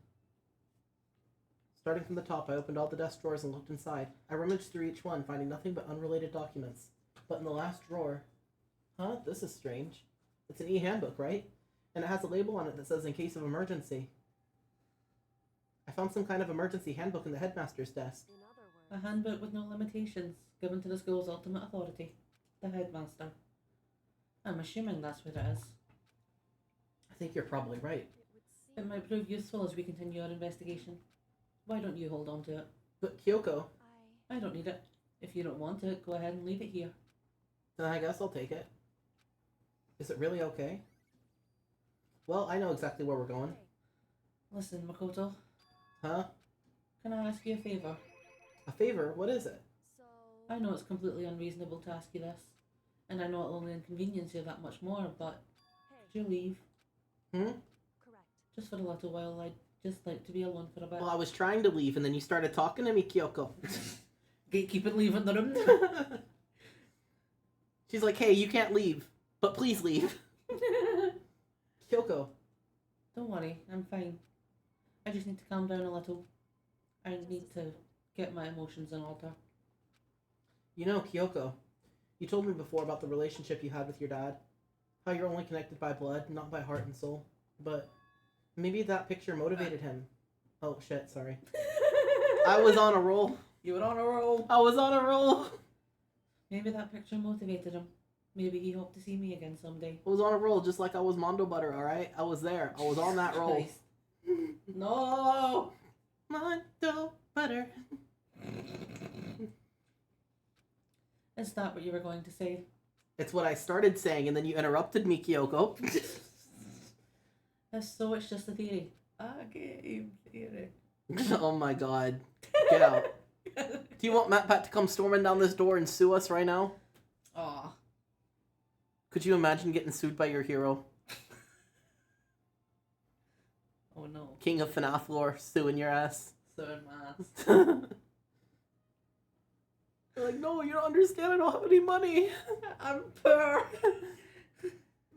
A: Starting from the top, I opened all the desk drawers and looked inside. I rummaged through each one, finding nothing but unrelated documents. But in the last drawer... Huh? This is strange. It's an e-handbook, right? And it has a label on it that says in case of emergency. I I found some kind of emergency handbook in the headmaster's desk.
D: In other words,
B: A handbook with no limitations, given to the school's ultimate authority, the headmaster. I'm assuming that's what it is.
A: I think you're probably right.
D: it would
B: It
D: seem
B: might prove useful as we continue our investigation. Why don't you hold on to it?
A: But Kyoko,
B: I don't need it. If you don't want it, go ahead and leave it here.
A: then I guess I'll take it. Is it really okay? Well, I know exactly where we're going.
D: Hey,
B: Listen, Makoto,
A: Huh?
B: can I ask you a favour?
A: A favor? What is it?
D: so
B: I know it's completely unreasonable to ask you this, and I know it'll only inconvenience you that much more, but
D: hey,
B: could you leave?
A: Hmm?
D: correct.
B: Just for a little while, I'd just like to be alone for a bit.
A: Well, I was trying to leave and then you started talking to me, Kyoko.
B: Gatekeep leaving the room.
A: She's like, hey, you can't leave, but please leave. Kyoko,
B: Don't worry, I'm fine. I just need to calm down a little. I need to get my emotions in order.
A: you know, Kyoko, you told me before about the relationship you had with your dad. How you're only connected by blood, not by heart and soul. But maybe that picture motivated him. Oh, shit, sorry. I was on a roll.
B: You were on a roll.
A: I was on a roll.
B: Maybe that picture motivated him. Maybe he hoped to see me again someday.
A: I was on a roll just like I was Mondo Butter, alright? I was there. I was on that roll.
B: Christ. No!
A: Mondo Butter.
B: Is that what you were going to say?
A: It's what I started saying, and then you interrupted me, Kyoko.
B: So it's just a theory. A game theory.
A: Oh my god. Get out. Do you want MatPat to come storming down this door and sue us right now?
B: Aw.
A: Could you imagine getting sued by your hero?
B: Oh no.
A: King of FNAF lore suing your ass.
B: So mass.
A: You're like, no, you don't understand. I don't have any money.
B: I'm poor.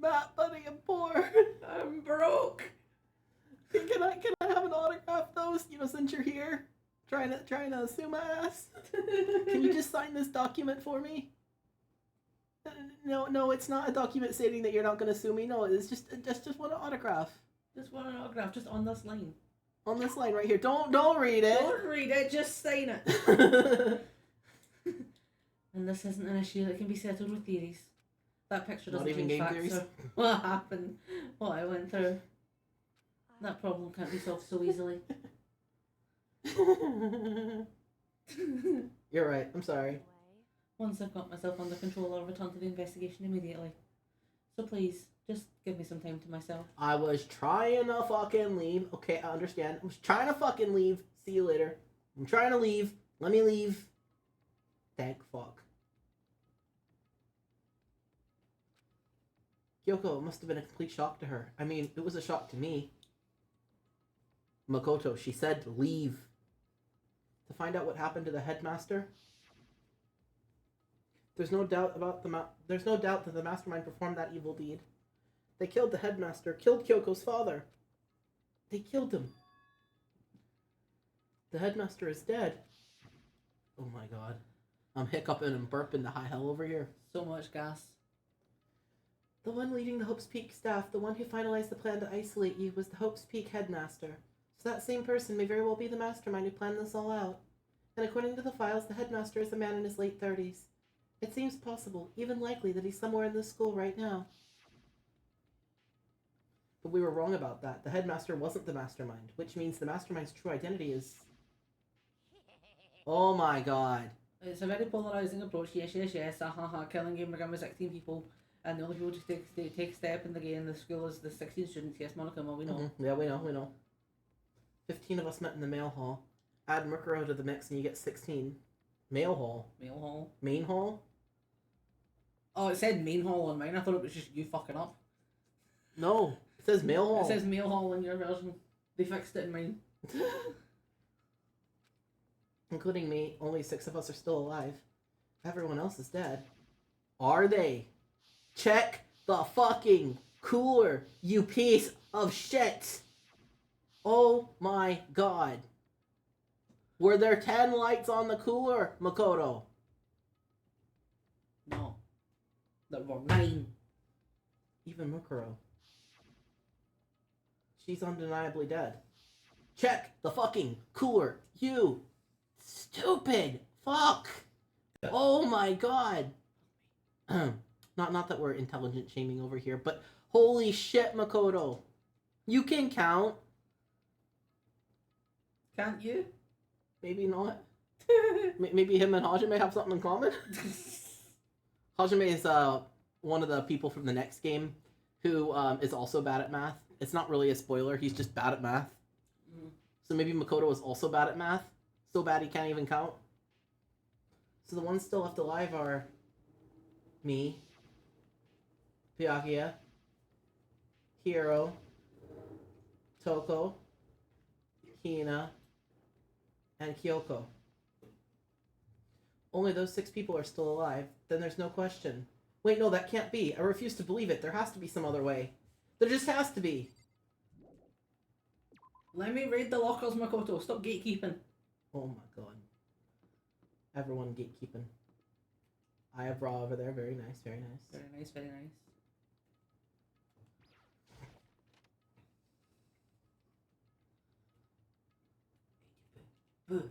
A: Matt, buddy, I'm poor.
B: I'm broke.
A: Can I have an autograph though? You know, since you're here, trying to sue my ass. Can you just sign this document for me? No, it's not a document stating that you're not gonna sue me. No, it's just one autograph
B: Just want an autograph, just on this line.
A: on this line right here. Don't read it.
B: Don't read it, just sign it. And this isn't an issue that can be settled with theories. That picture
A: Not
B: doesn't
A: even
B: change
A: game
B: facts
A: theories?
B: or what happened, what I went through. That problem can't be solved so easily.
A: You're right. I'm sorry.
D: Anyway,
B: Once I've got myself under control, I'll return to the investigation immediately. So please, just give me some time to myself.
A: I was trying to fucking leave. Okay, I understand. I was trying to fucking leave. See you later. I'm trying to leave. Let me leave. Thank fuck. Kyoko, it must have been a complete shock to her. I mean, it was a shock to me. Makoto, she said leave. To find out what happened to the headmaster. There's no doubt that the mastermind performed that evil deed. They killed the headmaster, killed Kyoko's father. They killed him. The headmaster is dead. Oh my god. I'm hiccuping and burping the high hell over here.
B: So much gas.
F: The one leading the Hope's Peak staff, the one who finalized the plan to isolate you, was the Hope's Peak headmaster. So that same person may very well be the mastermind who planned this all out. And according to the files, the headmaster is a man in his late 30s. It seems possible, even likely, that he's somewhere in this school right now.
A: But we were wrong about that. The headmaster wasn't the mastermind, which means the mastermind's true identity is... Oh my god.
B: It's a very polarising approach. Yes. Killing game began with 16 people, and the only people to take a step in the game in the school is the 16 students. Yes, Monokuma, we know.
A: Mhm. Yeah, we know. 15 of us met in the mail hall. Add Mukuro to the mix and you get 16. Mail hall.
B: Mail hall.
A: Main hall?
B: Oh, it said main hall on mine. I thought it was just you fucking up.
A: No. It says mail hall.
B: It says mail hall in your version. They fixed it in mine.
A: Including me, only 6 of us are still alive. Everyone else is dead. Are they? Check the fucking cooler, you piece of shit! Oh my god. Were there 10 lights on the cooler, Makoto?
B: No. There were 9.
A: Even Mukuro. She's undeniably dead.
F: Check the fucking cooler. You stupid fuck. Oh my god. Not that we're intelligent shaming over here, but holy shit, Makoto. You can count.
B: Can't you?
F: Maybe not. Maybe him and Hajime have something in common. Hajime is one of the people from the next game who is also bad at math. It's not really a spoiler, he's just bad at math. So maybe Makoto is also bad at math. So bad he can't even count. So the ones still left alive are me, Byakuya, Hiro, Toko, Hina, and Kyoko. Only those 6 people are still alive. Then there's no question. Wait, no, that can't be. I refuse to believe it. There has to be some other way. There just has to be.
B: Let me raid the lockers, Makoto. Stop gatekeeping.
F: Oh my god. Everyone gatekeeping. I have Raw over there. Very nice, very nice.
B: Very nice, very nice.
F: Boo.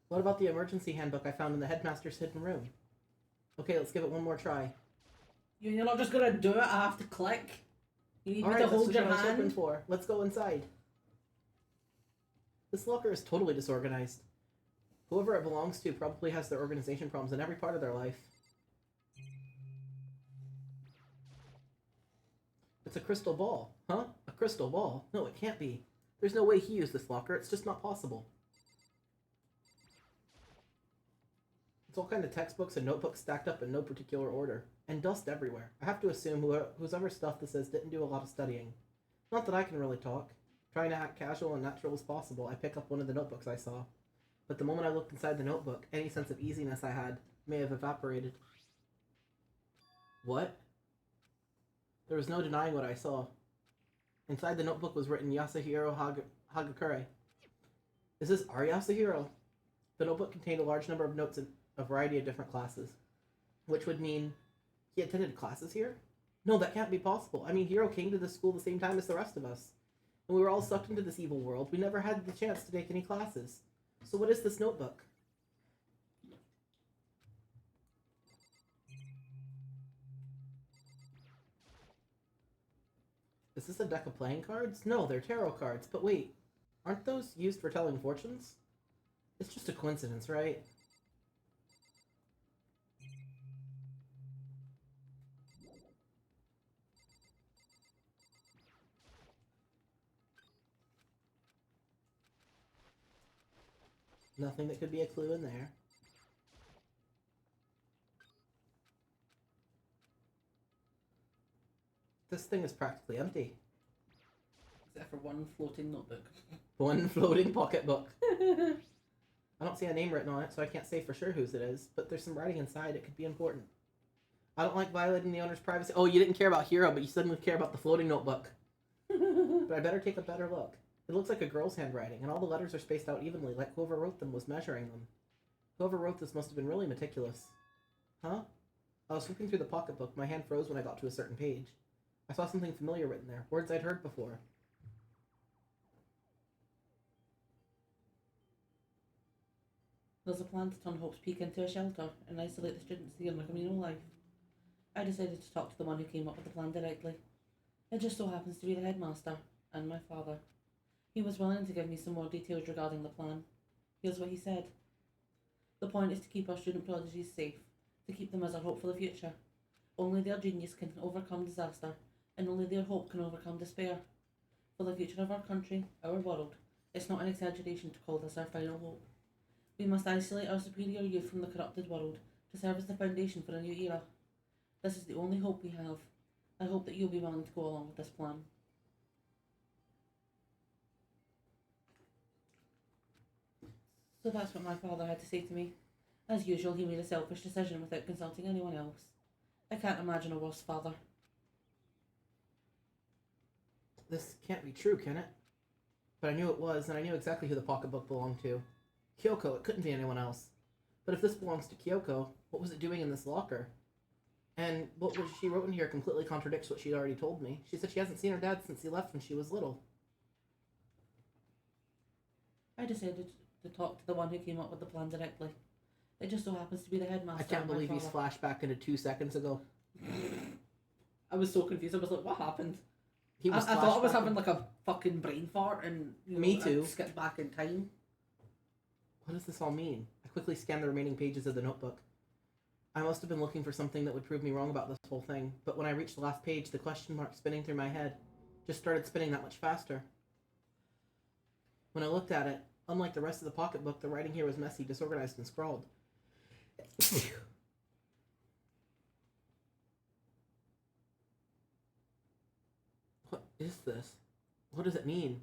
F: What about the emergency handbook I found in the headmaster's hidden room? Okay, let's give it one more try.
B: You're not just gonna do it, I have to click. You need me
F: Alright,
B: to
F: that's
B: hold
F: what
B: your
F: I was hoping
B: hand.
F: for. Let's go inside. This locker is totally disorganized. Whoever it belongs to probably has their organization problems in every part of their life. It's a crystal ball. Huh? A crystal ball? No, it can't be. There's no way he used this locker. It's just not possible. It's all kind of textbooks and notebooks stacked up in no particular order. And dust everywhere. I have to assume whoever stuff this is didn't do a lot of studying. Not that I can really talk. Trying to act casual and natural as possible, I pick up one of the notebooks I saw. But the moment I looked inside the notebook, any sense of easiness I had may have evaporated. What? There was no denying what I saw. Inside the notebook was written Yasuhiro Hagakure. Is this our Yasuhiro? The notebook contained a large number of notes in a variety of different classes. Which would mean he attended classes here? No, that can't be possible. I mean, Hiro came to this school the same time as the rest of us. And we were all sucked into this evil world. We never had the chance to take any classes. So what is this notebook? Is this a deck of playing cards? No, they're tarot cards. But wait, aren't those used for telling fortunes? It's just a coincidence, right? Nothing that could be a clue in there. This thing is practically empty.
B: Except for one floating notebook.
F: One floating pocketbook. I don't see a name written on it, so I can't say for sure whose it is, but there's some writing inside. It could be important. I don't like violating the owner's privacy. Oh, you didn't care about Hiro, but you suddenly care about the floating notebook. But I better take a better look. It looks like a girl's handwriting, and all the letters are spaced out evenly, like whoever wrote them was measuring them. Whoever wrote this must have been really meticulous. Huh? I was flipping through the pocketbook. My hand froze when I got to a certain page. I saw something familiar written there, words I'd heard before.
B: There's a plan to turn Hope's Peak into a shelter and isolate the students here in their communal life. I decided to talk to the one who came up with the plan directly. It just so happens to be the headmaster and my father. He was willing to give me some more details regarding the plan. Here's what he said. The point is to keep our student prodigies safe, to keep them as our hope for the future. Only their genius can overcome disaster, and only their hope can overcome despair. For the future of our country, our world, it's not an exaggeration to call this our final hope. We must isolate our superior youth from the corrupted world to serve as the foundation for a new era. This is the only hope we have. I hope that you'll be willing to go along with this plan. So that's what my father had to say to me. As usual, he made a selfish decision without consulting anyone else. I can't imagine a worse father.
F: This can't be true, can it? But I knew it was, and I knew exactly who the pocketbook belonged to.
A: Kyoko, it couldn't be anyone else. But if this belongs to Kyoko, what was it doing in this locker? And what she wrote in here completely contradicts what she'd already told me. She said she hasn't seen her dad since he left when she was little.
B: I decided to talk to the one who came up with the plan directly. It just so happens to be the headmaster.
A: I can't
B: and my
A: believe he's
B: father.
A: flashed back into 2 seconds ago.
B: I was so confused. I was like, what happened?
A: He was
B: I thought I was
A: flashed back
B: having like a fucking brain fart and
A: Me too.
B: I skipped back in time.
A: What does this all mean? I quickly scanned the remaining pages of the notebook. I must have been looking for something that would prove me wrong about this whole thing, but when I reached the last page, the question mark spinning through my head just started spinning that much faster. When I looked at it, unlike the rest of the pocketbook, the writing here was messy, disorganized, and scrawled. What is this? What does it mean?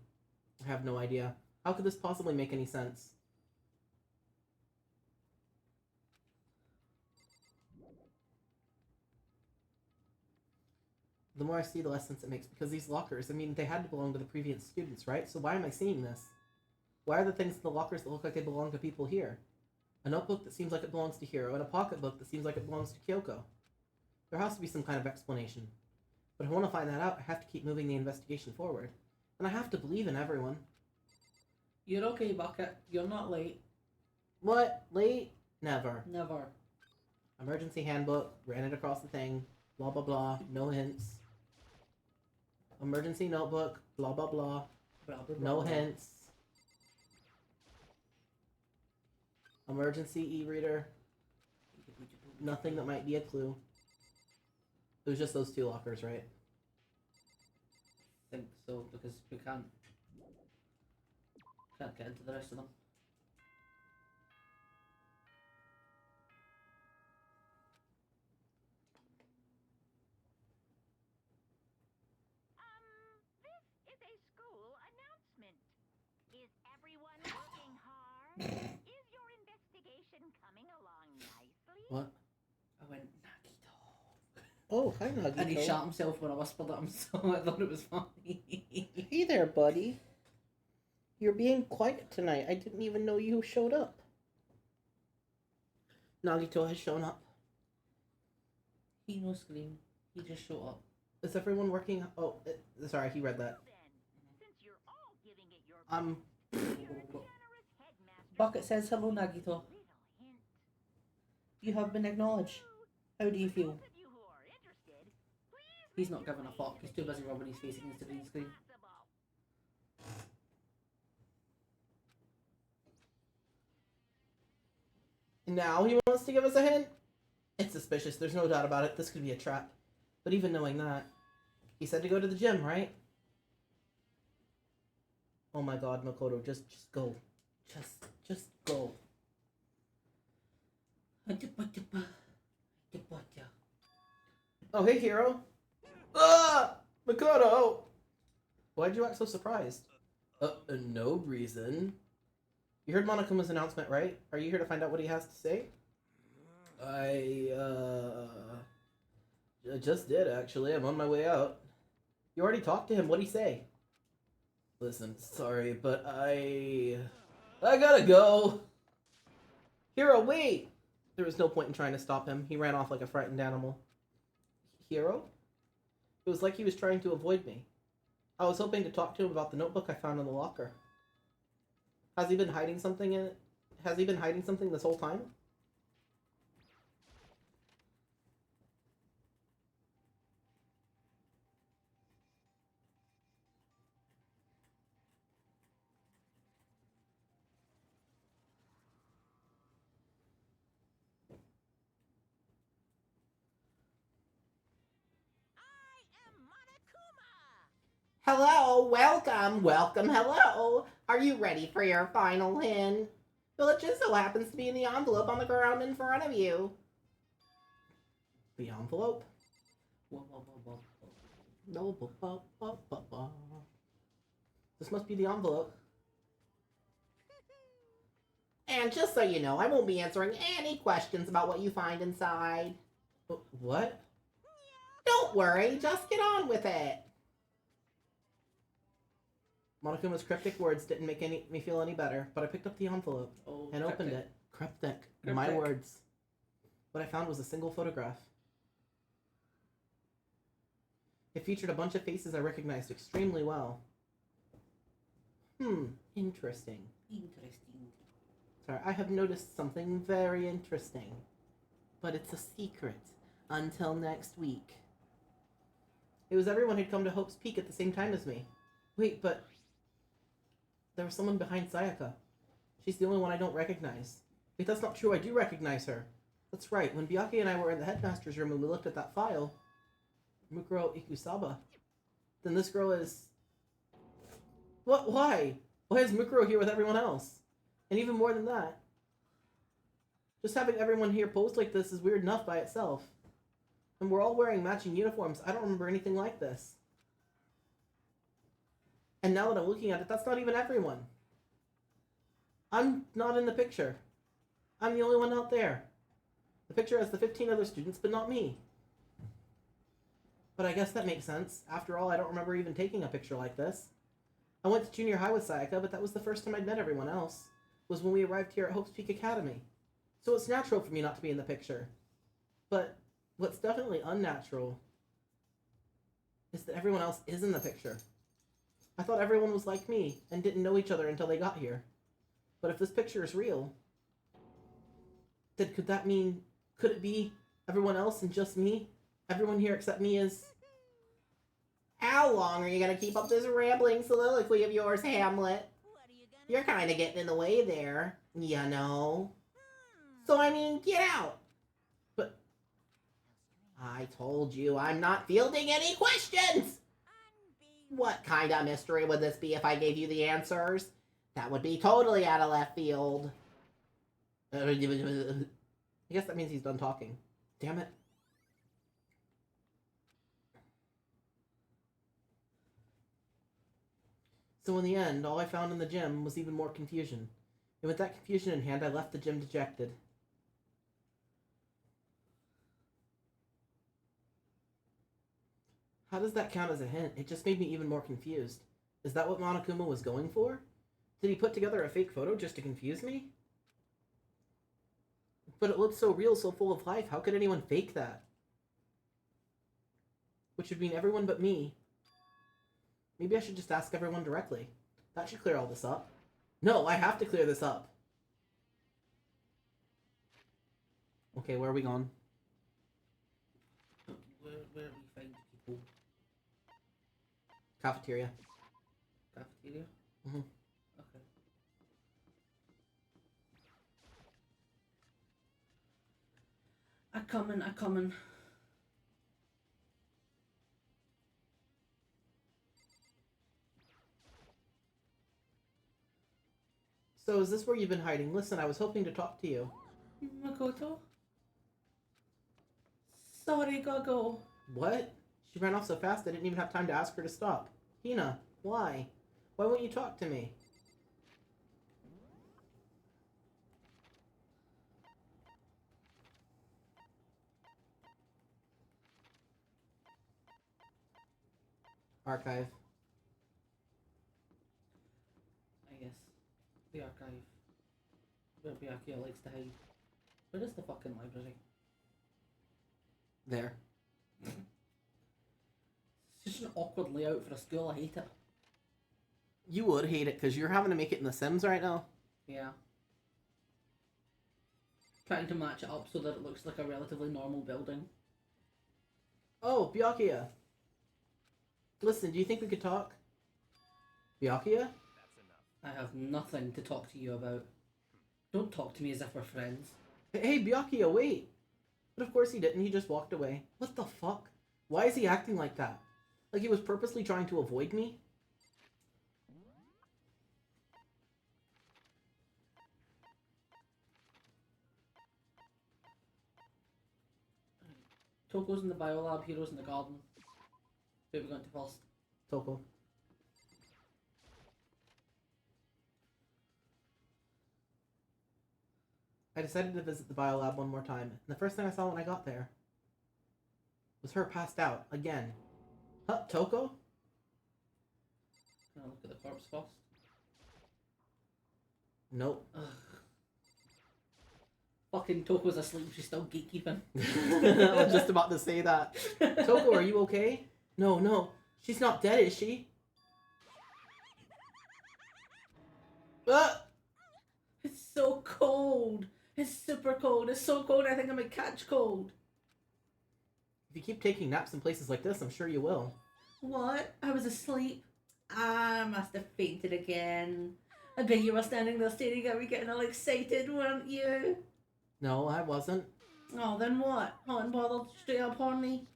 A: I have no idea. How could this possibly make any sense? The more I see, the less sense it makes, because these lockers, I mean, they had to belong to the previous students, right? So why am I seeing this? Why are the things in the lockers that look like they belong to people here? A notebook that seems like it belongs to Hiro, and a pocketbook that seems like it belongs to Kyoko. There has to be some kind of explanation. But if I want to find that out, I have to keep moving the investigation forward. And I have to believe in everyone.
B: You're okay, Bucket. You're not late.
A: What? Late? Never.
B: Never.
A: Emergency handbook, ran it across the thing, blah blah blah, no hints. Emergency notebook, blah blah blah,
B: Blah, blah, blah,
A: no
B: blah.
A: hints. Emergency e-reader, nothing that might be a clue. It was just those 2 lockers, right?
B: I think so, because we can't get into the rest of them.
C: This is a school announcement. Is everyone working hard? Is your investigation coming along nicely?
A: What?
B: I went, Nagito.
A: Oh, hi Nagito.
B: And he shot himself when I whispered at him, so I thought it was funny.
A: Hey there, buddy. You're being quiet tonight. I didn't even know you showed up. Nagito has shown up.
B: He no scream. He just showed up.
A: Is everyone working? Oh, sorry, he read that.
C: Then, since you're all giving it your
A: Um,
C: you're a generous headmaster.
B: Bucket says, hello, Nagito.
C: Little hint.
B: You have been acknowledged. How do you feel?
C: Those of you who are interested, please
B: He's not giving a fuck. He's too busy rubbing his face against the green screen.
A: now he wants to give us a hint? It's suspicious, there's no doubt about it. This could be a trap. But even knowing that, he said to go to the gym, right? Oh my god, Makoto, just go. Just go. Oh, hey, Hiro. Ah! Makoto! Why'd you act so surprised? No reason. You heard Monokuma's announcement, right? Are you here to find out what he has to say? I just did, actually. I'm on my way out. You already talked to him. What'd he say? Listen, sorry, but I gotta go. Hiro, wait! There was no point in trying to stop him. He ran off like a frightened animal. Hiro? It was like he was trying to avoid me. I was hoping to talk to him about the notebook I found in the locker. Has he been hiding something in it? Has he been hiding something this whole time? Hello, welcome, hello. Are you ready for your final hint? Well, it just so happens to be in the envelope on the ground in front of you. The envelope? This must be the envelope. And just so you know, I won't be answering any questions about what you find inside. What? Don't worry, just get on with it. Monokuma's cryptic words didn't make me feel any better, but I picked up the envelope
B: Oh,
A: and opened it. Cryptic. My
B: Cryptic.
A: words. What I found was a single photograph. It featured a bunch of faces I recognized extremely well. Interesting.
B: Interesting.
A: Sorry, I have noticed something very interesting. But it's a secret. Until next week. It was everyone who'd come to Hope's Peak at the same time as me. Wait, but... there was someone behind Sayaka. She's the only one I don't recognize. Wait, that's not true. I do recognize her. That's right. When Byakuya and I were in the headmaster's room and we looked at that file... Mukuro Ikusaba. Then this girl is... What? Why? Why is Mukuro here with everyone else? And even more than that... just having everyone here posed like this is weird enough by itself. And we're all wearing matching uniforms. I don't remember anything like this. And now that I'm looking at it, that's not even everyone. I'm not in the picture. I'm the only one out there. The picture has the 15 other students, but not me. But I guess that makes sense. After all, I don't remember even taking a picture like this. I went to junior high with Sayaka, but that was the first time I'd met everyone else. Was when we arrived here at Hope's Peak Academy. So it's natural for me not to be in the picture. But what's definitely unnatural is that everyone else is in the picture. I thought everyone was like me and didn't know each other until they got here. But if this picture is real, then could it be everyone else and just me? Everyone here except me is...
F: How long are you gonna keep up this rambling soliloquy of yours, Hamlet? You're kinda getting in the way there, you know. So, I mean, get out!
A: But...
F: I told you I'm not fielding any questions! What kind of mystery would this be if I gave you the answers? That would be totally out of left field.
A: I guess that means he's done talking. Damn it. So in the end, all I found in the gym was even more confusion. And with that confusion in hand, I left the gym dejected. How does that count as a hint? It just made me even more confused. Is that what Monokuma was going for? Did he put together a fake photo just to confuse me? But it looked so real, so full of life. How could anyone fake that? Which would mean everyone but me. Maybe I should just ask everyone directly. That should clear all this up. No, I have to clear this up. Okay, where are we going?
B: Where do we find people?
A: Cafeteria.
B: Cafeteria?
A: Mhm.
B: Okay. I come in.
A: So is this where you've been hiding? Listen, I was hoping to talk to you.
B: Makoto? Sorry, gotta go.
A: What? She ran off so fast I didn't even have time to ask her to stop. Hina, why? Why won't you talk to me? Archive.
B: I guess. The archive. Where Byakuya likes to hide. Where is the fucking library?
A: There.
B: It's just an awkward layout for a school, I hate it.
A: You would hate it because you're having to make it in The Sims right now.
B: Yeah. Trying to match it up so that it looks like a relatively normal building.
A: Oh, Byakuya. Listen, do you think we could talk? Byakuya?
E: That's enough.
B: I have nothing to talk to you about. Don't talk to me as if we're friends.
A: Hey, Byakuya, wait! But of course he didn't, he just walked away. What the fuck? Why is he acting like that? Like he was purposely trying to avoid me?
B: Toko's in the biolab, Hero's in the garden. Who are we going to first?
A: Toko. I decided to visit the biolab one more time, and the first thing I saw when I got there was her passed out, again. Huh, Toko?
B: Can I look at the corpse first?
A: Nope.
B: Ugh. Fucking Toko's asleep, she's still gatekeeping.
A: I was just about to say that. Toko, are you okay? No, no. She's not dead, is she? Ah!
B: It's so cold. It's super cold. It's so cold I think I might catch cold.
A: If you keep taking naps in places like this, I'm sure you will.
B: What? I was asleep. I must have fainted again. I bet you were standing there staring at me getting all excited, weren't you?
A: No, I wasn't.
B: Oh, then what? Hot and bothered, straight up horny?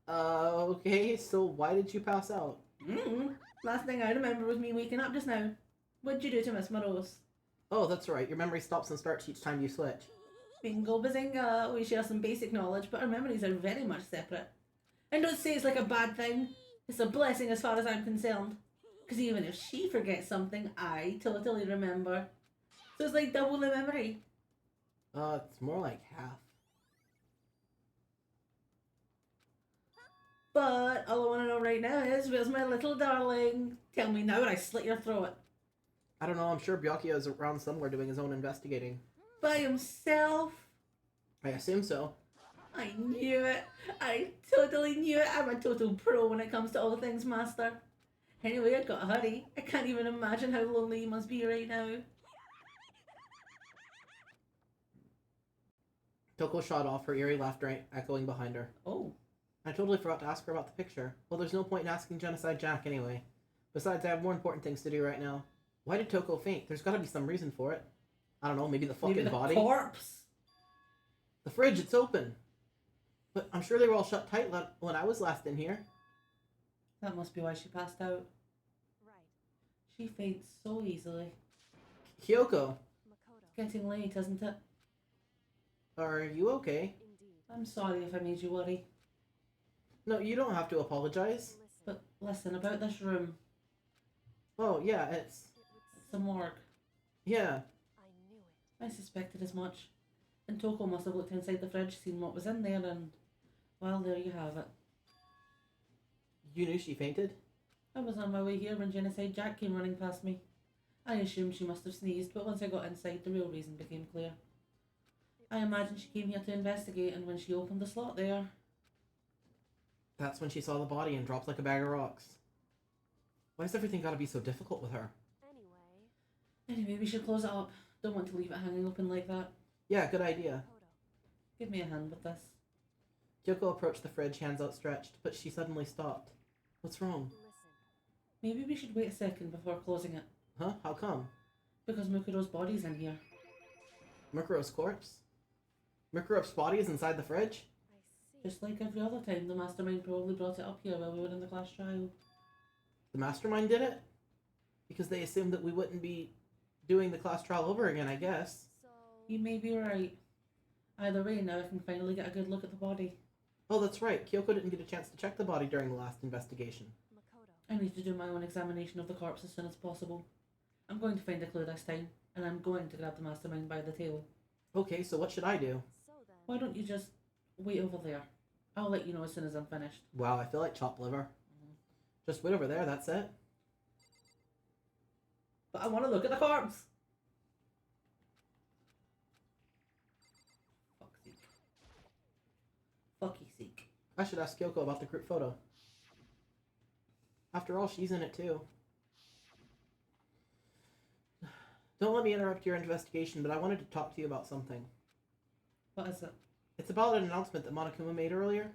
A: Okay, so why did you pass out?
B: Last thing I remember was me waking up just now. What'd you do to Miss Morose?
A: Oh, that's right. Your memory stops and starts each time you switch.
B: Bingo bazinga. We share some basic knowledge, but our memories are very much separate. And don't say it's like a bad thing. It's a blessing as far as I'm concerned. Because even if she forgets something, I totally remember. So it's like double the memory.
A: It's more like half.
B: But all I want to know right now is, where's my little darling? Tell me now or I slit your throat.
A: I don't know, I'm sure Byakuya is around somewhere doing his own investigating.
B: By himself?
A: I assume so.
B: I knew it. I totally knew it. I'm a total pro when it comes to all things master. Anyway, I gotta hurry. I can't even imagine how lonely you must be right now.
A: Toko shot off, her eerie laughter echoing behind her.
B: Oh.
A: I totally forgot to ask her about the picture. Well, there's no point in asking Genocide Jack anyway. Besides, I have more important things to do right now. Why did Toko faint? There's gotta be some reason for it. I don't know, maybe the fucking
B: Maybe the
A: body?
B: corpse?
A: The fridge, it's open. But I'm sure they were all shut tight when I was last in here.
B: That must be why she passed out.
D: Right.
B: She faints so easily.
A: Kyoko,
D: Makoto.
B: Getting late, isn't it?
A: are you okay?
D: Indeed.
B: I'm sorry if I made you worry.
A: No, you don't have to apologize.
D: Listen.
B: But listen, about this room.
A: Oh, yeah, it's...
D: It would
B: It's a morgue.
A: Yeah.
D: I knew it.
B: I suspected as much. And Toko must have looked inside the fridge, seen what was in there, and... well, there you have it.
A: You knew she fainted?
B: I was on my way here when Genocide Jack came running past me. I assumed she must have sneezed, but once I got inside, the real reason became clear. I imagine she came here to investigate, and when she opened the slot there...
A: That's when she saw the body and dropped like a bag of rocks. Why's everything gotta be so difficult with her?
B: Anyway, we should close it up. Don't want to leave it hanging open like that.
A: Yeah, good idea.
D: Makoto.
B: Give me a hand with this.
A: Kyoko approached the fridge, hands outstretched, but she suddenly stopped. What's wrong?
D: Listen.
B: Maybe we should wait a second before closing it.
A: Huh? How come?
B: Because Mukuro's body's in here.
A: Mukuro's corpse? Mukuro's body is inside the fridge?
D: I see.
B: Just like every other time, the mastermind probably brought it up here while we were in the class trial.
A: The mastermind did it? Because they assumed that we wouldn't be doing the class trial over again, I guess.
D: So.
B: You may be right. Either way, now I can finally get a good look at the body.
A: Oh, that's right. Kyoko didn't get a chance to check the body during the last investigation.
D: Makoto.
B: I need to do my own examination of the corpse as soon as possible. I'm going to find a clue this time, and I'm going to grab the mastermind by the tail.
A: Okay, so what should I do?
D: So then.
B: Why don't you just wait over there? I'll let you know as soon as I'm finished.
A: Wow, I feel like chopped liver. Just wait over there, that's it.
B: But I want to look at the corpse! Fuck's sake. Fucky sake.
A: I should ask Kyoko about the group photo. After all, she's in it too. Don't let me interrupt your investigation, but I wanted to talk to you about something.
B: What is it?
A: It's about an announcement that Monokuma made earlier.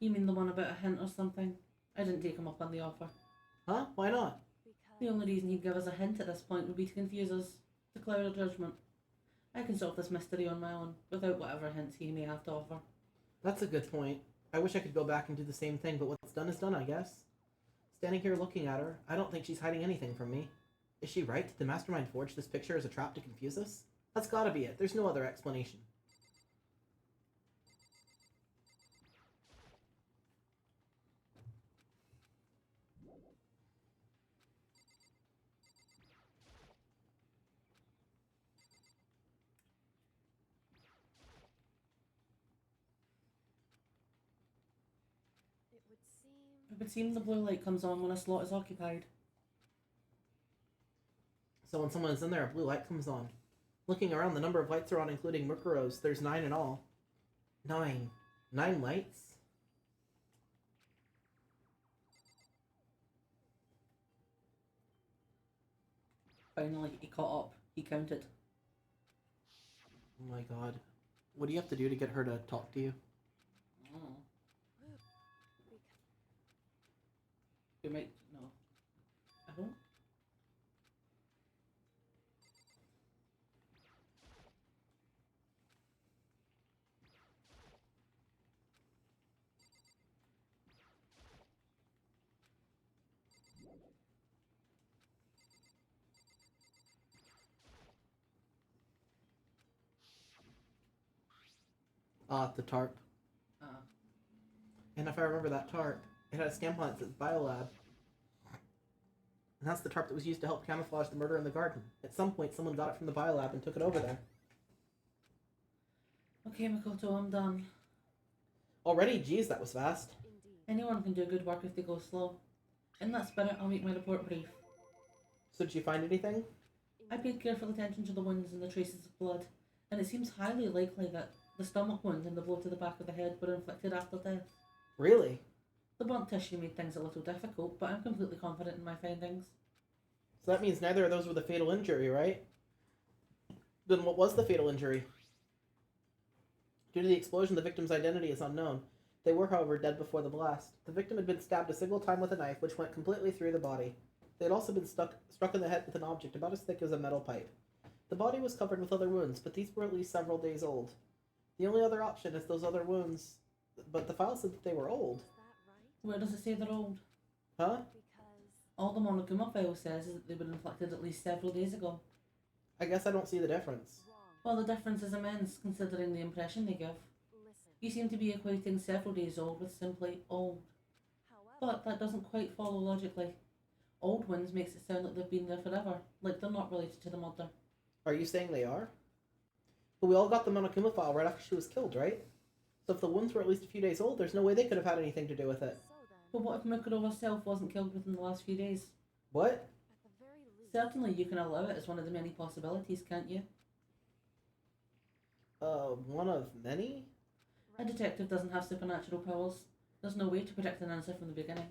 B: You mean the one about a hint or something? I didn't take him up on the offer.
A: Huh? Why not?
B: The
D: Because.
B: only reason he'd give us a hint at this point would be to confuse us, to cloud our judgment. I can solve this mystery on my own, without whatever hints he may have to offer.
A: That's a good point. I wish I could go back and do the same thing, but what's done is done, I guess. Standing here looking at her, I don't think she's hiding anything from me. Is she right? Did the mastermind forge this picture as a trap to confuse us? That's gotta be it. There's no other explanation.
D: It would seem.
B: It would seem the blue light comes on when a slot is occupied.
A: So when someone is in there, a blue light comes on. Looking around, the number of lights are on, including Mukuro's. There's 9 in all. 9. 9 lights?
B: Finally, he caught up. He counted.
A: Oh my god. What do you have to do to get her to talk to you?
B: Oh. You might no. I don't.
A: Ah, the tarp. And if I remember that tarp, it had a stamp on it that says Biolab. And that's the tarp that was used to help camouflage the murder in the garden. At some point, someone got it from the Biolab and took it over there.
B: Okay, Makoto, I'm done.
A: Already? Geez, that was fast.
D: Indeed.
B: Anyone can do good work if they go slow. In that spirit, I'll make my report brief.
A: So did you find anything?
B: I paid careful attention to the wounds and the traces of blood, and it seems highly likely that the stomach wound and the blow to the back of the head were inflicted after death.
A: Really?
B: The burnt tissue made things a little difficult, but I'm completely confident in my findings.
A: So that means neither of those were the fatal injury, right? Then what was the fatal injury? Due to the explosion, the victim's identity is unknown. They were, however, dead before the blast. The victim had been stabbed a single time with a knife, which went completely through the body. They had also been struck in the head with an object about as thick as a metal pipe. The body was covered with other wounds, but these were at least several days old. The only other option is those other wounds, but the file said that they were old.
D: Is that right?
B: Where does it say they're old?
A: Huh?
D: Because
B: All the Monokuma file says is that they were inflicted at least several days ago.
A: I guess I don't see the difference.
D: wrong.
B: Well, the difference is immense, considering the impression they give.
D: Listen.
B: You seem to be equating several days old with simply old.
D: However,
B: But that doesn't quite follow logically. Old ones makes it sound like they've been there forever, like they're not related to the murder.
A: Are you saying they are? But we all got the Monokuma file right after she was killed, right? So if the wounds were at least a few days old, there's no way they could have had anything to do with it.
D: so then,
B: But what if Mukuro herself wasn't killed within the last few days?
A: What?
D: at the very least,
B: Certainly you can allow it as one of the many possibilities, can't you?
A: One of many?
B: A detective doesn't have supernatural powers. There's no way to predict an answer from the beginning.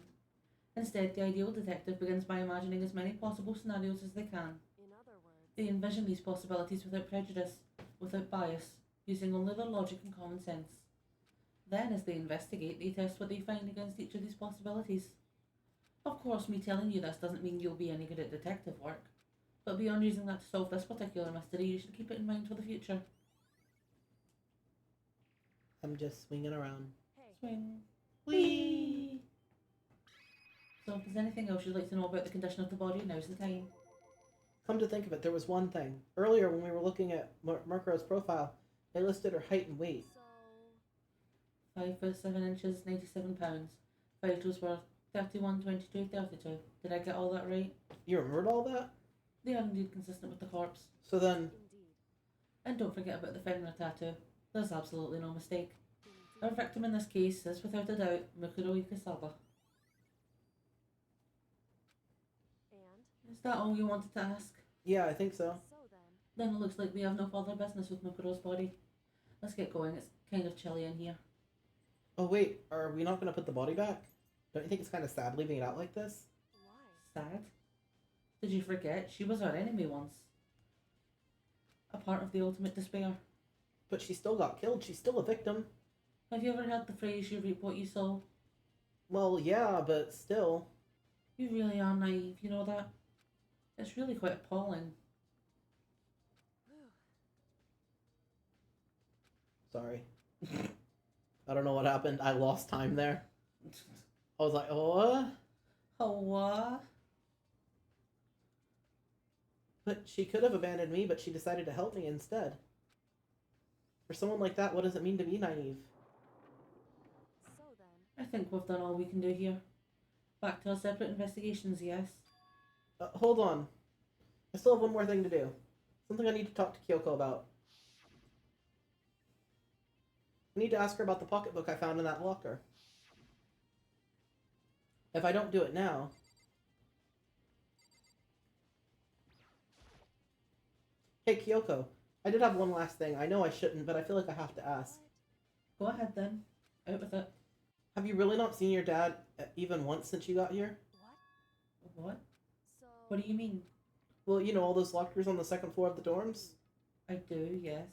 B: Instead, the ideal detective begins by imagining as many possible scenarios as they can.
D: in other words,
B: They envision these possibilities without prejudice, without bias, using only their logic and common sense. Then, as they investigate, they test what they find against each of these possibilities. Of course, me telling you this doesn't mean you'll be any good at detective work, but beyond using that to solve this particular mystery, you should keep it in mind for the future.
A: I'm just swinging around.
D: hey,
B: Swing.
A: Whee!
B: So, if there's anything else you'd like to know about the condition of the body, now's the time.
A: Come to think of it, there was one thing. Earlier, when we were looking at Murkuro's profile, they listed her height and weight.
D: so
B: 5 foot 7 inches, 97 pounds. Vitals were 31, 22, 32. Did I get all that right?
A: You remembered all that?
B: They are indeed consistent with the corpse.
A: So then,
D: indeed,
B: And don't forget about the feather tattoo. There's absolutely no mistake. Our
D: indeed.
B: victim in this case is without a doubt Mukuro Ikusawa.
D: And
B: Is that all you wanted to ask?
A: yeah, I think so.
D: so then,
B: Then it looks like we have no further business with Mukuro's body. Let's get going, it's kind of chilly in here.
A: Oh wait, are we not going to put the body back? Don't you think it's kind of sad leaving it out like this?
D: why?
B: Sad? Did you forget? She was our enemy once. A part of the ultimate despair.
A: But she still got killed. She's still a victim.
B: Have you ever heard the phrase, you reap what you sow?
A: Well, yeah, but still.
B: You really are naive, you know that? It's really quite appalling.
A: Sorry. I don't know what happened. I lost time there. I was like, oh,
B: Oh, what?
A: but she could have abandoned me, but she decided to help me instead. For someone like that, what does it mean to be naive?
D: So then,
B: I think we've done all we can do here. Back to our separate investigations, yes?
A: Hold on. I still have one more thing to do. Something I need to talk to Kyoko about. I need to ask her about the pocketbook I found in that locker. If I don't do it now... Hey, Kyoko. I did have one last thing. I know I shouldn't, but I feel like I have to ask.
B: Go ahead then. Out with it.
A: Have you really not seen your dad even once since you got here?
D: What?
B: What?
D: So.
B: What do you mean?
A: Well, you know, all those lockers on the second floor of the dorms?
B: I do, yes.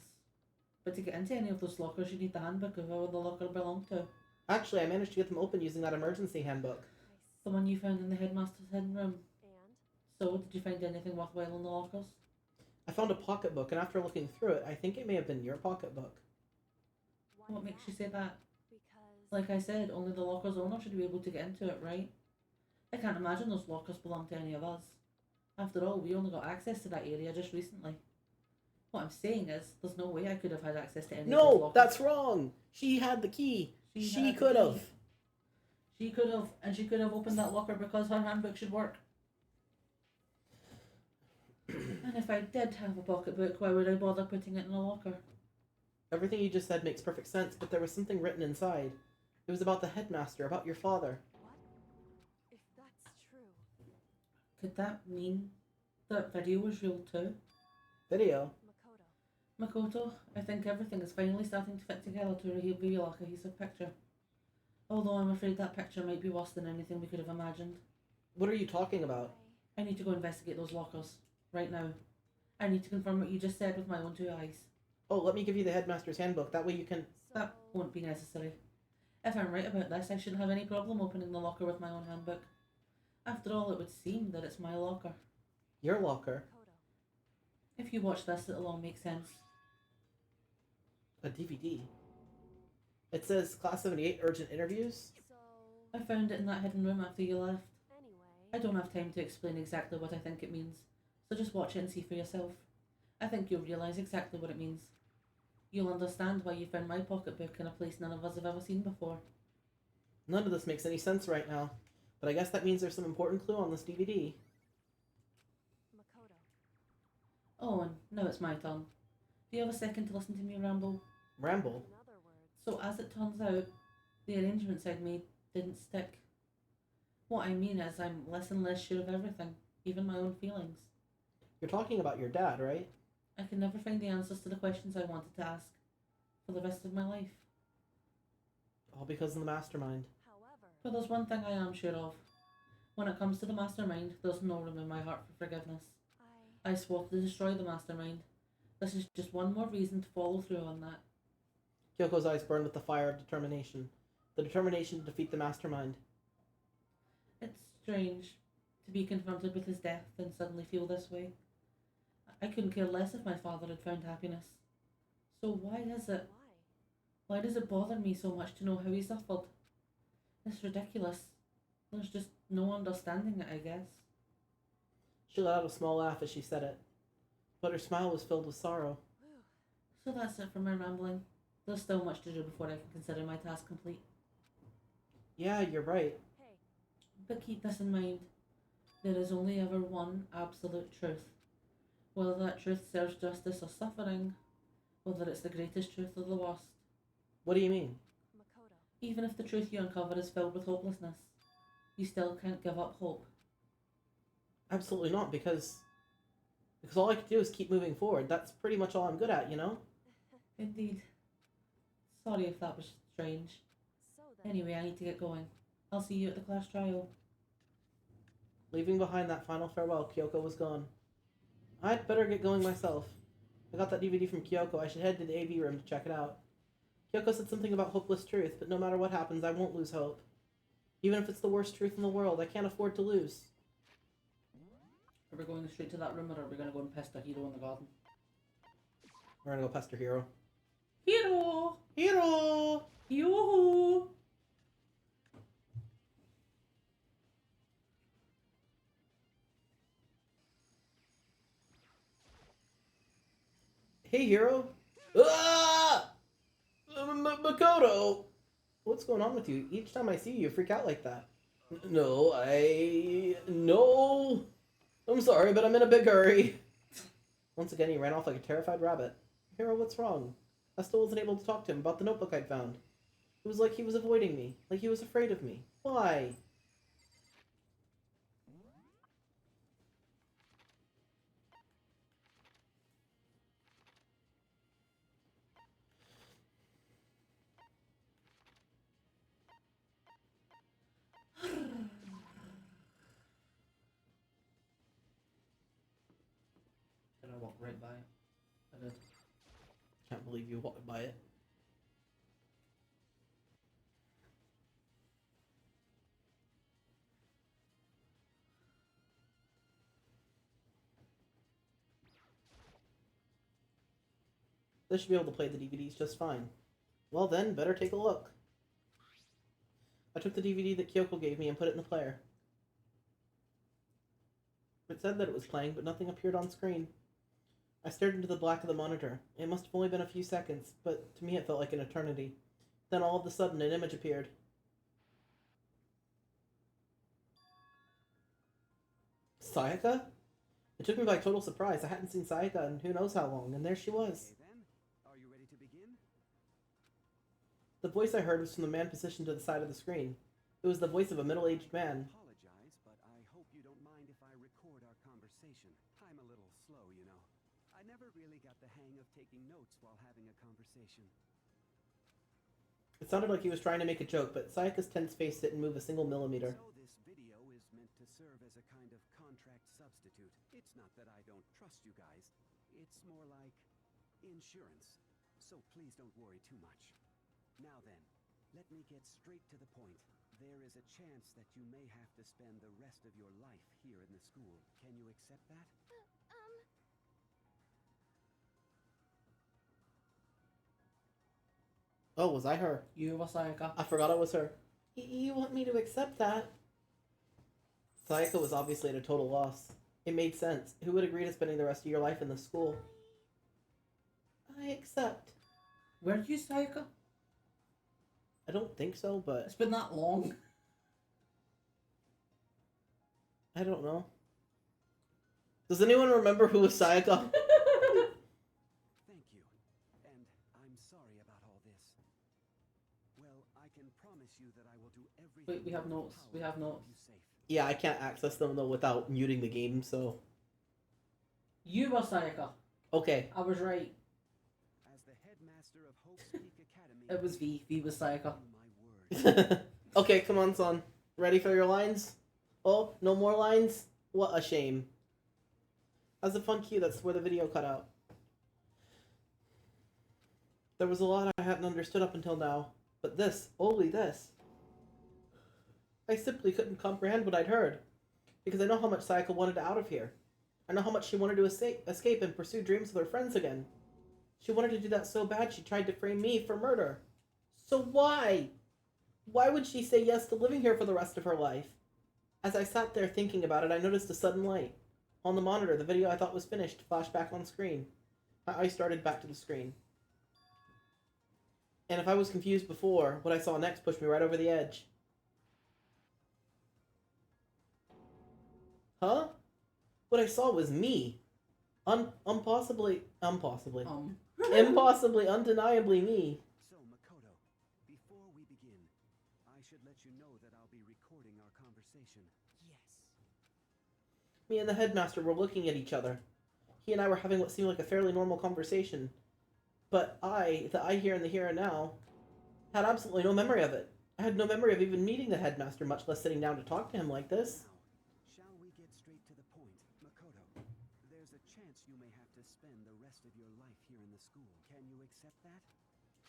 B: But to get into any of those lockers, you need the handbook of where the locker belonged to.
A: Actually, I managed to get them open using that emergency handbook.
B: The one you found in the headmaster's hidden room.
D: And?
B: So, did you find anything worthwhile in the lockers?
A: I found a pocketbook, and after looking through it, I think it may have been your pocketbook.
D: Why
B: What makes
D: that?
B: you say that?
D: Because.
B: Like I said, only the locker's owner should be able to get into it, right? I can't imagine those lockers belong to any of us. After all, we only got access to that area just recently. What I'm saying is, there's no way I could have had access to any of those
A: No,
B: lockers.
A: that's wrong! She had the key!
B: She
A: She
B: had the
A: could have!
B: key. She could have, and she could have opened that locker because her handbook should work. And if I did have a pocketbook, why would I bother putting it in a locker?
A: Everything you just said makes perfect sense, but there was something written inside. It was about the headmaster, about your father.
D: What? If that's true.
B: Could that mean that video was real too?
A: Video?
D: Makoto.
B: Makoto, I think everything is finally starting to fit together to reveal a cohesive picture. Although I'm afraid that picture might be worse than anything we could have imagined.
A: What are you talking about?
B: I need to go investigate those lockers. Right now. I need to confirm what you just said with my own two eyes.
A: Oh, let me give you the headmaster's handbook. That way you can...
D: So.
B: That won't be necessary. If I'm right about this, I shouldn't have any problem opening the locker with my own handbook. After all, it would seem that it's my locker.
A: Your locker.
D: Makoto.
B: If you watch this, it'll all make sense.
A: A DVD. It says Class 78 urgent interviews.
D: So.
B: I found it in that hidden room after you left.
D: Anyway.
B: I don't have time to explain exactly what I think it means, so just watch it and see for yourself. I think you'll realise exactly what it means. You'll understand why you found my pocketbook in a place none of us have ever seen before.
A: None of this makes any sense right now, but I guess that means there's some important clue on this DVD.
D: Makoto.
B: Oh, and now it's my turn. Do you have a second to listen to me ramble?
A: Ramble.
D: In other words.
B: So as it turns out, the arrangements I'd made didn't stick. What I mean is I'm less and less sure of everything, even my own feelings.
A: You're talking about your dad, right?
B: I can never find the answers to the questions I wanted to ask for the rest of my life.
A: All because of the mastermind.
D: However.
B: But there's one thing I am sure of. When it comes to the mastermind, there's no room in my heart for forgiveness. I swore to destroy the mastermind. This is just one more reason to follow through on that.
A: Kyoko's eyes burn with the fire of determination. The determination to defeat the mastermind.
B: It's strange to be confronted with his death and suddenly feel this way. I couldn't care less if my father had found happiness. So why is it?
D: Why?
B: Why does it bother me so much to know how he suffered? It's ridiculous. There's just no understanding it, I guess.
A: She let out a small laugh as she said it, but her smile was filled with sorrow.
D: Whew.
B: So that's it for my rambling. There's still much to do before I can consider my task complete.
A: Yeah, you're right.
D: Hey.
B: But keep this in mind. There is only ever one absolute truth. Whether that truth serves justice or suffering, whether it's the greatest truth or the worst.
A: What do you mean?
D: Makoto.
B: Even if the truth you uncover is filled with hopelessness, you still can't give up hope.
A: Absolutely not, because all I can do is keep moving forward. That's pretty much all I'm good at, you know?
B: Indeed. Sorry if that was strange.
D: So then.
B: Anyway, I need to get going. I'll see you at the class trial.
A: Leaving behind that final farewell, Kyoko was gone. I'd better get going myself. I got that DVD from Kyoko. I should head to the AV room to check it out. Kyoko said something about hopeless truth, but no matter what happens, I won't lose hope. Even if it's the worst truth in the world, I can't afford to lose.
B: Are we going straight to that room, or are we going to go and pester Hiro in the garden?
A: We're gonna go pester Hiro.
B: Hiro!
A: Hiro!
B: Yoo-hoo!
A: Hey, Hiro! Ah! Makoto! What's going on with you? Each time I see you, you freak out like that. No. I'm sorry, but I'm in a big hurry. Once again, he ran off like a terrified rabbit. Hiro, what's wrong? I still wasn't able to talk to him about the notebook I'd found. It was like he was avoiding me, like he was afraid of me. Why? believe you by it. They should be able to play the DVDs just fine. Well then, better take a look. I took the DVD that Kyoko gave me and put it in the player. It said that it was playing, but nothing appeared on screen. I stared into the black of the monitor. It must have only been a few seconds, but to me it felt like an eternity. Then all of a sudden, an image appeared. Sayaka? It took me by total surprise. I hadn't seen Sayaka in who knows how long, and there she was.
E: Okay then, are you ready to begin?
A: The voice I heard was from the man positioned to the side of the screen. It was the voice of a middle-aged man.
E: Apologize, but I hope you don't mind if I record our conversation. I'm a little slow, you know. I never really got the hang of taking notes while having a conversation.
A: It sounded like he was trying to make a joke, but Sayaka's tense face didn't move a single millimeter.
E: So this video is meant to serve as a kind of contract substitute. It's not that I don't trust you guys. It's more like insurance. So please don't worry too much. Now then, let me get straight to the point. There is a chance that you may have to spend the rest of your life here in the school. Can you accept that?
A: Oh, was I her?
B: You were Sayaka.
A: I forgot it was her. You want me to accept that? Sayaka was obviously at a total loss. It made sense. Who would agree to spending the rest of your life in the school? I accept.
B: Were you Sayaka?
A: I don't think so, but
B: It's been that long.
A: I don't know. Does anyone remember who was Sayaka?
E: Thank you. And I'm sorry about all this. Well, I can promise you that I will do everything.
B: Wait, we have
E: in my
B: notes.
E: power
B: We have
E: to
B: notes.
E: keep you safe.
A: Yeah, I can't access them though without muting the game, so...
B: You were Sayaka.
A: Okay.
B: I was right.
E: As the headmaster of Hope's Peak Academy,
B: It was V. V was Sayaka.
E: my word.
A: Okay, come on, son. Ready for your lines? Oh, no more lines? What a shame. As a fun cue, that's where the video cut out. There was a lot I hadn't understood up until now, but this, only this. I simply couldn't comprehend what I'd heard, because I know how much Sayaka wanted out of here. I know how much she wanted to escape and pursue dreams with her friends again. She wanted to do that so bad she tried to frame me for murder. So why? Why would she say yes to living here for the rest of her life? As I sat there thinking about it, I noticed a sudden light. On the monitor, the video I thought was finished flashed back on screen. My eyes started back to the screen. And if I was confused before, what I saw next pushed me right over the edge. Huh? What I saw was me. Impossibly, undeniably me.
E: So, Makoto, before we begin, I should let you know that I'll be recording our conversation.
D: Yes.
A: Me and the headmaster were looking at each other. He and I were having what seemed like a fairly normal conversation. But the I here in the here and now, had absolutely no memory of it. I had no memory of even meeting the headmaster, much less sitting down to talk to him like this.
E: Now, shall we get straight to the point? Makoto, there's a chance you may have to spend the rest of your life here in the school. Can you accept that?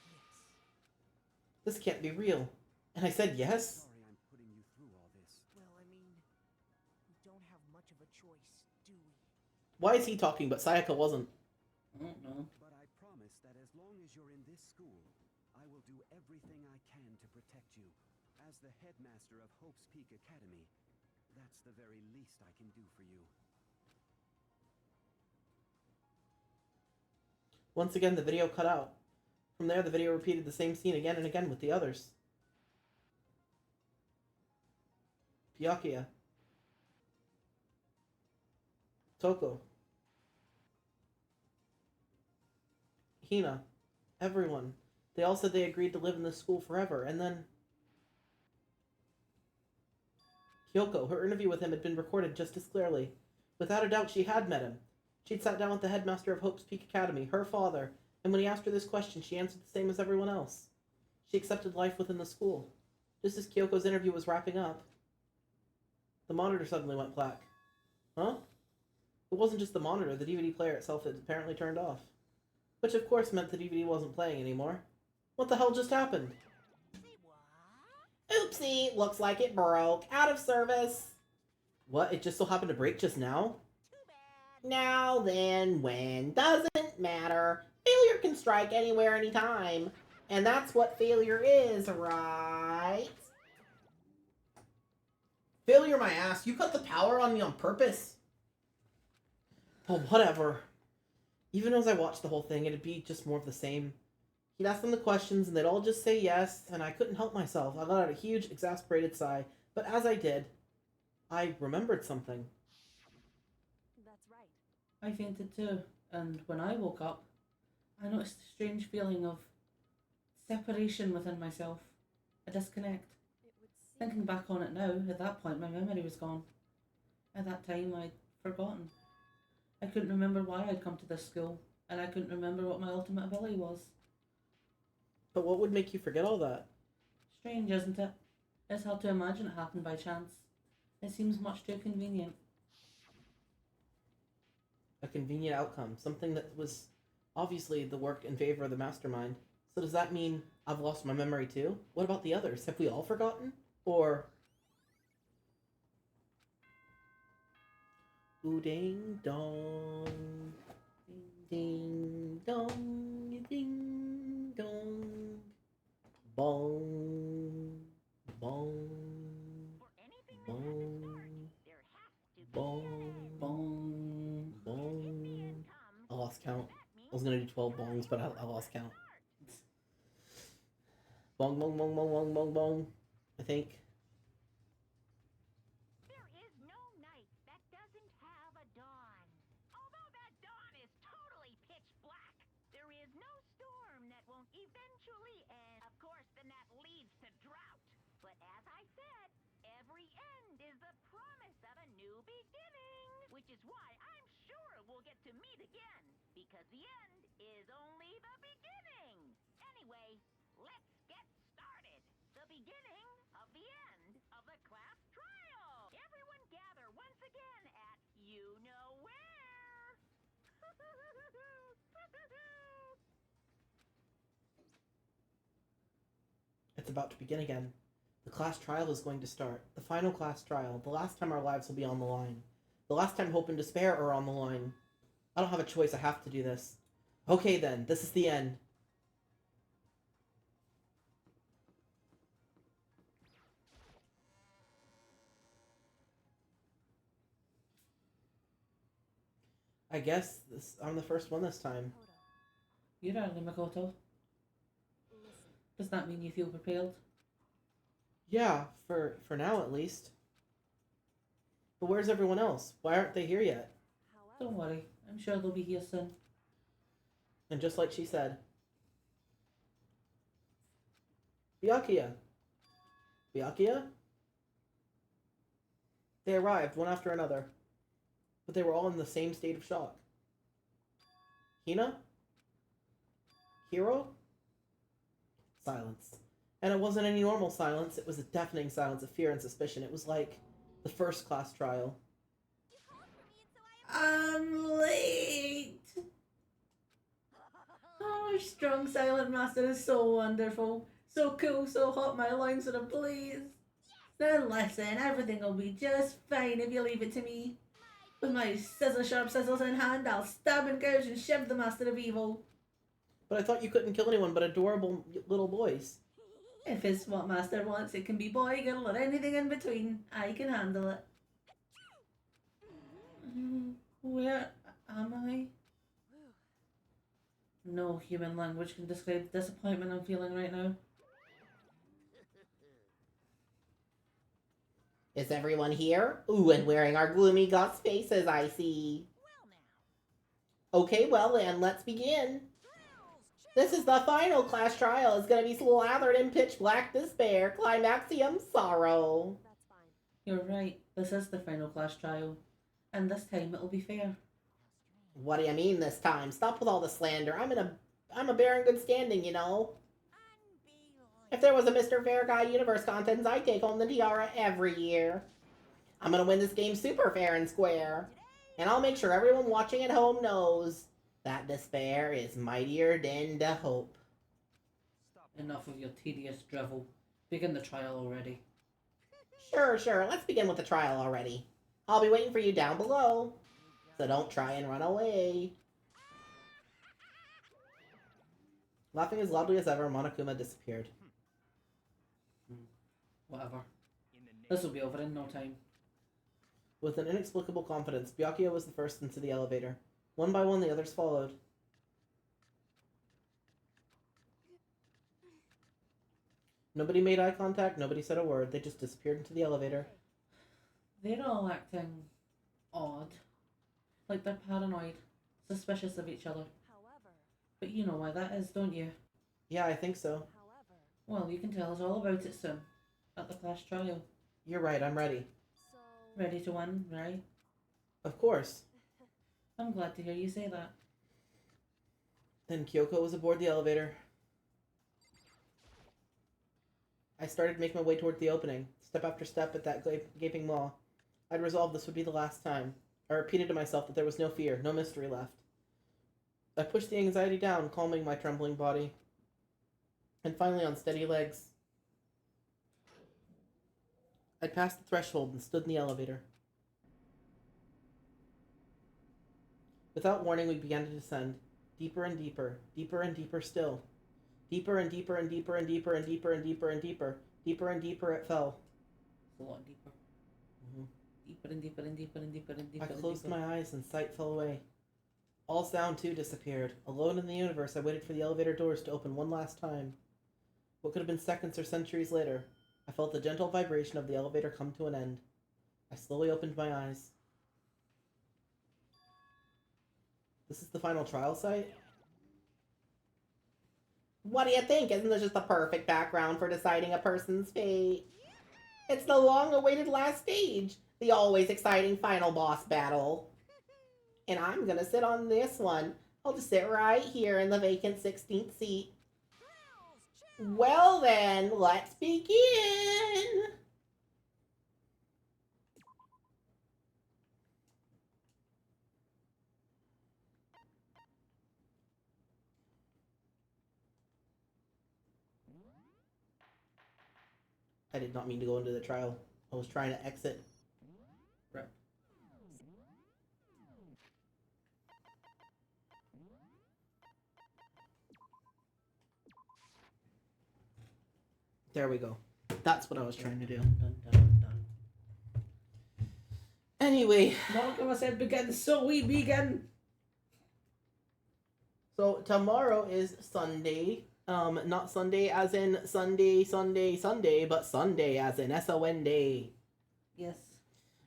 D: Yes.
A: This can't be real. And I said yes?
E: Sorry I'm putting you through all this.
D: Well, I mean, we don't have much of a choice, do we?
A: Why is he talking but Sayaka wasn't?
B: I don't know.
E: But I promise that as long as you're in this school, I will do everything I can to protect you. As the headmaster of Hope's Peak Academy, that's the very least I can do for you.
A: Once again, the video cut out. From there, the video repeated the same scene again and again with the others. Byakuya. Toko. Hina. Everyone. They all said they agreed to live in this school forever, and then... Kyoko, her interview with him had been recorded just as clearly. Without a doubt, she had met him. She'd sat down with the headmaster of Hope's Peak Academy, her father, and when he asked her this question, she answered the same as everyone else. She accepted life within the school. Just as Kyoko's interview was wrapping up, the monitor suddenly went black. Huh? It wasn't just the monitor, the DVD player itself had apparently turned off. Which of course meant the DVD wasn't playing anymore. What the hell just happened?
F: Oopsie, looks like it broke. Out of service.
A: What? It just so happened to break just now?
F: Now then, when? Doesn't matter. Failure can strike anywhere, anytime. And that's what failure is, right?
A: Failure my ass. You cut the power on me on purpose. Oh, whatever. Even as I watched the whole thing, it'd be just more of the same. He'd ask them the questions, and they'd all just say yes, and I couldn't help myself. I let out a huge, exasperated sigh. But as I did, I remembered something.
D: That's right.
B: I fainted too, and when I woke up, I noticed a strange feeling of separation within myself, a disconnect.
D: It would seem
B: Thinking back on it now, at that point my memory was gone. At that time I'd forgotten. I couldn't remember why I'd come to this school, and I couldn't remember what my ultimate ability was.
A: But what would make you forget all that?
B: Strange, isn't it? It's hard to imagine it happened by chance. It seems much too convenient.
A: A convenient outcome. Something that was obviously the work in favor of the mastermind. So does that mean I've lost my memory too? What about the others? Have we all forgotten? Or... Ooh, ding dong. Ding dong. Ding dong. Bong. Bong.
C: For anything that has a
A: Bong.
C: start, there has to be
A: Bong.
C: an end.
A: Bong.
C: If the
A: Bong.
C: end comes,
A: I lost count.
C: that
A: I was
C: means
A: gonna do 12 bongs, but I lost count.
C: start.
A: Bong, bong, bong, bong, bong, bong, bong. I think.
C: There is no night that doesn't have a dawn. Although that dawn is totally pitch black, there is no storm that won't eventually end. Of course, then that leads to drought. But as I said, every end is the promise of a new beginning. Which is why I'm sure we'll get to meet again. Because the end is only the beginning. Anyway, let's get started. The beginning of the end of the class trial. Everyone gather once again at you know where.
A: It's about to begin again. The class trial is going to start. The final class trial. The last time our lives will be on the line. The last time hope and despair are on the line. I don't have a choice. I have to do this. Okay then. This is the end. I guess I'm the first one this time.
B: You're early, Makoto.
D: listen.
B: Does that mean you feel prepared?
A: Yeah, for now at least. But where's everyone else? Why aren't they here yet?
D: However,
B: Don't worry, I'm sure they'll be here soon.
A: And just like she said. Byakuya. Byakuya? They arrived one after another. But they were all in the same state of shock. Hina? Hiro? Silence. And it wasn't any normal silence, it was a deafening silence of fear and suspicion. It was like the first class trial.
B: I'm late! Oh, strong silent master is so wonderful. So cool, so hot, my lungs are ablaze. Now listen, everything will be just fine if you leave it to me. With my scissor-sharp scissors in hand, I'll stab and gouge and shiv the master of evil.
A: But I thought you couldn't kill anyone but adorable little boys.
B: If it's what master wants, it can be boy, girl, or anything in between. I can handle it. Where am I? No human language can describe the disappointment I'm feeling right now.
F: Is everyone here? Ooh, and wearing our gloomy goth faces, I see.
C: Well now,
F: Okay, well then, let's begin. This is the final class trial. It's gonna be slathered in pitch black despair, climaxium sorrow.
D: that's fine.
B: You're right, this is the final class trial. And this time it'll be fair.
F: What do you mean this time? Stop with all the slander. I'm a bear in good standing, you know. If there was a Mr. Fair Guy Universe contest, I'd take home the tiara every year. I'm gonna win this game super fair and square. And I'll make sure everyone watching at home knows That despair is mightier than the hope.
B: Enough of your tedious drivel. Begin the trial already.
F: Sure. Let's begin with the trial already. I'll be waiting for you down below. So don't try and run away. Laughing as loudly as ever, Monokuma disappeared.
B: Whatever. This will be over in no time.
A: With an inexplicable confidence, Byakuya was the first into the elevator. One by one, the others followed. Nobody made eye contact, nobody said a word. They just disappeared into the elevator.
B: They're all acting odd. Like they're paranoid, suspicious of each other.
D: However,
B: But you know why that is, don't you?
A: Yeah, I think so.
B: Well, you can tell us all about it soon. At the class trial.
A: You're right, I'm ready.
D: so
B: Ready to win, right?
A: Of course.
B: I'm glad to hear you say that.
A: Then Kyoko was aboard the elevator. I started making my way toward the opening, step after step at that gaping maw. I'd resolved this would be the last time. I repeated to myself that there was no fear, no mystery left. I pushed the anxiety down, calming my trembling body. And finally, on steady legs, I'd passed the threshold and stood in the elevator. Without warning, we began to descend. Deeper and deeper, deeper and deeper still. Deeper and deeper and deeper and deeper and deeper and deeper and deeper. Deeper and deeper it fell.
B: It's a lot deeper.
A: Mm-hmm.
B: Deeper and deeper and deeper and deeper and deeper.
A: I
B: and
A: closed
B: deeper.
A: my eyes and sight fell away. All sound too disappeared. Alone in the universe, I waited for the elevator doors to open one last time. What could have been seconds or centuries later, I felt the gentle vibration of the elevator come to an end. I slowly opened my eyes. This is the final trial site?
F: What do you think? Isn't this just the perfect background for deciding a person's fate? It's the long-awaited last stage, the always exciting final boss battle. And I'm gonna sit on this one. I'll just sit right here in the vacant 16th seat. Well then, let's begin!
A: I did not mean to go into the trial. I was trying to exit.
B: Right.
A: There we go. That's what I was trying to do.
B: Dun, dun, dun, dun.
A: Anyway,
B: Monokuma said begin, so we begin.
A: so tomorrow is Sunday. Not Sunday as in Sunday, but Sunday as in S-O-N day.
B: Yes.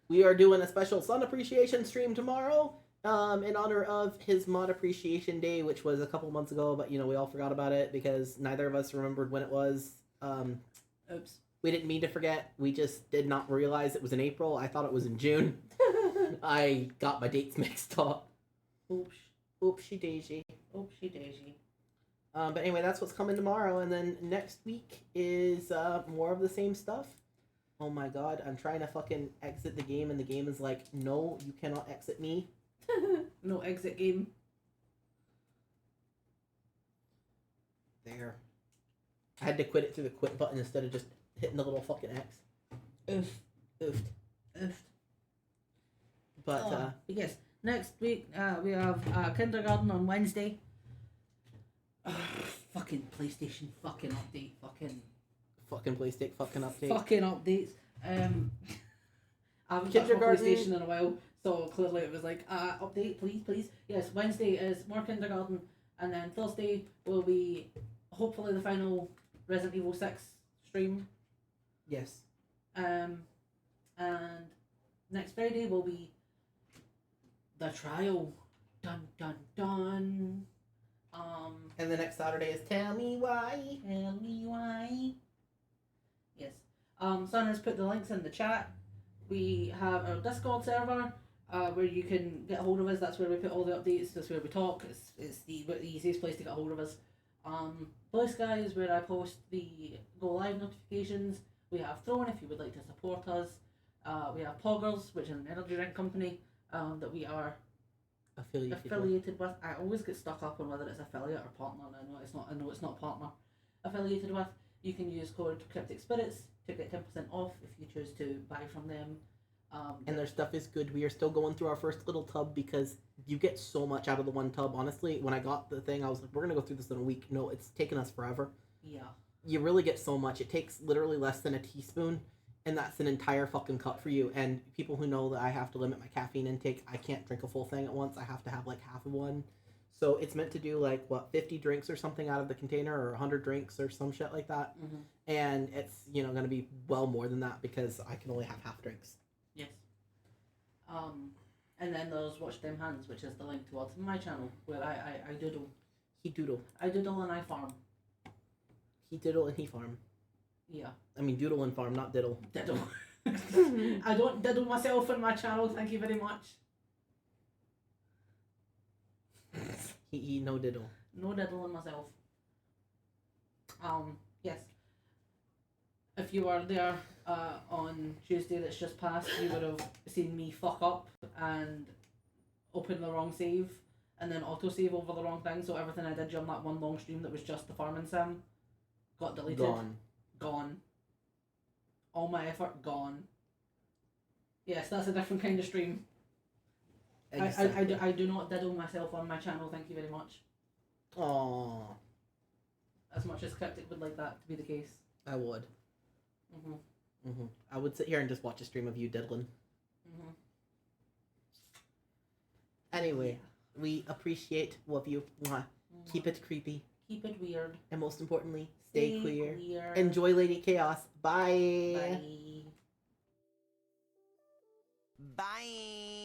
A: We are doing a special Sun Appreciation stream tomorrow, in honor of his Mod Appreciation Day, which was a couple months ago, but, we all forgot about it because neither of us remembered when it was.
B: Oops.
A: We didn't mean to forget. We just did not realize it was in April. I thought it was in June. I got my dates mixed up.
B: Oops.
A: Oopsie daisy.
B: Oopsie daisy.
A: But anyway, that's what's coming tomorrow, and then next week is more of the same stuff. Oh my god, I'm trying to fucking exit the game, and the game is like, no, you cannot exit me.
B: No exit game.
A: There. I had to quit it through the quit button instead of just hitting the little fucking X.
B: Oof.
A: Oofed.
B: Oof.
A: But,
B: Yes, next week we have kindergarten on Wednesday. Fucking PlayStation fucking update.
A: fucking PlayStation fucking update.
B: Fucking updates. I haven't touched my
A: Kindergarten.
B: PlayStation in a while, so clearly it was like, update, please. Yes, Wednesday is more kindergarten, and then Thursday will be hopefully the final Resident Evil 6 stream.
A: Yes.
B: And next Friday will be the trial. Dun dun dun.
A: And the next Saturday is Tell Me Why.
B: Tell me why. Yes. Son has put the links in the chat. We have our Discord server where you can get a hold of us. That's where we put all the updates. That's where we talk. It's the easiest place to get a hold of us. BlueSky is where I post the go live notifications. We have Throne if you would like to support us. We have Poggers, which is an energy drink company that we are
A: Affiliated.
B: with. I always get stuck up on whether it's affiliate or partner. And I know it's not partner. Affiliated with. You can use code KrypticSpirits to get 10% off if you choose to buy from them.
A: And their stuff is good. We are still going through our first little tub because you get so much out of the one tub. Honestly, when I got the thing, I was like, we're going to go through this in a week. No, it's taken us forever.
B: Yeah.
A: You really get so much. It takes literally less than a teaspoon, and that's an entire fucking cup for you. And people who know that I have to limit my caffeine intake, I can't drink a full thing at once. I have to have like half of one. So it's meant to do like, 50 drinks or something out of the container, or 100 drinks or some shit like that.
B: Mm-hmm.
A: And it's, going to be well more than that because I can only have half drinks.
B: Yes. And then there's Watch Them Hands, which is the link towards my channel, where I doodle.
A: He doodle.
B: I doodle and I farm.
A: He diddle and he farm.
B: Yeah.
A: I mean doodle and farm, not diddle.
B: Diddle. I don't diddle myself on my channel, thank you very much.
A: He no diddle.
B: No diddle on myself. Yes. If you were there on Tuesday that's just passed, you would have seen me fuck up and open the wrong save and then autosave over the wrong thing, so everything I did during that one long stream that was just the farming sim got deleted. Gone. All my effort gone. Yes, that's a different kind of stream.
A: Exactly.
B: I do not diddle myself on my channel, thank you very much.
A: Aww.
B: As much as Cryptic would like that to be the case.
A: I would.
B: Mm-hmm.
A: I would sit here and just watch a stream of you diddling.
B: Mm-hmm.
A: Anyway, we appreciate what you want. Keep it creepy.
B: Keep it weird.
A: And most importantly, stay queer.
B: Queer.
A: Enjoy Lady Chaos. Bye.
B: Bye.
F: Bye.